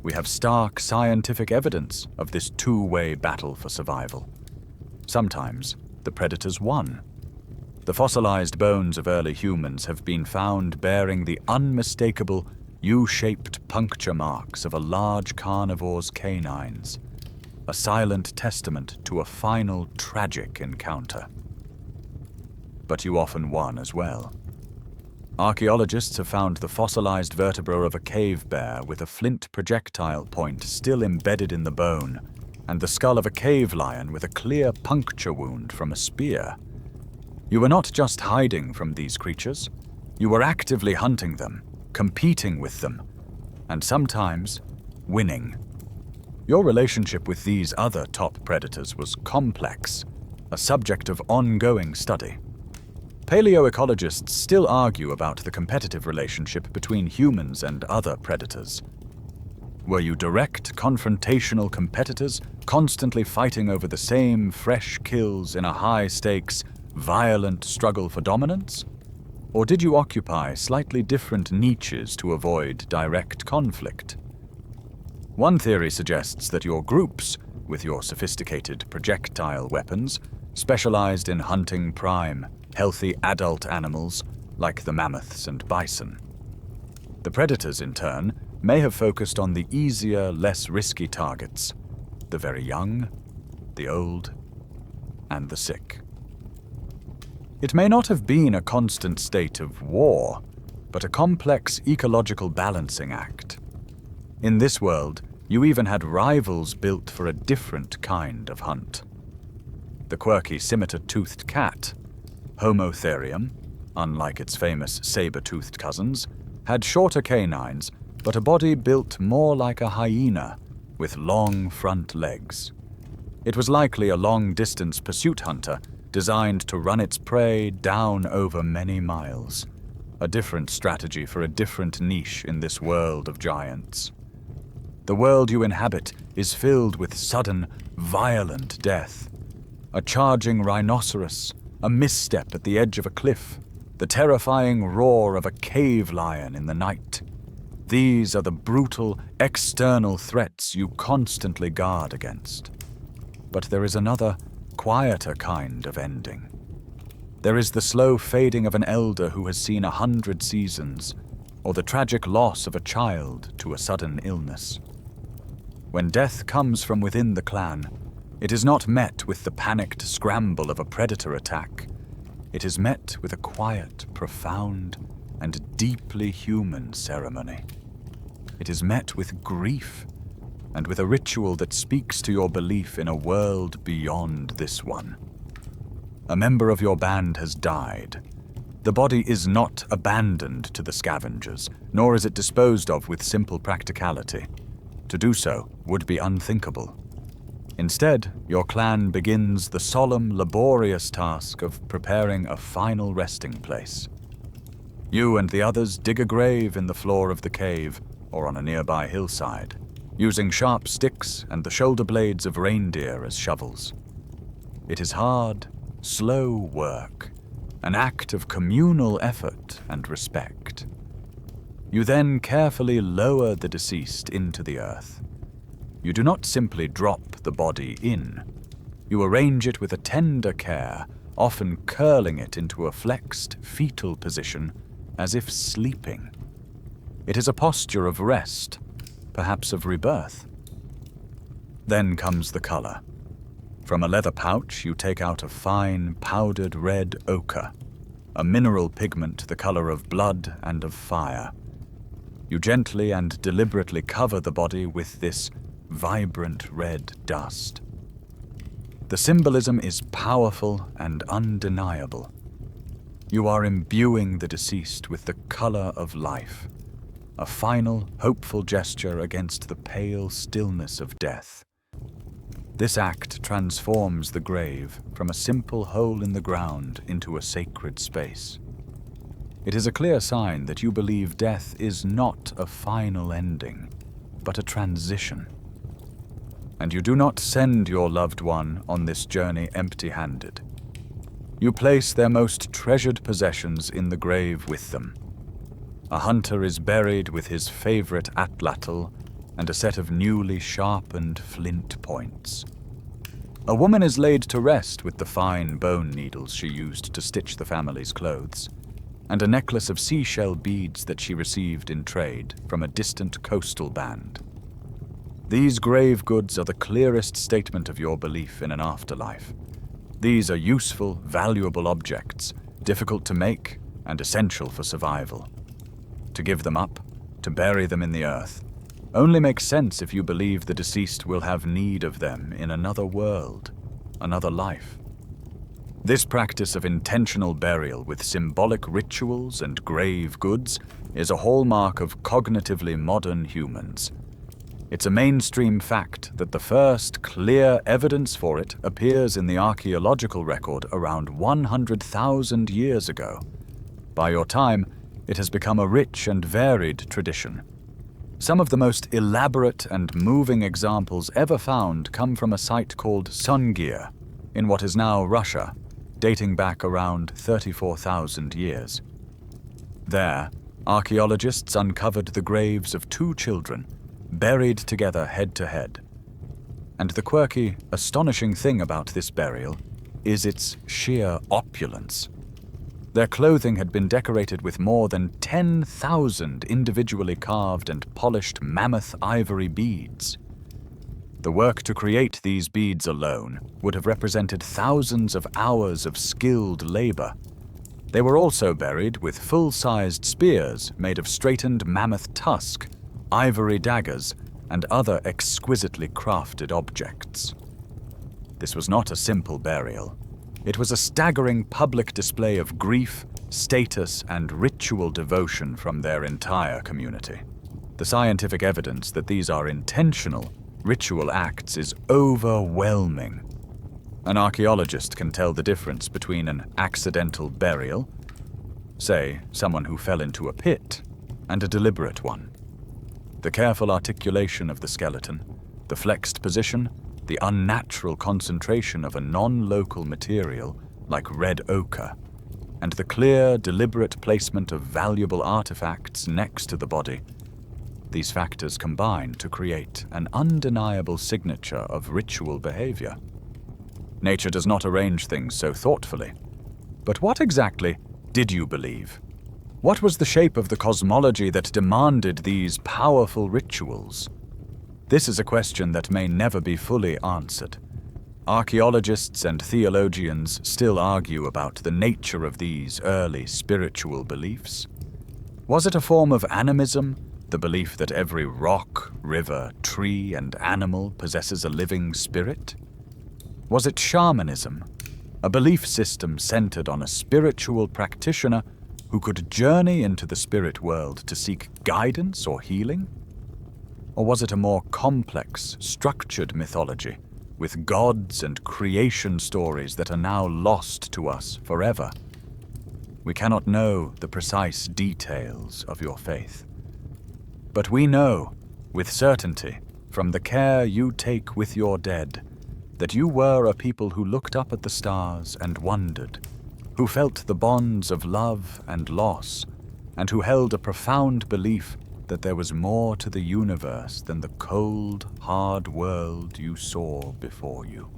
We have stark scientific evidence of this two-way battle for survival. Sometimes the predators won. The fossilized bones of early humans have been found bearing the unmistakable U-shaped puncture marks of a large carnivore's canines, a silent testament to a final tragic encounter. But you often won as well. Archaeologists have found the fossilized vertebra of a cave bear with a flint projectile point still embedded in the bone, and the skull of a cave lion with a clear puncture wound from a spear. You were not just hiding from these creatures, you were actively hunting them, competing with them, and sometimes winning. Your relationship with these other top predators was complex, a subject of ongoing study. Paleoecologists still argue about the competitive relationship between humans and other predators. Were you direct, confrontational competitors, constantly fighting over the same fresh kills in a high-stakes, violent struggle for dominance? Or did you occupy slightly different niches to avoid direct conflict? One theory suggests that your groups, with your sophisticated projectile weapons, specialized in hunting prime, healthy adult animals like the mammoths and bison. The predators, in turn, may have focused on the easier, less risky targets, the very young, the old, and the sick. It may not have been a constant state of war, but a complex ecological balancing act. In this world, you even had rivals built for a different kind of hunt. The quirky scimitar-toothed cat, Homo, unlike its famous saber-toothed cousins, had shorter canines, but a body built more like a hyena, with long front legs. It was likely a long-distance pursuit hunter designed to run its prey down over many miles, a different strategy for a different niche in this world of giants. The world you inhabit is filled with sudden, violent death. A charging rhinoceros, a misstep at the edge of a cliff, the terrifying roar of a cave lion in the night. These are the brutal, external threats you constantly guard against. But there is another, quieter kind of ending. There is the slow fading of an elder who has seen 100 seasons, or the tragic loss of a child to a sudden illness. When death comes from within the clan, it is not met with the panicked scramble of a predator attack. It is met with a quiet, profound, and deeply human ceremony. It is met with grief, and with a ritual that speaks to your belief in a world beyond this one. A member of your band has died. The body is not abandoned to the scavengers, nor is it disposed of with simple practicality. To do so would be unthinkable. Instead, your clan begins the solemn, laborious task of preparing a final resting place. You and the others dig a grave in the floor of the cave or on a nearby hillside, using sharp sticks and the shoulder blades of reindeer as shovels. It is hard, slow work, an act of communal effort and respect. You then carefully lower the deceased into the earth. You do not simply drop the body in. You arrange it with a tender care, often curling it into a flexed, fetal position, as if sleeping. It is a posture of rest, perhaps of rebirth. Then comes the color. From a leather pouch, you take out a fine, powdered red ochre, a mineral pigment the color of blood and of fire. You gently and deliberately cover the body with this vibrant red dust. The symbolism is powerful and undeniable. You are imbuing the deceased with the color of life, a final, hopeful gesture against the pale stillness of death. This act transforms the grave from a simple hole in the ground into a sacred space. It is a clear sign that you believe death is not a final ending, but a transition. And you do not send your loved one on this journey empty-handed. You place their most treasured possessions in the grave with them. A hunter is buried with his favorite Atlatl and a set of newly sharpened flint points. A woman is laid to rest with the fine bone needles she used to stitch the family's clothes, and a necklace of seashell beads that she received in trade from a distant coastal band. These grave goods are the clearest statement of your belief in an afterlife. These are useful, valuable objects, difficult to make and essential for survival. To give them up, to bury them in the earth, only makes sense if you believe the deceased will have need of them in another world, another life. This practice of intentional burial with symbolic rituals and grave goods is a hallmark of cognitively modern humans. It's a mainstream fact that the first clear evidence for it appears in the archaeological record around 100,000 years ago. By your time, it has become a rich and varied tradition. Some of the most elaborate and moving examples ever found come from a site called Sungir, in what is now Russia, dating back around 34,000 years. There, archaeologists uncovered the graves of 2 children, buried together head to head. And the quirky, astonishing thing about this burial is its sheer opulence. Their clothing had been decorated with more than 10,000 individually carved and polished mammoth ivory beads. The work to create these beads alone would have represented thousands of hours of skilled labor. They were also buried with full-sized spears made of straightened mammoth tusk, ivory daggers, and other exquisitely crafted objects. This was not a simple burial. It was a staggering public display of grief, status, and ritual devotion from their entire community. The scientific evidence that these are intentional, ritual acts is overwhelming. An archaeologist can tell the difference between an accidental burial, say someone who fell into a pit, and a deliberate one. The careful articulation of the skeleton, the flexed position, the unnatural concentration of a non-local material like red ochre, and the clear, deliberate placement of valuable artifacts next to the body. These factors combine to create an undeniable signature of ritual behavior. Nature does not arrange things so thoughtfully. But what exactly did you believe? What was the shape of the cosmology that demanded these powerful rituals? This is a question that may never be fully answered. Archaeologists and theologians still argue about the nature of these early spiritual beliefs. Was it a form of animism, the belief that every rock, river, tree, and animal possesses a living spirit? Was it shamanism, a belief system centered on a spiritual practitioner who could journey into the spirit world to seek guidance or healing? Or was it a more complex, structured mythology, with gods and creation stories that are now lost to us forever? We cannot know the precise details of your faith. But we know, with certainty, from the care you take with your dead, that you were a people who looked up at the stars and wondered, who felt the bonds of love and loss, and who held a profound belief that there was more to the universe than the cold, hard world you saw before you.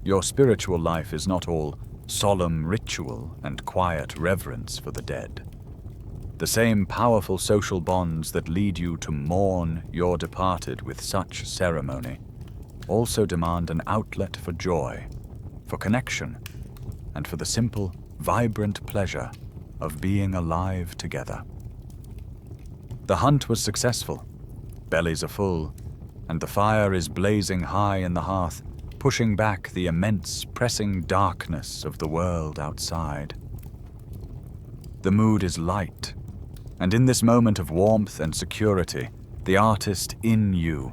Your spiritual life is not all solemn ritual and quiet reverence for the dead. The same powerful social bonds that lead you to mourn your departed with such ceremony also demand an outlet for joy, for connection, and for the simple, vibrant pleasure of being alive together. The hunt was successful. Bellies are full, and the fire is blazing high in the hearth, pushing back the immense, pressing darkness of the world outside. The mood is light, and in this moment of warmth and security, the artist in you,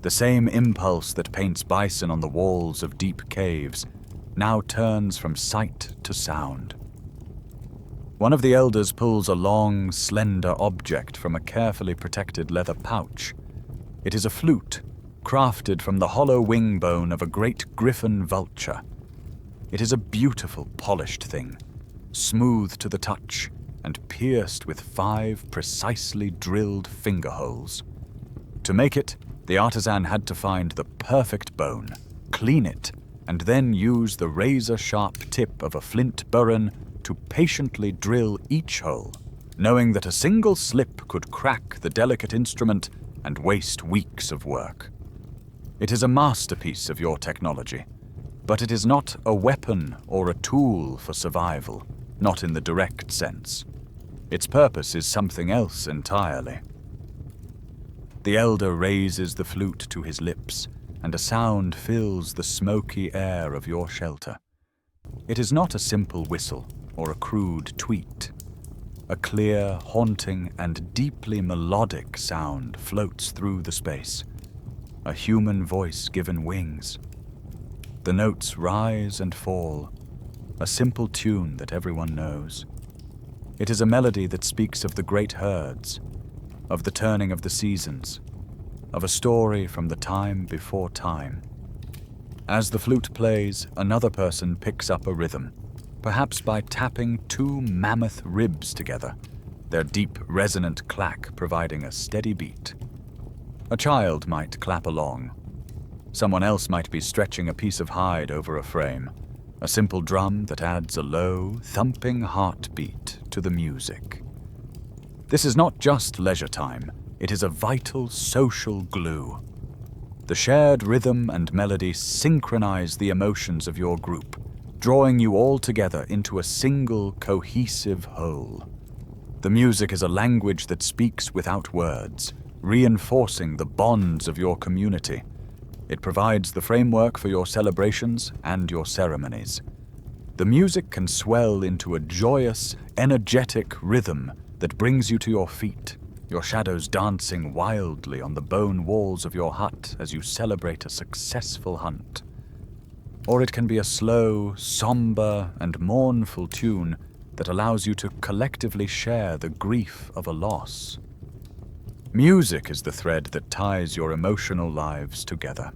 the same impulse that paints bison on the walls of deep caves, now turns from sight to sound. One of the elders pulls a long, slender object from a carefully protected leather pouch. It is a flute, crafted from the hollow wing bone of a great griffon vulture. It is a beautiful, polished thing, smooth to the touch, and pierced with 5 precisely drilled finger holes. To make it, the artisan had to find the perfect bone, clean it, and then use the razor-sharp tip of a flint burin to patiently drill each hole, knowing that a single slip could crack the delicate instrument and waste weeks of work. It is a masterpiece of your technology, but it is not a weapon or a tool for survival, not in the direct sense. Its purpose is something else entirely. The elder raises the flute to his lips, and a sound fills the smoky air of your shelter. It is not a simple whistle or a crude tweet. A clear, haunting, and deeply melodic sound floats through the space, a human voice given wings. The notes rise and fall, a simple tune that everyone knows. It is a melody that speaks of the great herds, of the turning of the seasons, of a story from the time before time. As the flute plays, another person picks up a rhythm, perhaps by tapping 2 mammoth ribs together, their deep, resonant clack providing a steady beat. A child might clap along. Someone else might be stretching a piece of hide over a frame, a simple drum that adds a low, thumping heartbeat to the music. This is not just leisure time, it is a vital social glue. The shared rhythm and melody synchronize the emotions of your group, drawing you all together into a single, cohesive whole. The music is a language that speaks without words, reinforcing the bonds of your community. It provides the framework for your celebrations and your ceremonies. The music can swell into a joyous, energetic rhythm that brings you to your feet, your shadows dancing wildly on the bone walls of your hut as you celebrate a successful hunt. Or it can be a slow, somber, and mournful tune that allows you to collectively share the grief of a loss. Music is the thread that ties your emotional lives together.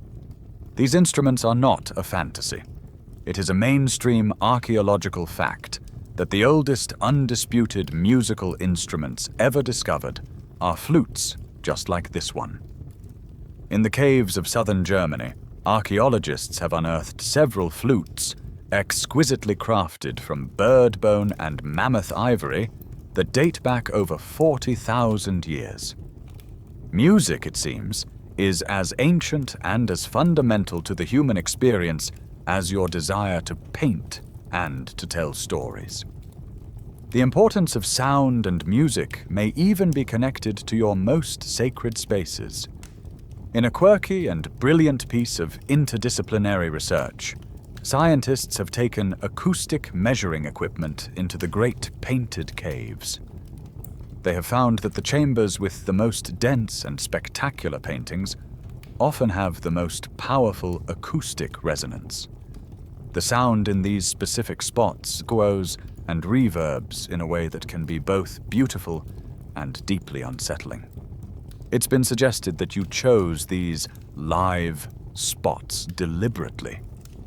These instruments are not a fantasy. It is a mainstream archaeological fact that the oldest undisputed musical instruments ever discovered are flutes just like this one. In the caves of southern Germany, archaeologists have unearthed several flutes, exquisitely crafted from bird bone and mammoth ivory, that date back over 40,000 years. Music, it seems, is as ancient and as fundamental to the human experience as your desire to paint and to tell stories. The importance of sound and music may even be connected to your most sacred spaces. In a quirky and brilliant piece of interdisciplinary research, scientists have taken acoustic measuring equipment into the Great Painted Caves. They have found that the chambers with the most dense and spectacular paintings often have the most powerful acoustic resonance. The sound in these specific spots echoes and reverbs in a way that can be both beautiful and deeply unsettling. It's been suggested that you chose these live spots deliberately,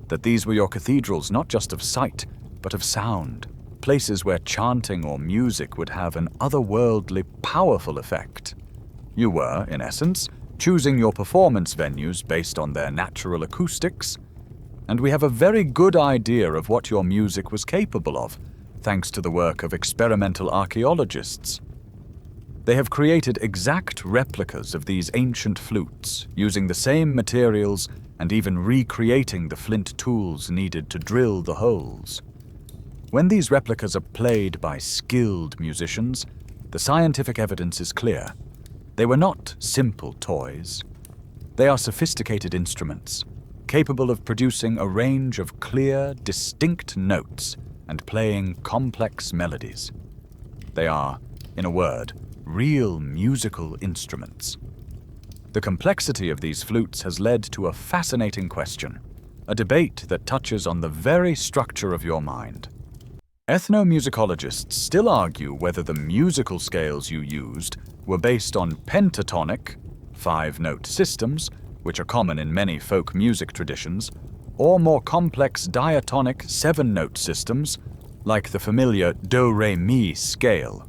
that these were your cathedrals not just of sight, but of sound, places where chanting or music would have an otherworldly, powerful effect. You were, in essence, choosing your performance venues based on their natural acoustics and we have a very good idea of what your music was capable of, thanks to the work of experimental archaeologists. They have created exact replicas of these ancient flutes, using the same materials and even recreating the flint tools needed to drill the holes. When these replicas are played by skilled musicians, the scientific evidence is clear. They were not simple toys. They are sophisticated instruments, capable of producing a range of clear, distinct notes and playing complex melodies. They are, in a word, real musical instruments. The complexity of these flutes has led to a fascinating question, a debate that touches on the very structure of your mind. Ethnomusicologists still argue whether the musical scales you used were based on pentatonic, 5-note systems, which are common in many folk music traditions, or more complex diatonic 7-note systems, like the familiar do-re-mi scale.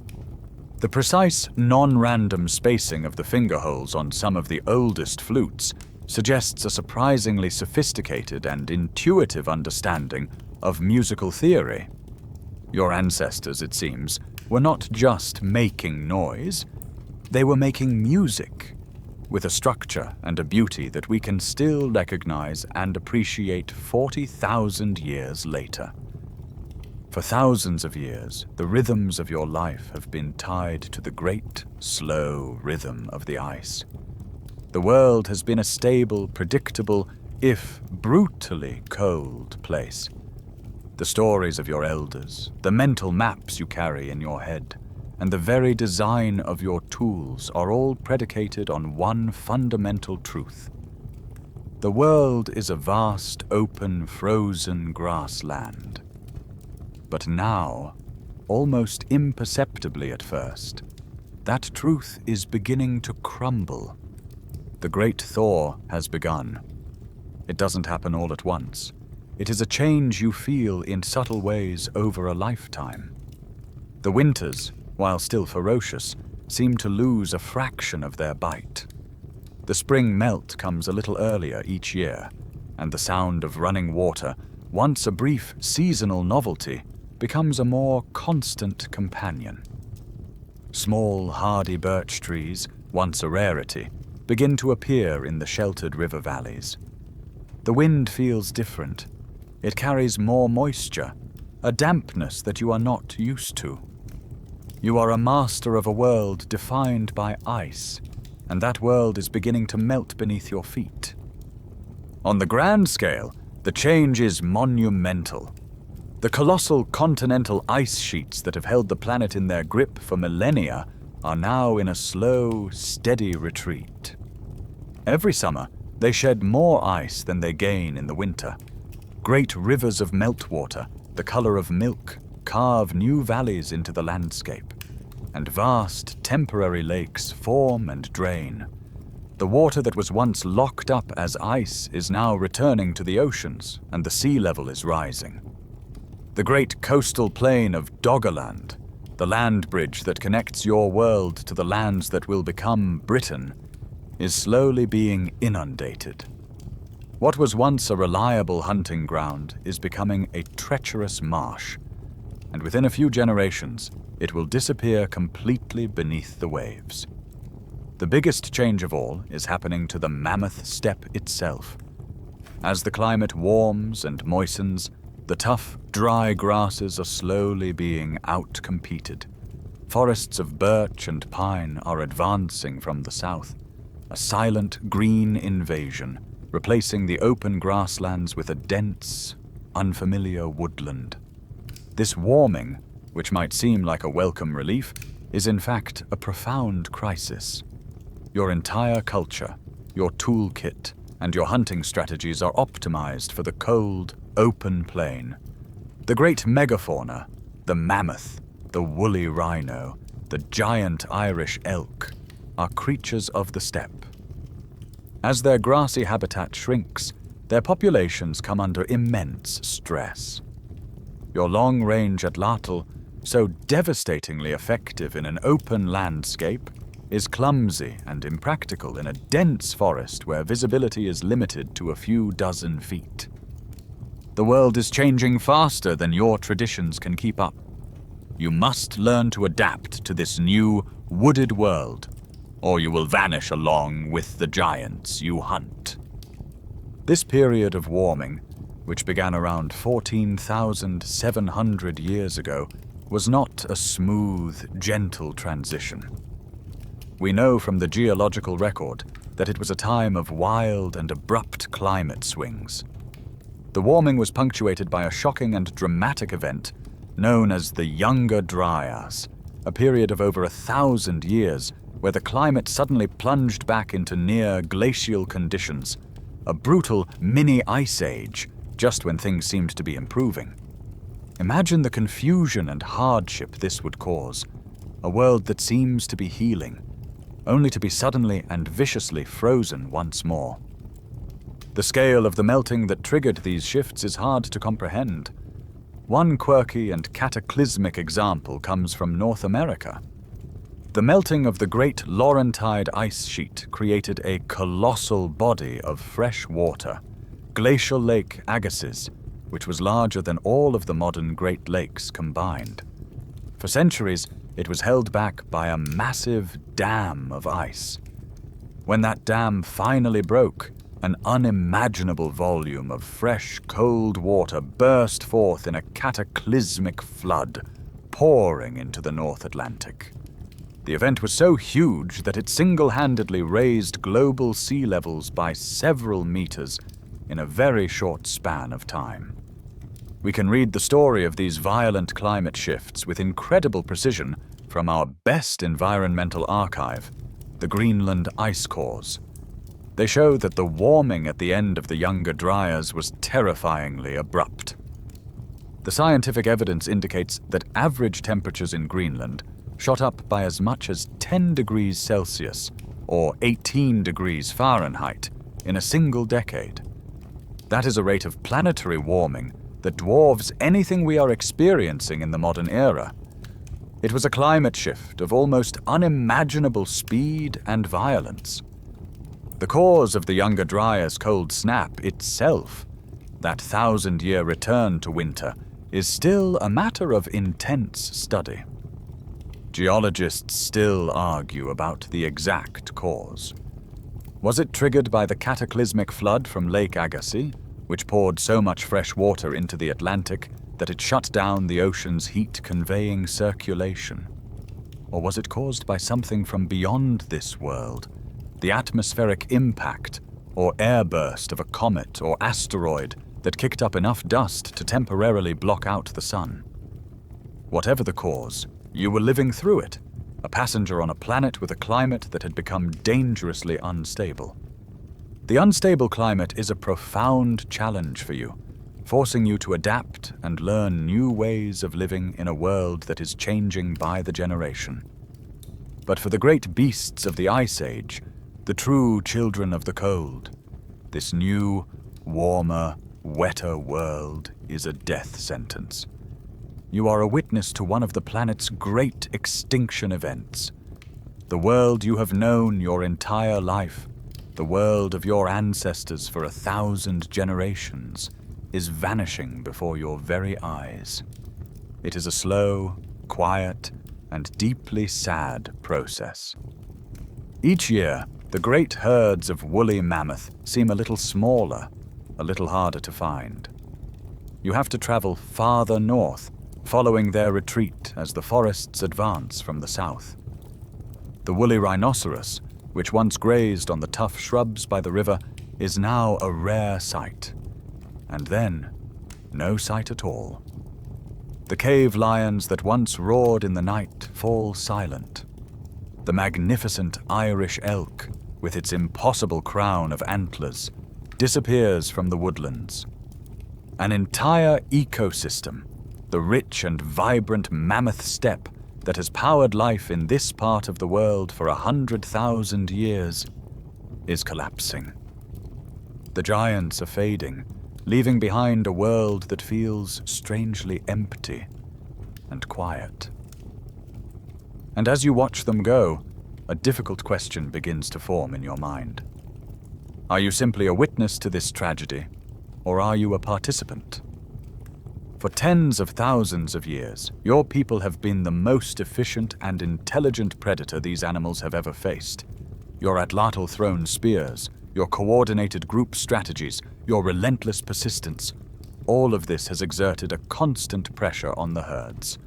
The precise, non-random spacing of the finger holes on some of the oldest flutes suggests a surprisingly sophisticated and intuitive understanding of musical theory. Your ancestors, it seems, were not just making noise, they were making music, with a structure and a beauty that we can still recognize and appreciate 40,000 years later. For thousands of years, the rhythms of your life have been tied to the great, slow rhythm of the ice. The world has been a stable, predictable, if brutally cold place. The stories of your elders, the mental maps you carry in your head, and the very design of your tools are all predicated on one fundamental truth. The world is a vast, open, frozen grassland. But now, almost imperceptibly at first, that truth is beginning to crumble. The Great Thaw has begun. It doesn't happen all at once. It is a change you feel in subtle ways over a lifetime. The winters, while still ferocious, seem to lose a fraction of their bite. The spring melt comes a little earlier each year, and the sound of running water, once a brief seasonal novelty, becomes a more constant companion. Small, hardy birch trees, once a rarity, begin to appear in the sheltered river valleys. The wind feels different. It carries more moisture, a dampness that you are not used to. You are a master of a world defined by ice, and that world is beginning to melt beneath your feet. On the grand scale, the change is monumental. The colossal continental ice sheets that have held the planet in their grip for millennia are now in a slow, steady retreat. Every summer, they shed more ice than they gain in the winter. Great rivers of meltwater, the color of milk, carve new valleys into the landscape, and vast, temporary lakes form and drain. The water that was once locked up as ice is now returning to the oceans, and the sea level is rising. The great coastal plain of Doggerland, the land bridge that connects your world to the lands that will become Britain, is slowly being inundated. What was once a reliable hunting ground is becoming a treacherous marsh, and within a few generations, it will disappear completely beneath the waves. The biggest change of all is happening to the mammoth steppe itself. As the climate warms and moistens, the tough, dry grasses are slowly being outcompeted. Forests of birch and pine are advancing from the south, a silent green invasion, replacing the open grasslands with a dense, unfamiliar woodland. This warming, which might seem like a welcome relief, is in fact a profound crisis. Your entire culture, your toolkit, and your hunting strategies are optimized for the cold, open plain. The great megafauna, the mammoth, the woolly rhino, the giant Irish elk, are creatures of the steppe. As their grassy habitat shrinks, their populations come under immense stress. Your long-range Atlatl, so devastatingly effective in an open landscape, is clumsy and impractical in a dense forest where visibility is limited to a few dozen feet. The world is changing faster than your traditions can keep up. You must learn to adapt to this new, wooded world, or you will vanish along with the giants you hunt. This period of warming, which began around 14,700 years ago, was not a smooth, gentle transition. We know from the geological record that it was a time of wild and abrupt climate swings. The warming was punctuated by a shocking and dramatic event known as the Younger Dryas, a period of over 1,000 years where the climate suddenly plunged back into near glacial conditions, a brutal mini-ice age just when things seemed to be improving. Imagine the confusion and hardship this would cause, a world that seems to be healing, only to be suddenly and viciously frozen once more. The scale of the melting that triggered these shifts is hard to comprehend. One quirky and cataclysmic example comes from North America. The melting of the Great Laurentide ice sheet created a colossal body of fresh water, Glacial Lake Agassiz, which was larger than all of the modern Great Lakes combined. For centuries, it was held back by a massive dam of ice. When that dam finally broke, an unimaginable volume of fresh, cold water burst forth in a cataclysmic flood, pouring into the North Atlantic. The event was so huge that it single-handedly raised global sea levels by several meters in a very short span of time. We can read the story of these violent climate shifts with incredible precision from our best environmental archive, the Greenland ice cores. They show that the warming at the end of the Younger Dryas was terrifyingly abrupt. The scientific evidence indicates that average temperatures in Greenland shot up by as much as 10 degrees Celsius, or 18 degrees Fahrenheit, in a single decade. That is a rate of planetary warming that dwarfs anything we are experiencing in the modern era. It was a climate shift of almost unimaginable speed and violence. The cause of the Younger Dryas cold snap itself, that 1,000-year return to winter, is still a matter of intense study. Geologists still argue about the exact cause. Was it triggered by the cataclysmic flood from Lake Agassiz, which poured so much fresh water into the Atlantic that it shut down the ocean's heat-conveying circulation? Or was it caused by something from beyond this world? The atmospheric impact or airburst of a comet or asteroid that kicked up enough dust to temporarily block out the sun. Whatever the cause, you were living through it, a passenger on a planet with a climate that had become dangerously unstable. The unstable climate is a profound challenge for you, forcing you to adapt and learn new ways of living in a world that is changing by the generation. But for the great beasts of the Ice Age, the true children of the cold, this new, warmer, wetter world is a death sentence. You are a witness to one of the planet's great extinction events. The world you have known your entire life, the world of your ancestors for 1,000 generations, is vanishing before your very eyes. It is a slow, quiet, and deeply sad process. Each year, the great herds of woolly mammoth seem a little smaller, a little harder to find. You have to travel farther north, following their retreat as the forests advance from the south. The woolly rhinoceros, which once grazed on the tough shrubs by the river, is now a rare sight. And then, no sight at all. The cave lions that once roared in the night fall silent. The magnificent Irish elk, with its impossible crown of antlers, disappears from the woodlands. An entire ecosystem, the rich and vibrant mammoth steppe that has powered life in this part of the world for 100,000 years, is collapsing. The giants are fading, leaving behind a world that feels strangely empty and quiet. And as you watch them go, a difficult question begins to form in your mind. Are you simply a witness to this tragedy, or are you a participant? For tens of thousands of years, your people have been the most efficient and intelligent predator these animals have ever faced. Your Atlatl thrown spears, your coordinated group strategies, your relentless persistence, all of this has exerted a constant pressure on the herds.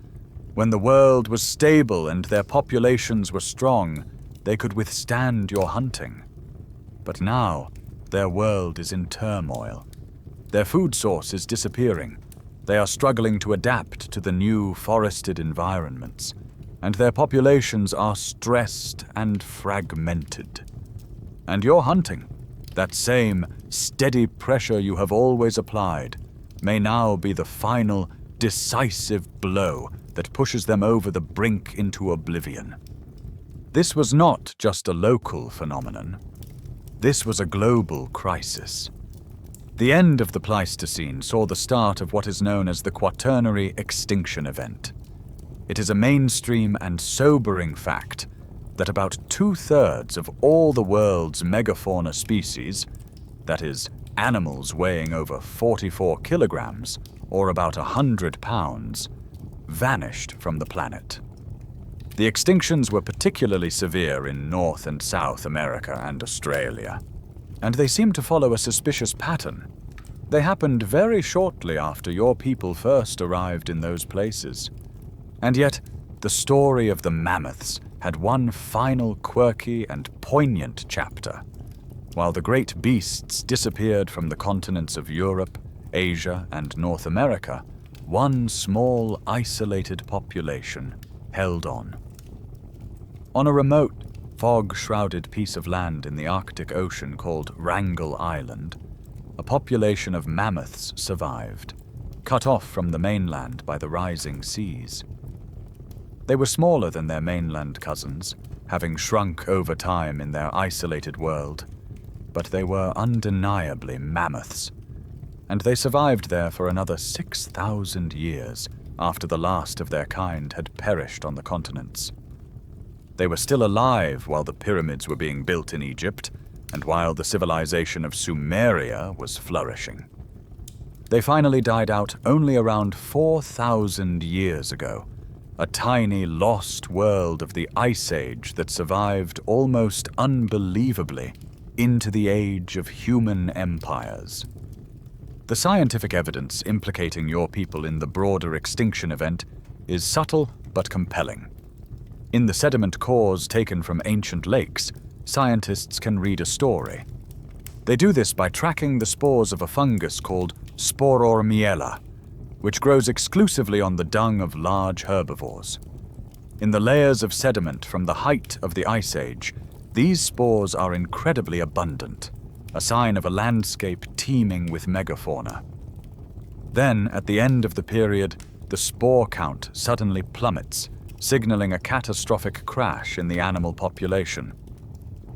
When the world was stable and their populations were strong, they could withstand your hunting. But now, their world is in turmoil. Their food source is disappearing. They are struggling to adapt to the new forested environments, and their populations are stressed and fragmented. And your hunting, that same steady pressure you have always applied, may now be the final, decisive blow that pushes them over the brink into oblivion. This was not just a local phenomenon. This was a global crisis. The end of the Pleistocene saw the start of what is known as the Quaternary Extinction Event. It is a mainstream and sobering fact that about 2/3 of all the world's megafauna species, that is, animals weighing over 44 kilograms, or about 100 pounds, vanished from the planet. The extinctions were particularly severe in North and South America and Australia, and they seem to follow a suspicious pattern. They happened very shortly after your people first arrived in those places. And yet, the story of the mammoths had one final quirky and poignant chapter. While the great beasts disappeared from the continents of Europe, Asia, and North America, one small, isolated population held on. On a remote, fog-shrouded piece of land in the Arctic Ocean called Wrangel Island, a population of mammoths survived, cut off from the mainland by the rising seas. They were smaller than their mainland cousins, having shrunk over time in their isolated world, but they were undeniably mammoths, and they survived there for another 6,000 years after the last of their kind had perished on the continents. They were still alive while the pyramids were being built in Egypt, and while the civilization of Sumeria was flourishing. They finally died out only around 4,000 years ago, a tiny lost world of the Ice Age that survived almost unbelievably into the age of human empires. The scientific evidence implicating your people in the broader extinction event is subtle but compelling. In the sediment cores taken from ancient lakes, scientists can read a story. They do this by tracking the spores of a fungus called Sporormiella, which grows exclusively on the dung of large herbivores. In the layers of sediment from the height of the Ice Age, these spores are incredibly abundant, a sign of a landscape teeming with megafauna. Then, at the end of the period, the spore count suddenly plummets, signaling a catastrophic crash in the animal population.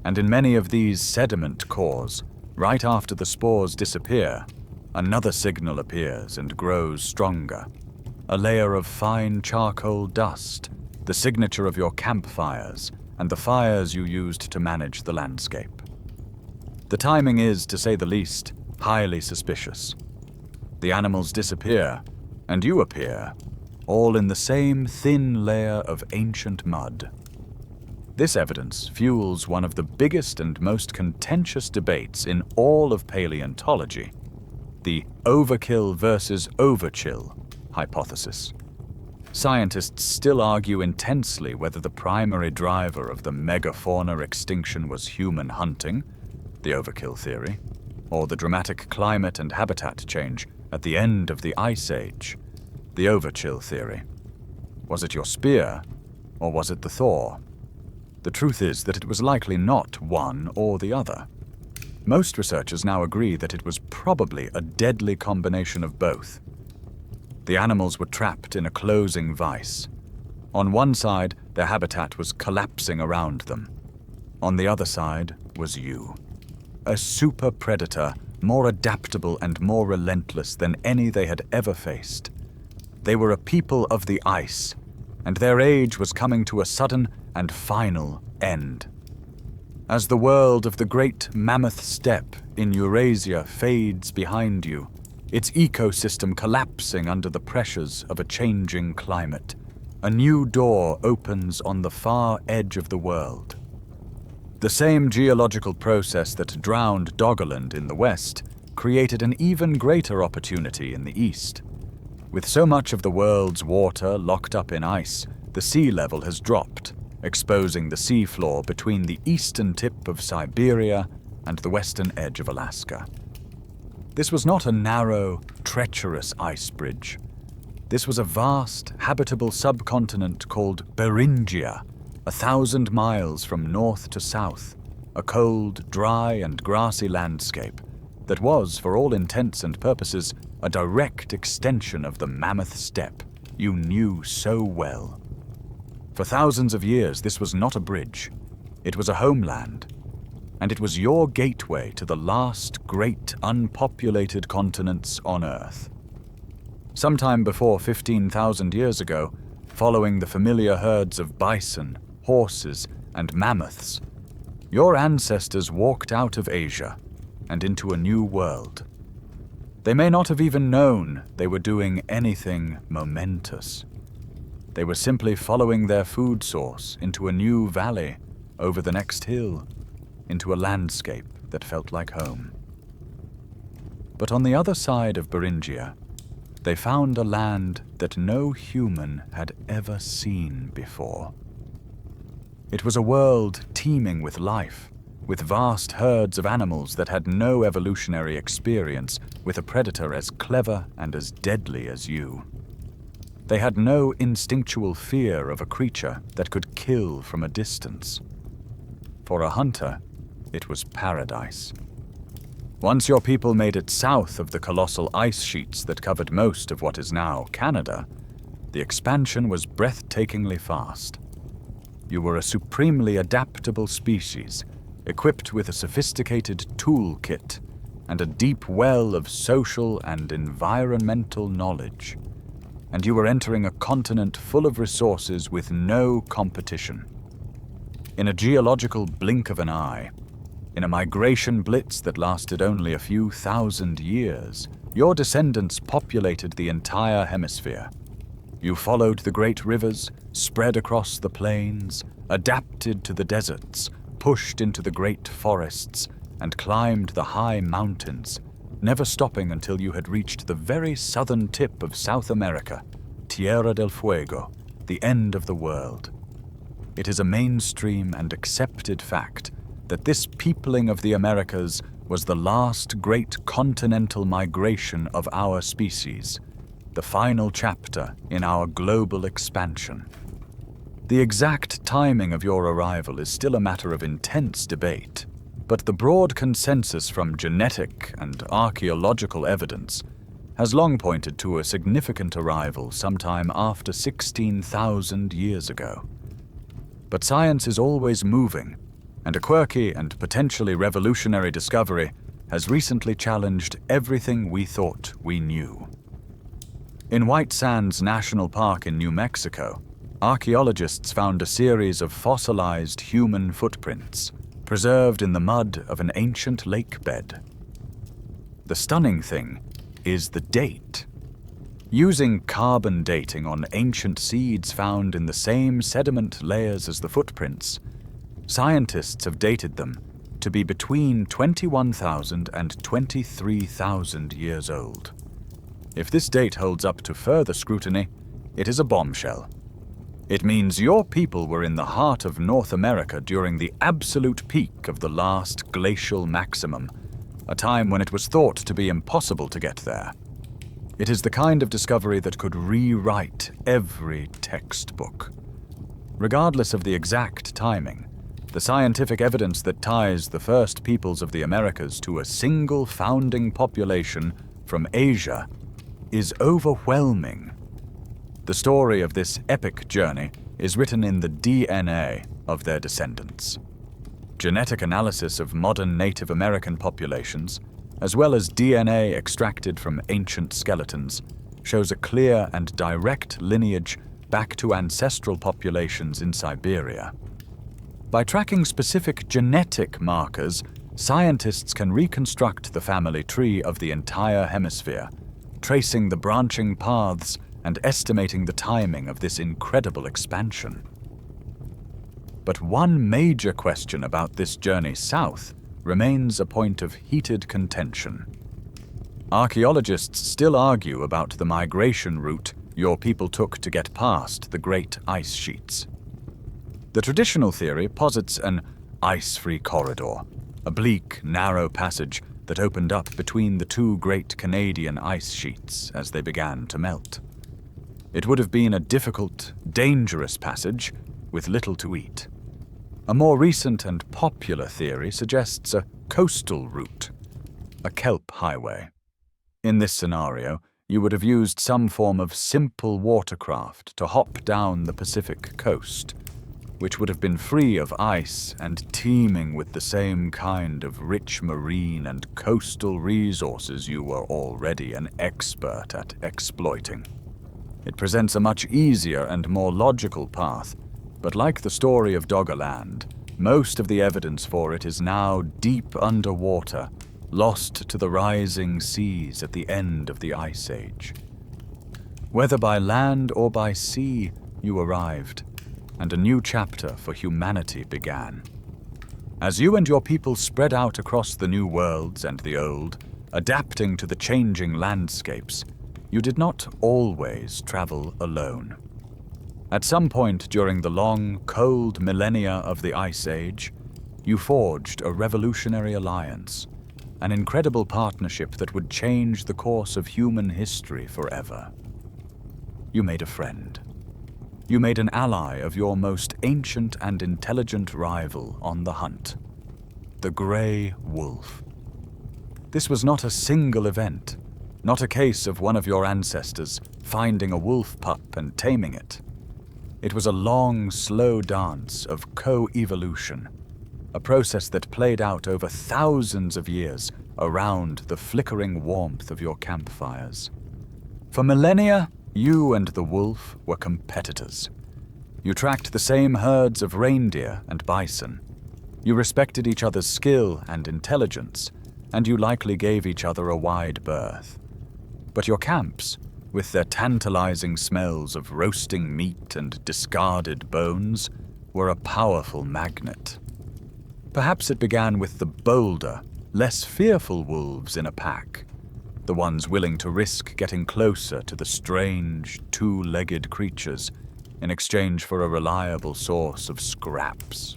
And in many of these sediment cores, right after the spores disappear, another signal appears and grows stronger. A layer of fine charcoal dust, the signature of your campfires and the fires you used to manage the landscape. The timing is, to say the least, highly suspicious. The animals disappear, and you appear, all in the same thin layer of ancient mud. This evidence fuels one of the biggest and most contentious debates in all of paleontology, the overkill versus overchill hypothesis. Scientists still argue intensely whether the primary driver of the megafauna extinction was human hunting, the overkill theory, or the dramatic climate and habitat change at the end of the Ice Age, the overchill theory. Was it your spear, or was it the thaw? The truth is that it was likely not one or the other. Most researchers now agree that it was probably a deadly combination of both. The animals were trapped in a closing vice. On one side, their habitat was collapsing around them. On the other side was you. A super predator, more adaptable and more relentless than any they had ever faced. They were a people of the ice, and their age was coming to a sudden and final end. As the world of the great mammoth steppe in Eurasia fades behind you, its ecosystem collapsing under the pressures of a changing climate. A new door opens on the far edge of the world. The same geological process that drowned Doggerland in the west created an even greater opportunity in the east. With so much of the world's water locked up in ice, the sea level has dropped, exposing the seafloor between the eastern tip of Siberia and the western edge of Alaska. This was not a narrow, treacherous ice bridge. This was a vast, habitable subcontinent called Beringia, 1,000 miles from north to south, a cold, dry, and grassy landscape that was, for all intents and purposes, a direct extension of the mammoth steppe you knew so well. For thousands of years, this was not a bridge. It was a homeland, and it was your gateway to the last great unpopulated continents on Earth. Sometime before 15,000 years ago, following the familiar herds of bison, horses, and mammoths, your ancestors walked out of Asia and into a new world. They may not have even known they were doing anything momentous. They were simply following their food source into a new valley, over the next hill, into a landscape that felt like home. But on the other side of Beringia, they found a land that no human had ever seen before. It was a world teeming with life, with vast herds of animals that had no evolutionary experience with a predator as clever and as deadly as you. They had no instinctual fear of a creature that could kill from a distance. For a hunter, it was paradise. Once your people made it south of the colossal ice sheets that covered most of what is now Canada, the expansion was breathtakingly fast. You were a supremely adaptable species, equipped with a sophisticated toolkit and a deep well of social and environmental knowledge. And you were entering a continent full of resources with no competition. In a geological blink of an eye, in a migration blitz that lasted only a few thousand years, your descendants populated the entire hemisphere. You followed the great rivers, spread across the plains, adapted to the deserts, pushed into the great forests, and climbed the high mountains, never stopping until you had reached the very southern tip of South America, Tierra del Fuego, the end of the world. It is a mainstream and accepted fact that this peopling of the Americas was the last great continental migration of our species, the final chapter in our global expansion. The exact timing of your arrival is still a matter of intense debate, but the broad consensus from genetic and archaeological evidence has long pointed to a significant arrival sometime after 16,000 years ago. But science is always moving, and a quirky and potentially revolutionary discovery has recently challenged everything we thought we knew. In White Sands National Park in New Mexico, archaeologists found a series of fossilized human footprints, preserved in the mud of an ancient lake bed. The stunning thing is the date. Using carbon dating on ancient seeds found in the same sediment layers as the footprints, scientists have dated them to be between 21,000 and 23,000 years old. If this date holds up to further scrutiny, it is a bombshell. It means your people were in the heart of North America during the absolute peak of the last glacial maximum, a time when it was thought to be impossible to get there. It is the kind of discovery that could rewrite every textbook. Regardless of the exact timing, the scientific evidence that ties the first peoples of the Americas to a single founding population from Asia is overwhelming. The story of this epic journey is written in the DNA of their descendants. Genetic analysis of modern Native American populations, as well as DNA extracted from ancient skeletons, shows a clear and direct lineage back to ancestral populations in Siberia. By tracking specific genetic markers, Scientists can reconstruct the family tree of the entire hemisphere, tracing the branching paths and estimating the timing of this incredible expansion. But one major question about this journey south remains a point of heated contention. Archaeologists still argue about the migration route your people took to get past the great ice sheets. The traditional theory posits an ice-free corridor, a bleak, narrow passage that opened up between the two great Canadian ice sheets as they began to melt. It would have been a difficult, dangerous passage with little to eat. A more recent and popular theory suggests a coastal route, a kelp highway. In this scenario, you would have used some form of simple watercraft to hop down the Pacific coast, which would have been free of ice and teeming with the same kind of rich marine and coastal resources you were already an expert at exploiting. It presents a much easier and more logical path, but like the story of Doggerland, most of the evidence for it is now deep underwater, lost to the rising seas at the end of the Ice Age. Whether by land or by sea, you arrived, and a new chapter for humanity began. As you and your people spread out across the new worlds and the old, adapting to the changing landscapes, you did not always travel alone. At some point during the long, cold millennia of the Ice Age, you forged a revolutionary alliance, an incredible partnership that would change the course of human history forever. You made a friend. You made an ally of your most ancient and intelligent rival on the hunt, the Grey Wolf. This was not a single event, not a case of one of your ancestors finding a wolf pup and taming it. It was a long, slow dance of co-evolution, a process that played out over thousands of years around the flickering warmth of your campfires. For millennia, you and the wolf were competitors. You tracked the same herds of reindeer and bison. You respected each other's skill and intelligence, and you likely gave each other a wide berth. But your camps, with their tantalizing smells of roasting meat and discarded bones, were a powerful magnet. Perhaps it began with the bolder, less fearful wolves in a pack, the ones willing to risk getting closer to the strange, two-legged creatures in exchange for a reliable source of scraps.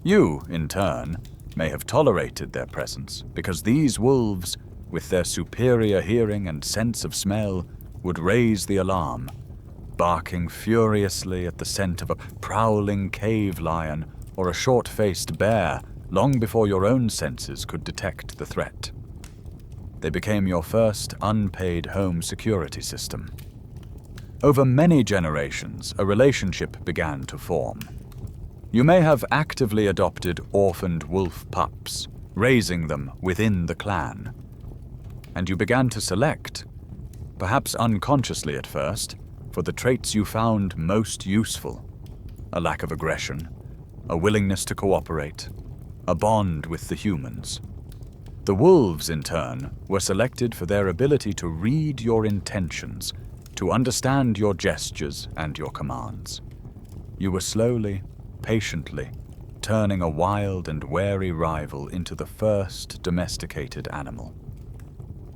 You, in turn, may have tolerated their presence because these wolves, with their superior hearing and sense of smell, would raise the alarm, barking furiously at the scent of a prowling cave lion or a short-faced bear long before your own senses could detect the threat. They became your first unpaid home security system. Over many generations, a relationship began to form. You may have actively adopted orphaned wolf pups, raising them within the clan. And you began to select, perhaps unconsciously at first, for the traits you found most useful: a lack of aggression, a willingness to cooperate, a bond with the humans. The wolves, in turn, were selected for their ability to read your intentions, to understand your gestures and your commands. You were slowly, patiently, turning a wild and wary rival into the first domesticated animal.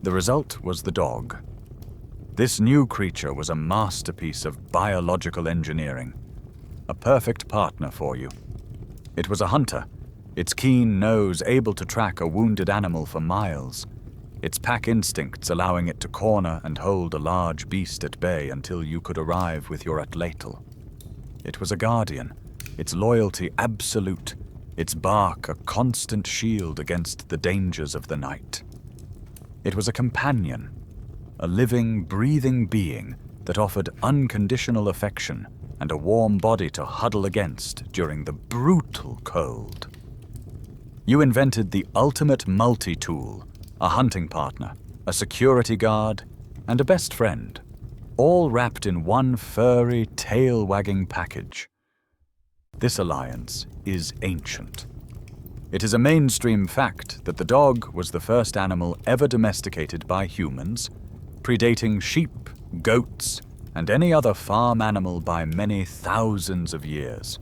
The result was the dog. This new creature was a masterpiece of biological engineering, a perfect partner for you. It was a hunter, its keen nose able to track a wounded animal for miles, its pack instincts allowing it to corner and hold a large beast at bay until you could arrive with your Atlatl. It was a guardian, its loyalty absolute, its bark a constant shield against the dangers of the night. It was a companion, a living, breathing being that offered unconditional affection and a warm body to huddle against during the brutal cold. You invented the ultimate multi-tool, a hunting partner, a security guard, and a best friend, all wrapped in one furry, tail-wagging package. This alliance is ancient. It is a mainstream fact that the dog was the first animal ever domesticated by humans, predating sheep, goats, and any other farm animal by many thousands of years.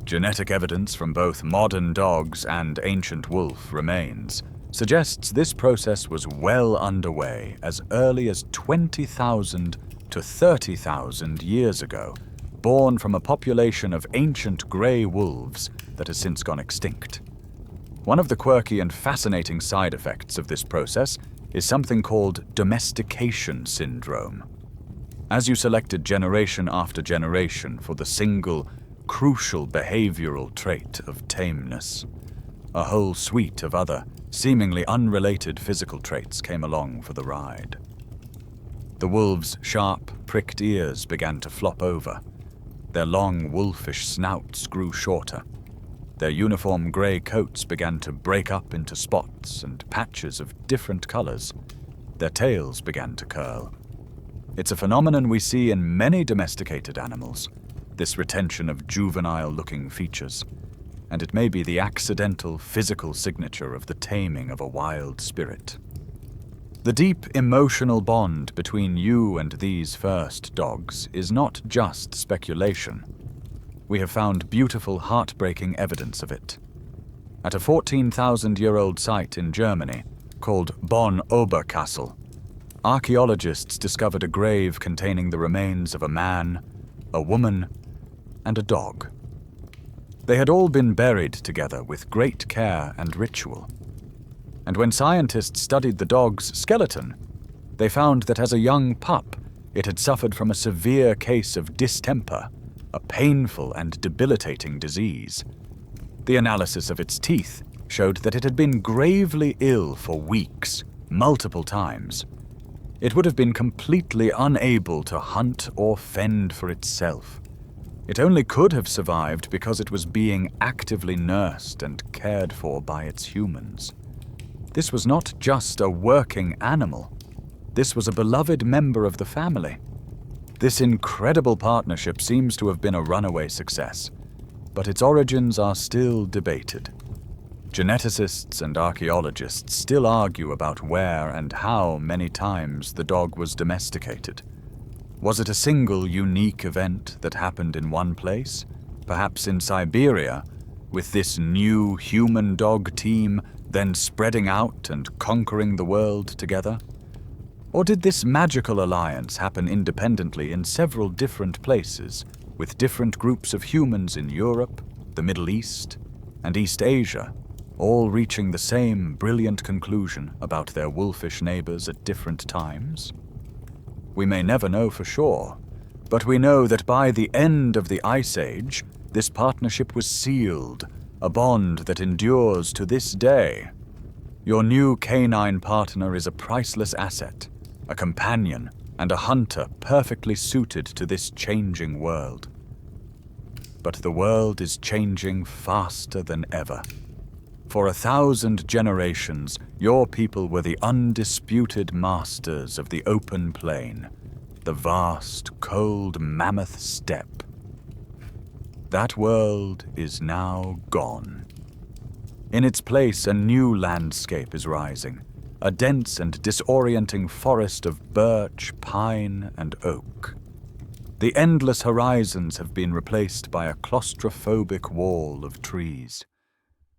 Genetic evidence from both modern dogs and ancient wolf remains suggests this process was well underway as early as 20,000 to 30,000 years ago, born from a population of ancient grey wolves that has since gone extinct. One of the quirky and fascinating side effects of this process is something called domestication syndrome. As you selected generation after generation for the single, crucial behavioral trait of tameness, a whole suite of other, seemingly unrelated physical traits came along for the ride. The wolves' sharp, pricked ears began to flop over. Their long, wolfish snouts grew shorter. Their uniform grey coats began to break up into spots and patches of different colors. Their tails began to curl. It's a phenomenon we see in many domesticated animals, this retention of juvenile-looking features, and it may be the accidental physical signature of the taming of a wild spirit. The deep emotional bond between you and these first dogs is not just speculation. We have found beautiful, heartbreaking evidence of it. At a 14,000-year-old site in Germany called Bonn Oberkassel, archaeologists discovered a grave containing the remains of a man, a woman, and a dog. They had all been buried together with great care and ritual. And when scientists studied the dog's skeleton, they found that as a young pup, it had suffered from a severe case of distemper, a painful and debilitating disease. The analysis of its teeth showed that it had been gravely ill for weeks, multiple times. It would have been completely unable to hunt or fend for itself. It only could have survived because it was being actively nursed and cared for by its humans. This was not just a working animal. This was a beloved member of the family. This incredible partnership seems to have been a runaway success, but its origins are still debated. Geneticists and archaeologists still argue about where and how many times the dog was domesticated. Was it a single unique event that happened in one place, perhaps in Siberia, with this new human-dog team then spreading out and conquering the world together? Or did this magical alliance happen independently in several different places, with different groups of humans in Europe, the Middle East, and East Asia, all reaching the same brilliant conclusion about their wolfish neighbors at different times? We may never know for sure, but we know that by the end of the Ice Age, this partnership was sealed, a bond that endures to this day. Your new canine partner is a priceless asset, a companion, and a hunter perfectly suited to this changing world. But the world is changing faster than ever. For 1,000 generations, your people were the undisputed masters of the open plain, the vast, cold mammoth steppe. That world is now gone. In its place, a new landscape is rising, a dense and disorienting forest of birch, pine, and oak. The endless horizons have been replaced by a claustrophobic wall of trees.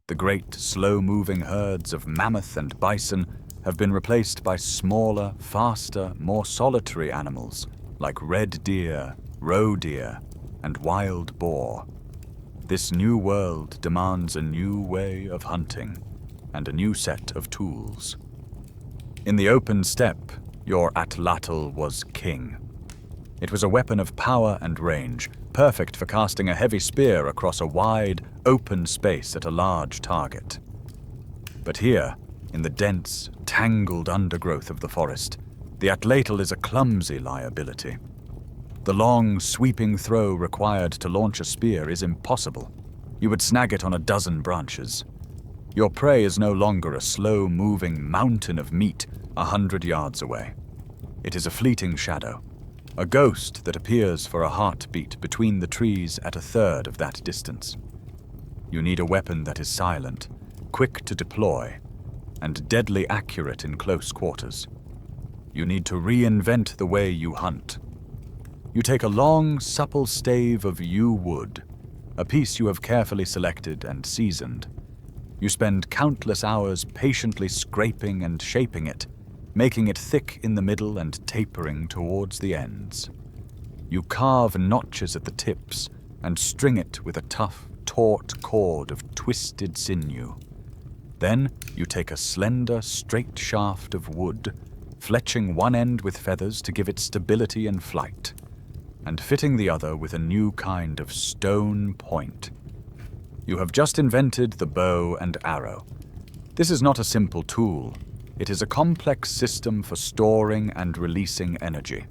The great, slow-moving herds of mammoth and bison have been replaced by smaller, faster, more solitary animals like red deer, roe deer, and wild boar. This new world demands a new way of hunting and a new set of tools. In the open steppe, your Atlatl was king. It was a weapon of power and range, perfect for casting a heavy spear across a wide, open space at a large target. But here, in the dense, tangled undergrowth of the forest, the Atlatl is a clumsy liability. The long, sweeping throw required to launch a spear is impossible. You would snag it on a dozen branches. Your prey is no longer a slow-moving mountain of meat 100 yards away. It is a fleeting shadow, a ghost that appears for a heartbeat between the trees at a third of that distance. You need a weapon that is silent, quick to deploy, and deadly accurate in close quarters. You need to reinvent the way you hunt. You take a long, supple stave of yew wood, a piece you have carefully selected and seasoned. You spend countless hours patiently scraping and shaping it, making it thick in the middle and tapering towards the ends. You carve notches at the tips and string it with a tough, taut cord of twisted sinew. Then you take a slender, straight shaft of wood, fletching one end with feathers to give it stability and flight, and fitting the other with a new kind of stone point. You have just invented the bow and arrow. This is not a simple tool. It is a complex system for storing and releasing energy.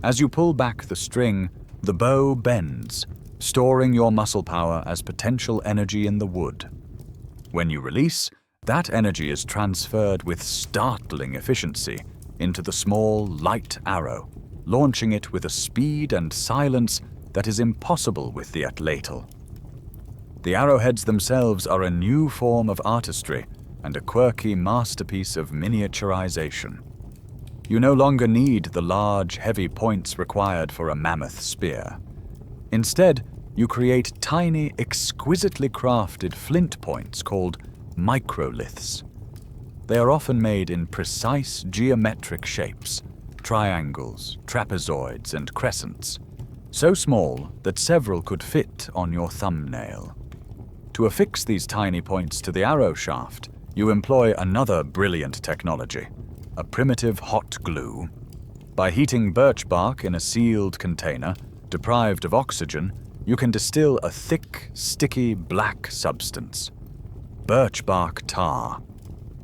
As you pull back the string, the bow bends, storing your muscle power as potential energy in the wood. When you release, that energy is transferred with startling efficiency into the small, light arrow, launching it with a speed and silence that is impossible with the Atlatl. The arrowheads themselves are a new form of artistry and a quirky masterpiece of miniaturization. You no longer need the large, heavy points required for a mammoth spear. Instead, you create tiny, exquisitely crafted flint points called microliths. They are often made in precise geometric shapes, triangles, trapezoids, and crescents, so small that several could fit on your thumbnail. To affix these tiny points to the arrow shaft, you employ another brilliant technology, a primitive hot glue. By heating birch bark in a sealed container, deprived of oxygen, you can distill a thick, sticky, black substance, birch bark tar.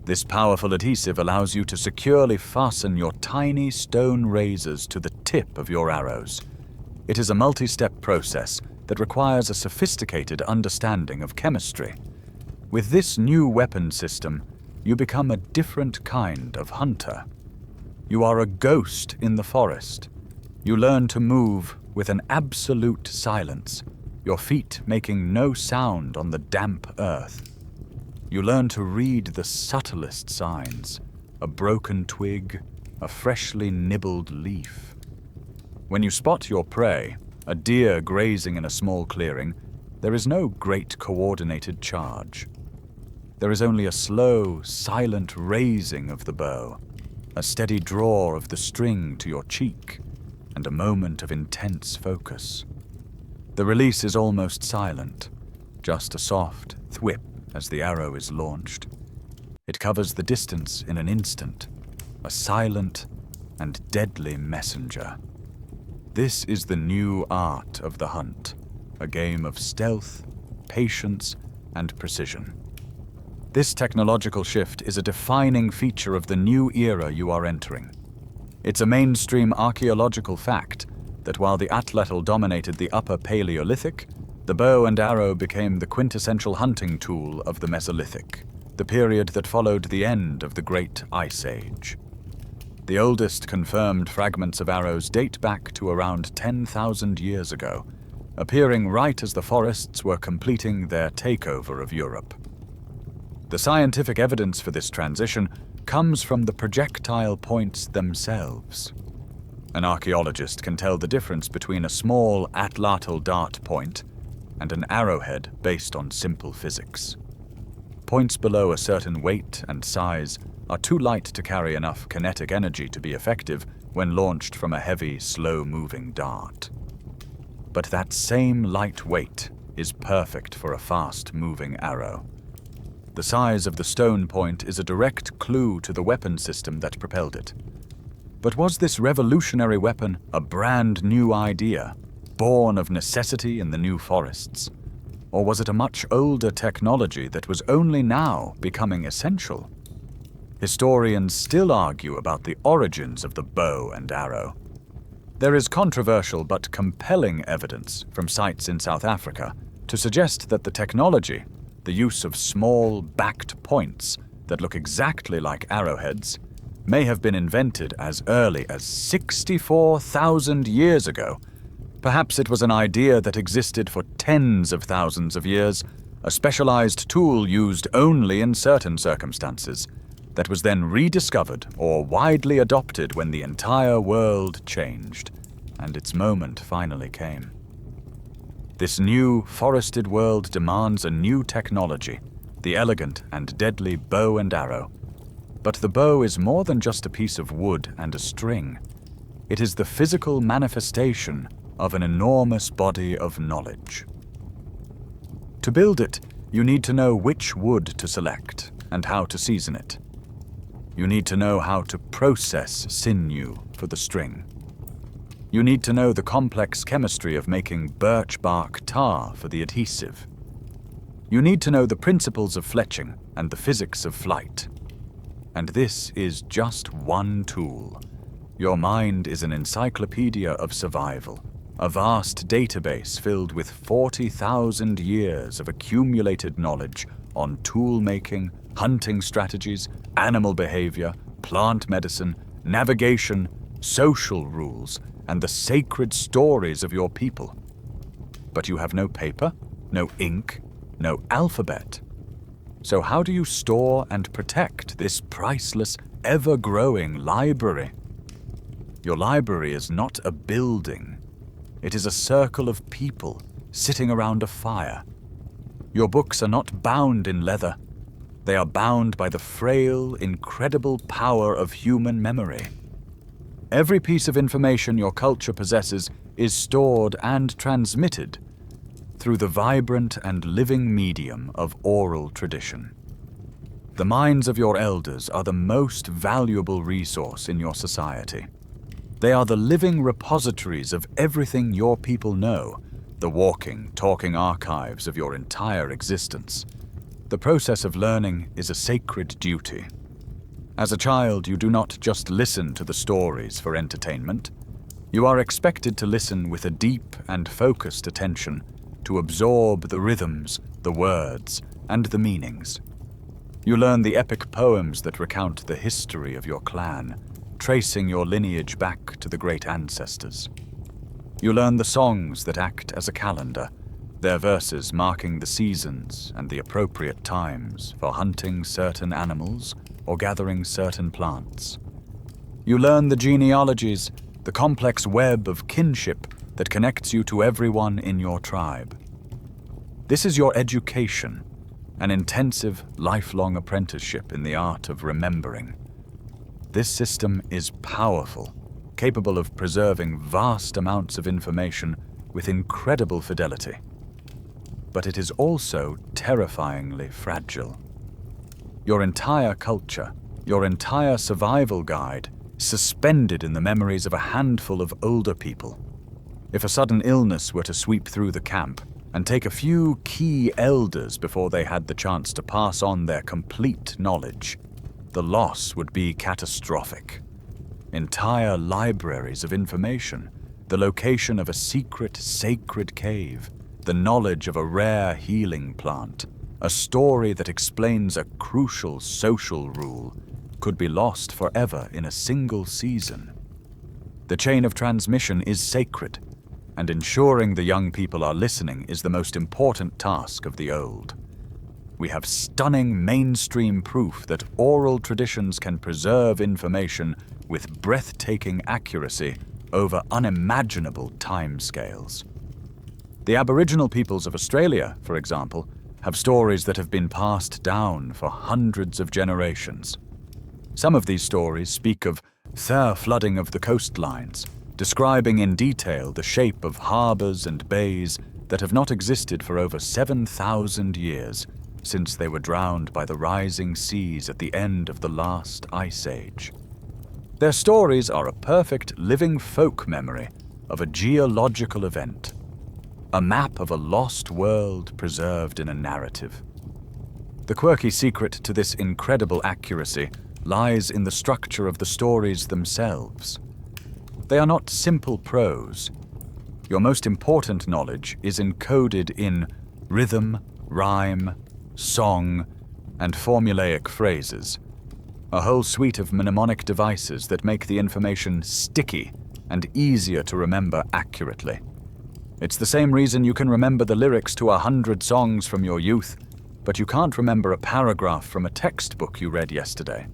This powerful adhesive allows you to securely fasten your tiny stone razors to the tip of your arrows. It is a multi-step process that requires a sophisticated understanding of chemistry. With this new weapon system, you become a different kind of hunter. You are a ghost in the forest. You learn to move with an absolute silence, your feet making no sound on the damp earth. You learn to read the subtlest signs, a broken twig, a freshly nibbled leaf. When you spot your prey, a deer grazing in a small clearing, there is no great coordinated charge. There is only a slow, silent raising of the bow, a steady draw of the string to your cheek, and a moment of intense focus. The release is almost silent, just a soft thwip as the arrow is launched. It covers the distance in an instant, a silent and deadly messenger. This is the new art of the hunt, a game of stealth, patience, and precision. This technological shift is a defining feature of the new era you are entering. It's a mainstream archaeological fact that while the Atlatl dominated the upper Paleolithic, the bow and arrow became the quintessential hunting tool of the Mesolithic, the period that followed the end of the Great Ice Age. The oldest confirmed fragments of arrows date back to around 10,000 years ago, appearing right as the forests were completing their takeover of Europe. The scientific evidence for this transition comes from the projectile points themselves. An archaeologist can tell the difference between a small Atlatl dart point and an arrowhead based on simple physics. Points below a certain weight and size are too light to carry enough kinetic energy to be effective when launched from a heavy, slow-moving dart. But that same light weight is perfect for a fast-moving arrow. The size of the stone point is a direct clue to the weapon system that propelled it. But was this revolutionary weapon a brand new idea, born of necessity in the new forests? Or was it a much older technology that was only now becoming essential? Historians still argue about the origins of the bow and arrow. There is controversial but compelling evidence from sites in South Africa to suggest that the technology, the use of small, backed points that look exactly like arrowheads, may have been invented as early as 64,000 years ago. Perhaps it was an idea that existed for tens of thousands of years, a specialized tool used only in certain circumstances, that was then rediscovered or widely adopted when the entire world changed, and its moment finally came. This new, forested world demands a new technology, the elegant and deadly bow and arrow. But the bow is more than just a piece of wood and a string. It is the physical manifestation of an enormous body of knowledge. To build it, you need to know which wood to select and how to season it. You need to know how to process sinew for the string. You need to know the complex chemistry of making birch bark tar for the adhesive. You need to know the principles of fletching and the physics of flight. And this is just one tool. Your mind is an encyclopedia of survival, a vast database filled with 40,000 years of accumulated knowledge on tool making, hunting strategies, animal behavior, plant medicine, navigation, social rules, and the sacred stories of your people. But you have no paper, no ink, no alphabet. So how do you store and protect this priceless, ever-growing library? Your library is not a building. It is a circle of people sitting around a fire. Your books are not bound in leather. They are bound by the frail, incredible power of human memory. Every piece of information your culture possesses is stored and transmitted through the vibrant and living medium of oral tradition. The minds of your elders are the most valuable resource in your society. They are the living repositories of everything your people know, the walking, talking archives of your entire existence. The process of learning is a sacred duty. As a child, you do not just listen to the stories for entertainment. You are expected to listen with a deep and focused attention, to absorb the rhythms, the words, and the meanings. You learn the epic poems that recount the history of your clan, tracing your lineage back to the great ancestors. You learn the songs that act as a calendar, their verses marking the seasons and the appropriate times for hunting certain animals or gathering certain plants. You learn the genealogies, the complex web of kinship that connects you to everyone in your tribe. This is your education, an intensive, lifelong apprenticeship in the art of remembering. This system is powerful, capable of preserving vast amounts of information with incredible fidelity. But it is also terrifyingly fragile. Your entire culture, your entire survival guide, suspended in the memories of a handful of older people. If a sudden illness were to sweep through the camp and take a few key elders before they had the chance to pass on their complete knowledge, the loss would be catastrophic. Entire libraries of information, the location of a secret, sacred cave, the knowledge of a rare healing plant, a story that explains a crucial social rule, could be lost forever in a single season. The chain of transmission is sacred, and ensuring the young people are listening is the most important task of the old. We have stunning mainstream proof that oral traditions can preserve information with breathtaking accuracy over unimaginable timescales. The Aboriginal peoples of Australia, for example, have stories that have been passed down for hundreds of generations. Some of these stories speak of the flooding of the coastlines, describing in detail the shape of harbors and bays that have not existed for over 7,000 years, since they were drowned by the rising seas at the end of the last ice age. Their stories are a perfect living folk memory of a geological event, a map of a lost world preserved in a narrative. The quirky secret to this incredible accuracy lies in the structure of the stories themselves. They are not simple prose. Your most important knowledge is encoded in rhythm, rhyme, song, and formulaic phrases, a whole suite of mnemonic devices that make the information sticky and easier to remember accurately. It's the same reason you can remember the lyrics to 100 songs from your youth, but you can't remember a paragraph from a textbook you read yesterday.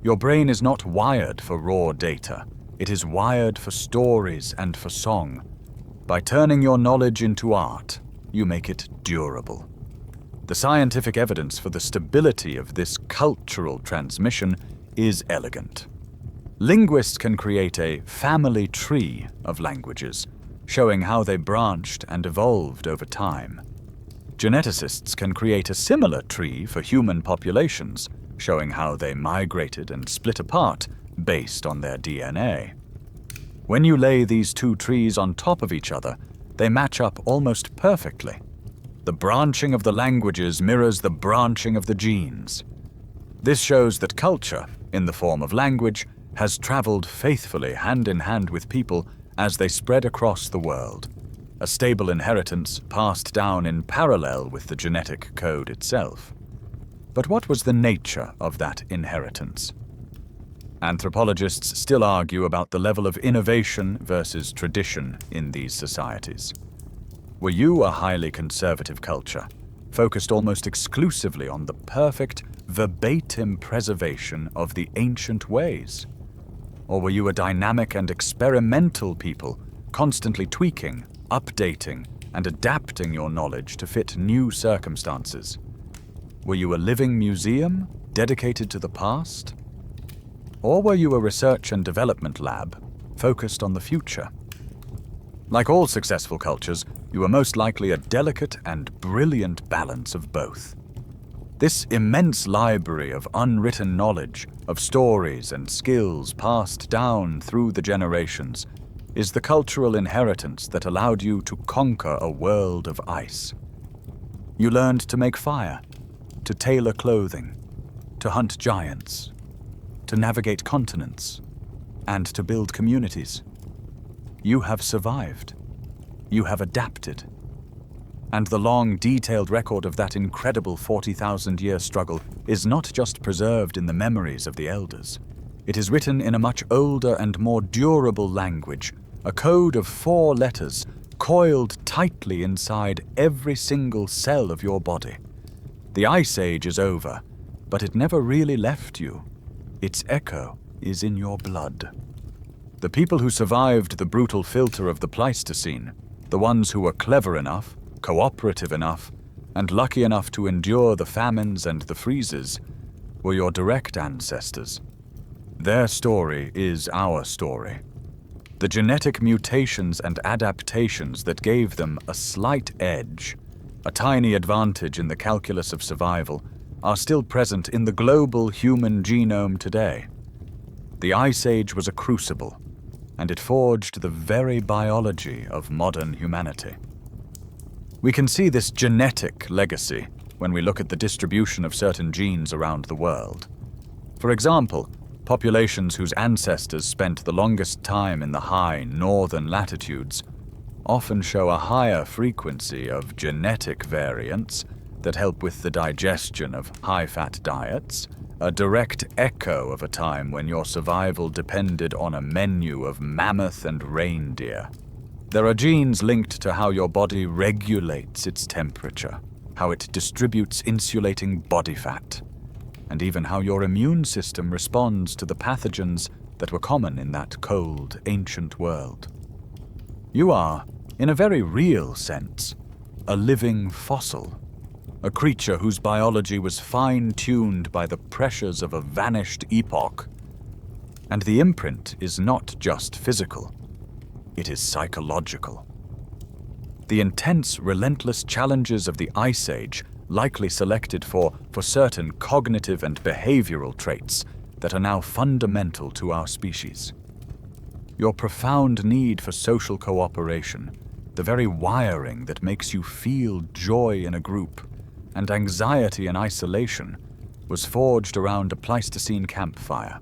Your brain is not wired for raw data. It is wired for stories and for song. By turning your knowledge into art, you make it durable. The scientific evidence for the stability of this cultural transmission is elegant. Linguists can create a family tree of languages, showing how they branched and evolved over time. Geneticists can create a similar tree for human populations, showing how they migrated and split apart based on their DNA. When you lay these two trees on top of each other, they match up almost perfectly. The branching of the languages mirrors the branching of the genes. This shows that culture, in the form of language, has traveled faithfully hand in hand with people as they spread across the world, a stable inheritance passed down in parallel with the genetic code itself. But what was the nature of that inheritance? Anthropologists still argue about the level of innovation versus tradition in these societies. Were you a highly conservative culture, focused almost exclusively on the perfect, verbatim preservation of the ancient ways? Or were you a dynamic and experimental people, constantly tweaking, updating, and adapting your knowledge to fit new circumstances? Were you a living museum, dedicated to the past? Or were you a research and development lab, focused on the future? Like all successful cultures, you were most likely a delicate and brilliant balance of both. This immense library of unwritten knowledge, of stories and skills passed down through the generations, is the cultural inheritance that allowed you to conquer a world of ice. You learned to make fire, to tailor clothing, to hunt giants, to navigate continents, and to build communities. You have survived. You have adapted. And the long, detailed record of that incredible 40,000-year struggle is not just preserved in the memories of the elders. It is written in a much older and more durable language, a code of 4 letters coiled tightly inside every single cell of your body. The Ice Age is over, but it never really left you. Its echo is in your blood. The people who survived the brutal filter of the Pleistocene, the ones who were clever enough, cooperative enough, and lucky enough to endure the famines and the freezes, were your direct ancestors. Their story is our story. The genetic mutations and adaptations that gave them a slight edge, a tiny advantage in the calculus of survival, are still present in the global human genome today. The Ice Age was a crucible, and it forged the very biology of modern humanity. We can see this genetic legacy when we look at the distribution of certain genes around the world. For example, populations whose ancestors spent the longest time in the high northern latitudes often show a higher frequency of genetic variants that help with the digestion of high-fat diets, a direct echo of a time when your survival depended on a menu of mammoth and reindeer. There are genes linked to how your body regulates its temperature, how it distributes insulating body fat, and even how your immune system responds to the pathogens that were common in that cold, ancient world. You are, in a very real sense, a living fossil, a creature whose biology was fine-tuned by the pressures of a vanished epoch. And the imprint is not just physical, it is psychological. The intense, relentless challenges of the Ice Age likely selected for certain cognitive and behavioral traits that are now fundamental to our species. Your profound need for social cooperation, the very wiring that makes you feel joy in a group, and anxiety in isolation, was forged around a Pleistocene campfire.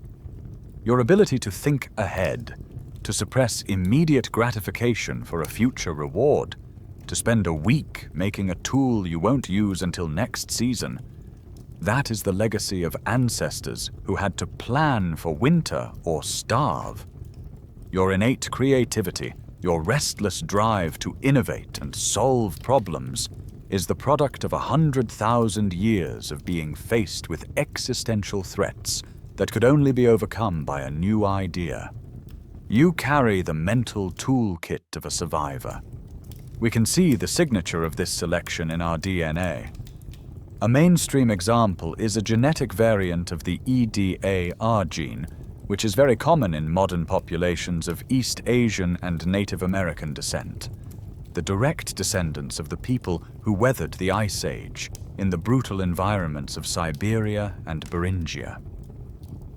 Your ability to think ahead, to suppress immediate gratification for a future reward, to spend a week making a tool you won't use until next season, that is the legacy of ancestors who had to plan for winter or starve. Your innate creativity, Your restless drive to innovate and solve problems is the product of 100,000 years of being faced with existential threats that could only be overcome by a new idea. You carry the mental toolkit of a survivor. We can see the signature of this selection in our DNA. A mainstream example is a genetic variant of the EDAR gene, which is very common in modern populations of East Asian and Native American descent, the direct descendants of the people who weathered the Ice Age in the brutal environments of Siberia and Beringia.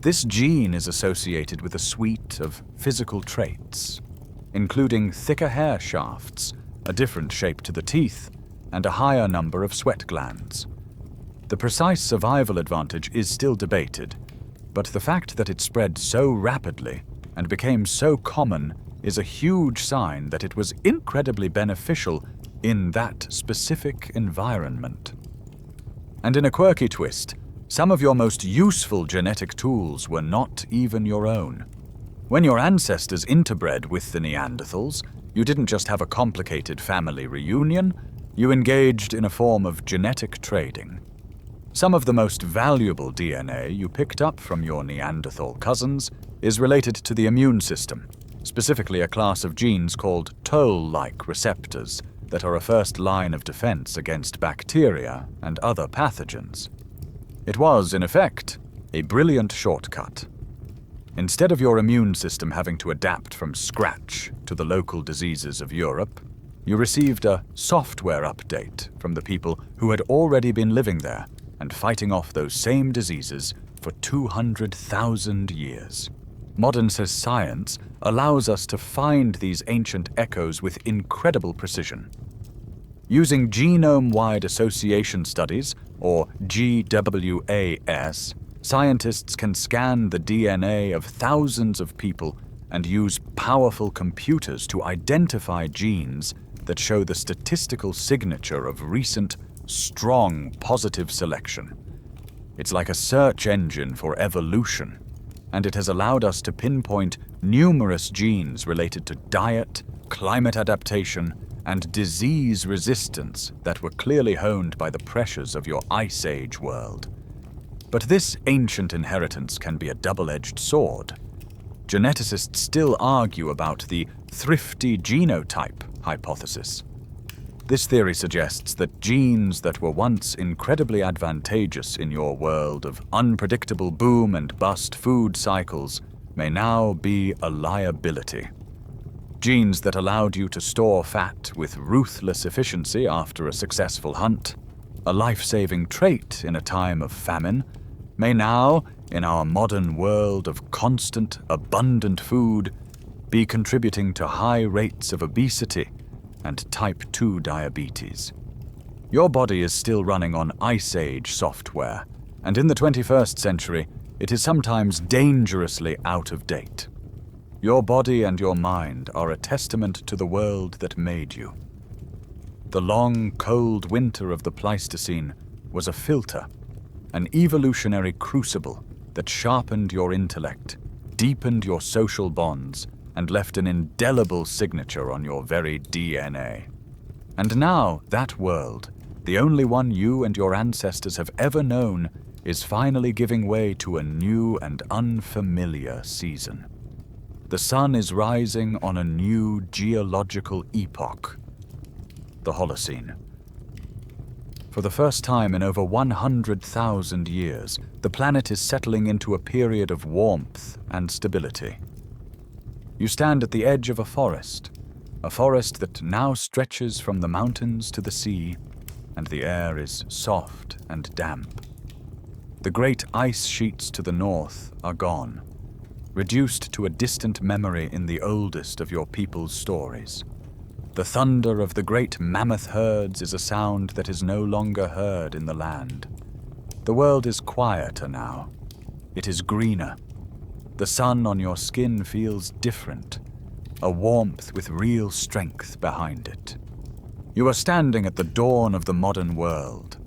This gene is associated with a suite of physical traits, including thicker hair shafts, a different shape to the teeth, and a higher number of sweat glands. The precise survival advantage is still debated, but the fact that it spread so rapidly and became so common is a huge sign that it was incredibly beneficial in that specific environment. And in a quirky twist, some of your most useful genetic tools were not even your own. When your ancestors interbred with the Neanderthals, you didn't just have a complicated family reunion, you engaged in a form of genetic trading. Some of the most valuable DNA you picked up from your Neanderthal cousins is related to the immune system, specifically a class of genes called toll-like receptors that are a first line of defense against bacteria and other pathogens. It was, in effect, a brilliant shortcut. Instead of your immune system having to adapt from scratch to the local diseases of Europe, you received a software update from the people who had already been living there and fighting off those same diseases for 200,000 years. Modern science allows us to find these ancient echoes with incredible precision. Using genome-wide association studies, or GWAS, scientists can scan the DNA of thousands of people and use powerful computers to identify genes that show the statistical signature of recent, strong, positive selection. It's like a search engine for evolution, and it has allowed us to pinpoint numerous genes related to diet, climate adaptation, and disease resistance that were clearly honed by the pressures of your Ice Age world. But this ancient inheritance can be a double-edged sword. Geneticists still argue about the thrifty genotype hypothesis. This theory suggests that genes that were once incredibly advantageous in your world of unpredictable boom and bust food cycles may now be a liability. Genes that allowed you to store fat with ruthless efficiency after a successful hunt, a life-saving trait in a time of famine, may now, in our modern world of constant, abundant food, be contributing to high rates of obesity and type 2 diabetes. Your body is still running on Ice Age software, and in the 21st century, it is sometimes dangerously out of date. Your body and your mind are a testament to the world that made you. The long, cold winter of the Pleistocene was a filter, an evolutionary crucible that sharpened your intellect, deepened your social bonds, and left an indelible signature on your very DNA. And now that world, the only one you and your ancestors have ever known, is finally giving way to a new and unfamiliar season. The sun is rising on a new geological epoch, the Holocene. For the first time in over 100,000 years, the planet is settling into a period of warmth and stability. You stand at the edge of a forest that now stretches from the mountains to the sea, and the air is soft and damp. The great ice sheets to the north are gone, reduced to a distant memory in the oldest of your people's stories. The thunder of the great mammoth herds is a sound that is no longer heard in the land. The world is quieter now. It is greener. The sun on your skin feels different, a warmth with real strength behind it. You are standing at the dawn of the modern world.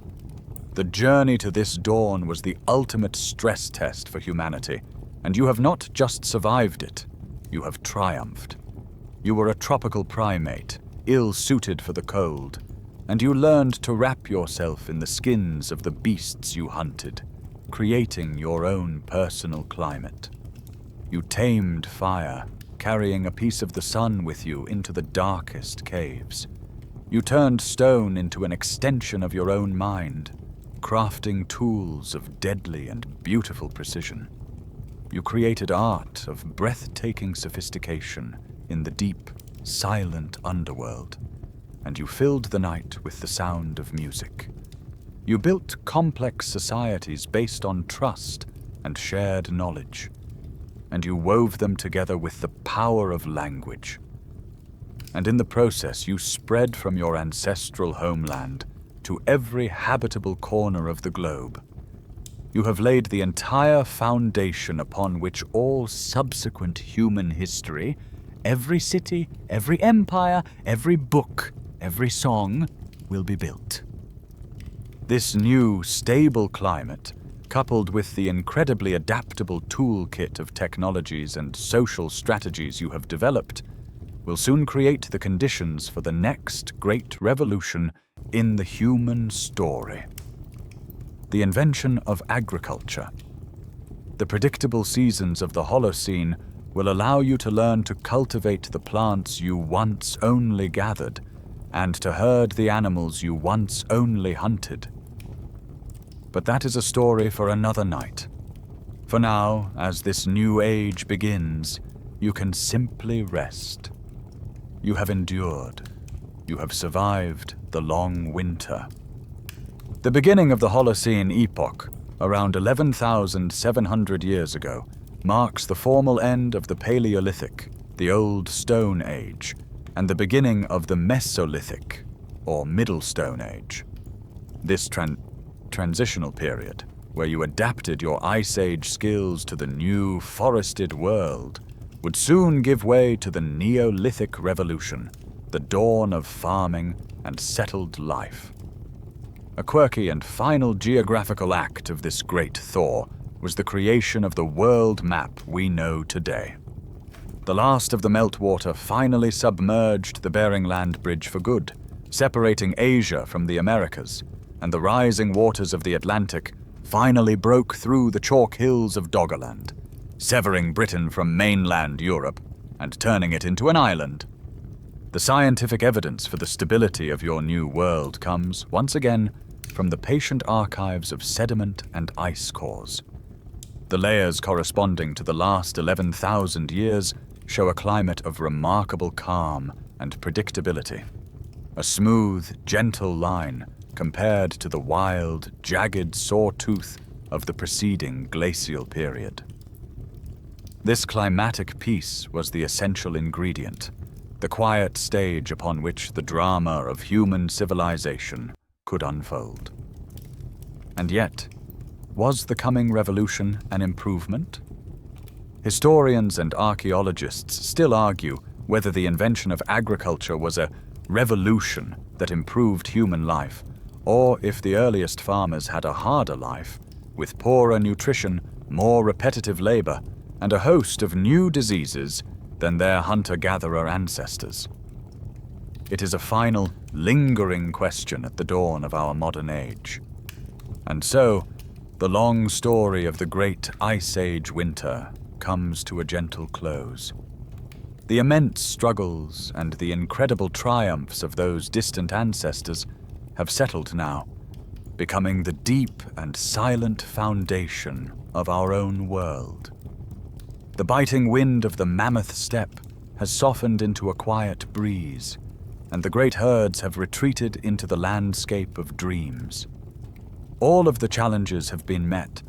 The journey to this dawn was the ultimate stress test for humanity, and you have not just survived it, you have triumphed. You were a tropical primate, ill-suited for the cold, and you learned to wrap yourself in the skins of the beasts you hunted, creating your own personal climate. You tamed fire, carrying a piece of the sun with you into the darkest caves. You turned stone into an extension of your own mind, crafting tools of deadly and beautiful precision. You created art of breathtaking sophistication in the deep, silent underworld, and you filled the night with the sound of music. You built complex societies based on trust and shared knowledge, and you wove them together with the power of language. And in the process, you spread from your ancestral homeland to every habitable corner of the globe. You have laid the entire foundation upon which all subsequent human history, every city, every empire, every book, every song, will be built. This new, stable climate, coupled with the incredibly adaptable toolkit of technologies and social strategies you have developed, will soon create the conditions for the next great revolution in the human story. The invention of agriculture. The predictable seasons of the Holocene will allow you to learn to cultivate the plants you once only gathered, and to herd the animals you once only hunted. But that is a story for another night. For now, as this new age begins, you can simply rest. You have endured. You have survived the long winter. The beginning of the Holocene epoch, around 11,700 years ago, marks the formal end of the Paleolithic, the Old Stone Age, and the beginning of the Mesolithic, or Middle Stone Age. This transitional period, where you adapted your Ice Age skills to the new forested world, would soon give way to the Neolithic Revolution, the dawn of farming and settled life. A quirky and final geographical act of this Great Thaw was the creation of the world map we know today. The last of the meltwater finally submerged the Bering Land Bridge for good, separating Asia from the Americas, and the rising waters of the Atlantic finally broke through the chalk hills of Doggerland, severing Britain from mainland Europe and turning it into an island. The scientific evidence for the stability of your new world comes, once again, from the patient archives of sediment and ice cores. The layers corresponding to the last 11,000 years show a climate of remarkable calm and predictability. A smooth, gentle line compared to the wild, jagged sawtooth of the preceding glacial period. This climatic peace was the essential ingredient, the quiet stage upon which the drama of human civilization could unfold. And yet, was the coming revolution an improvement? Historians and archaeologists still argue whether the invention of agriculture was a revolution that improved human life, or if the earliest farmers had a harder life, with poorer nutrition, more repetitive labor, and a host of new diseases than their hunter-gatherer ancestors. It is a final, lingering question at the dawn of our modern age. And so, the long story of the Great Ice Age winter comes to a gentle close. The immense struggles and the incredible triumphs of those distant ancestors have settled now, becoming the deep and silent foundation of our own world. The biting wind of the mammoth steppe has softened into a quiet breeze, and the great herds have retreated into the landscape of dreams. All of the challenges have been met,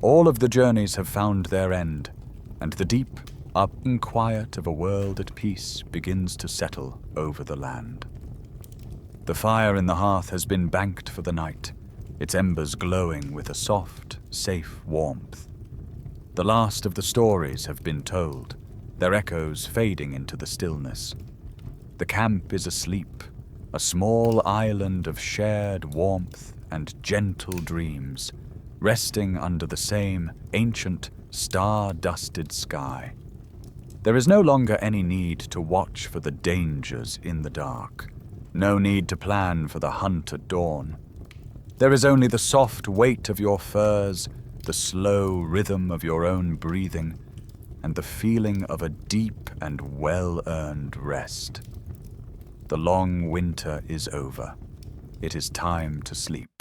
all of the journeys have found their end, and the deep, up and quiet of a world at peace begins to settle over the land. The fire in the hearth has been banked for the night, its embers glowing with a soft, safe warmth. The last of the stories have been told, their echoes fading into the stillness. The camp is asleep, a small island of shared warmth and gentle dreams, resting under the same ancient, star-dusted sky. There is no longer any need to watch for the dangers in the dark. No need to plan for the hunt at dawn. There is only the soft weight of your furs, the slow rhythm of your own breathing, and the feeling of a deep and well-earned rest. The long winter is over. It is time to sleep.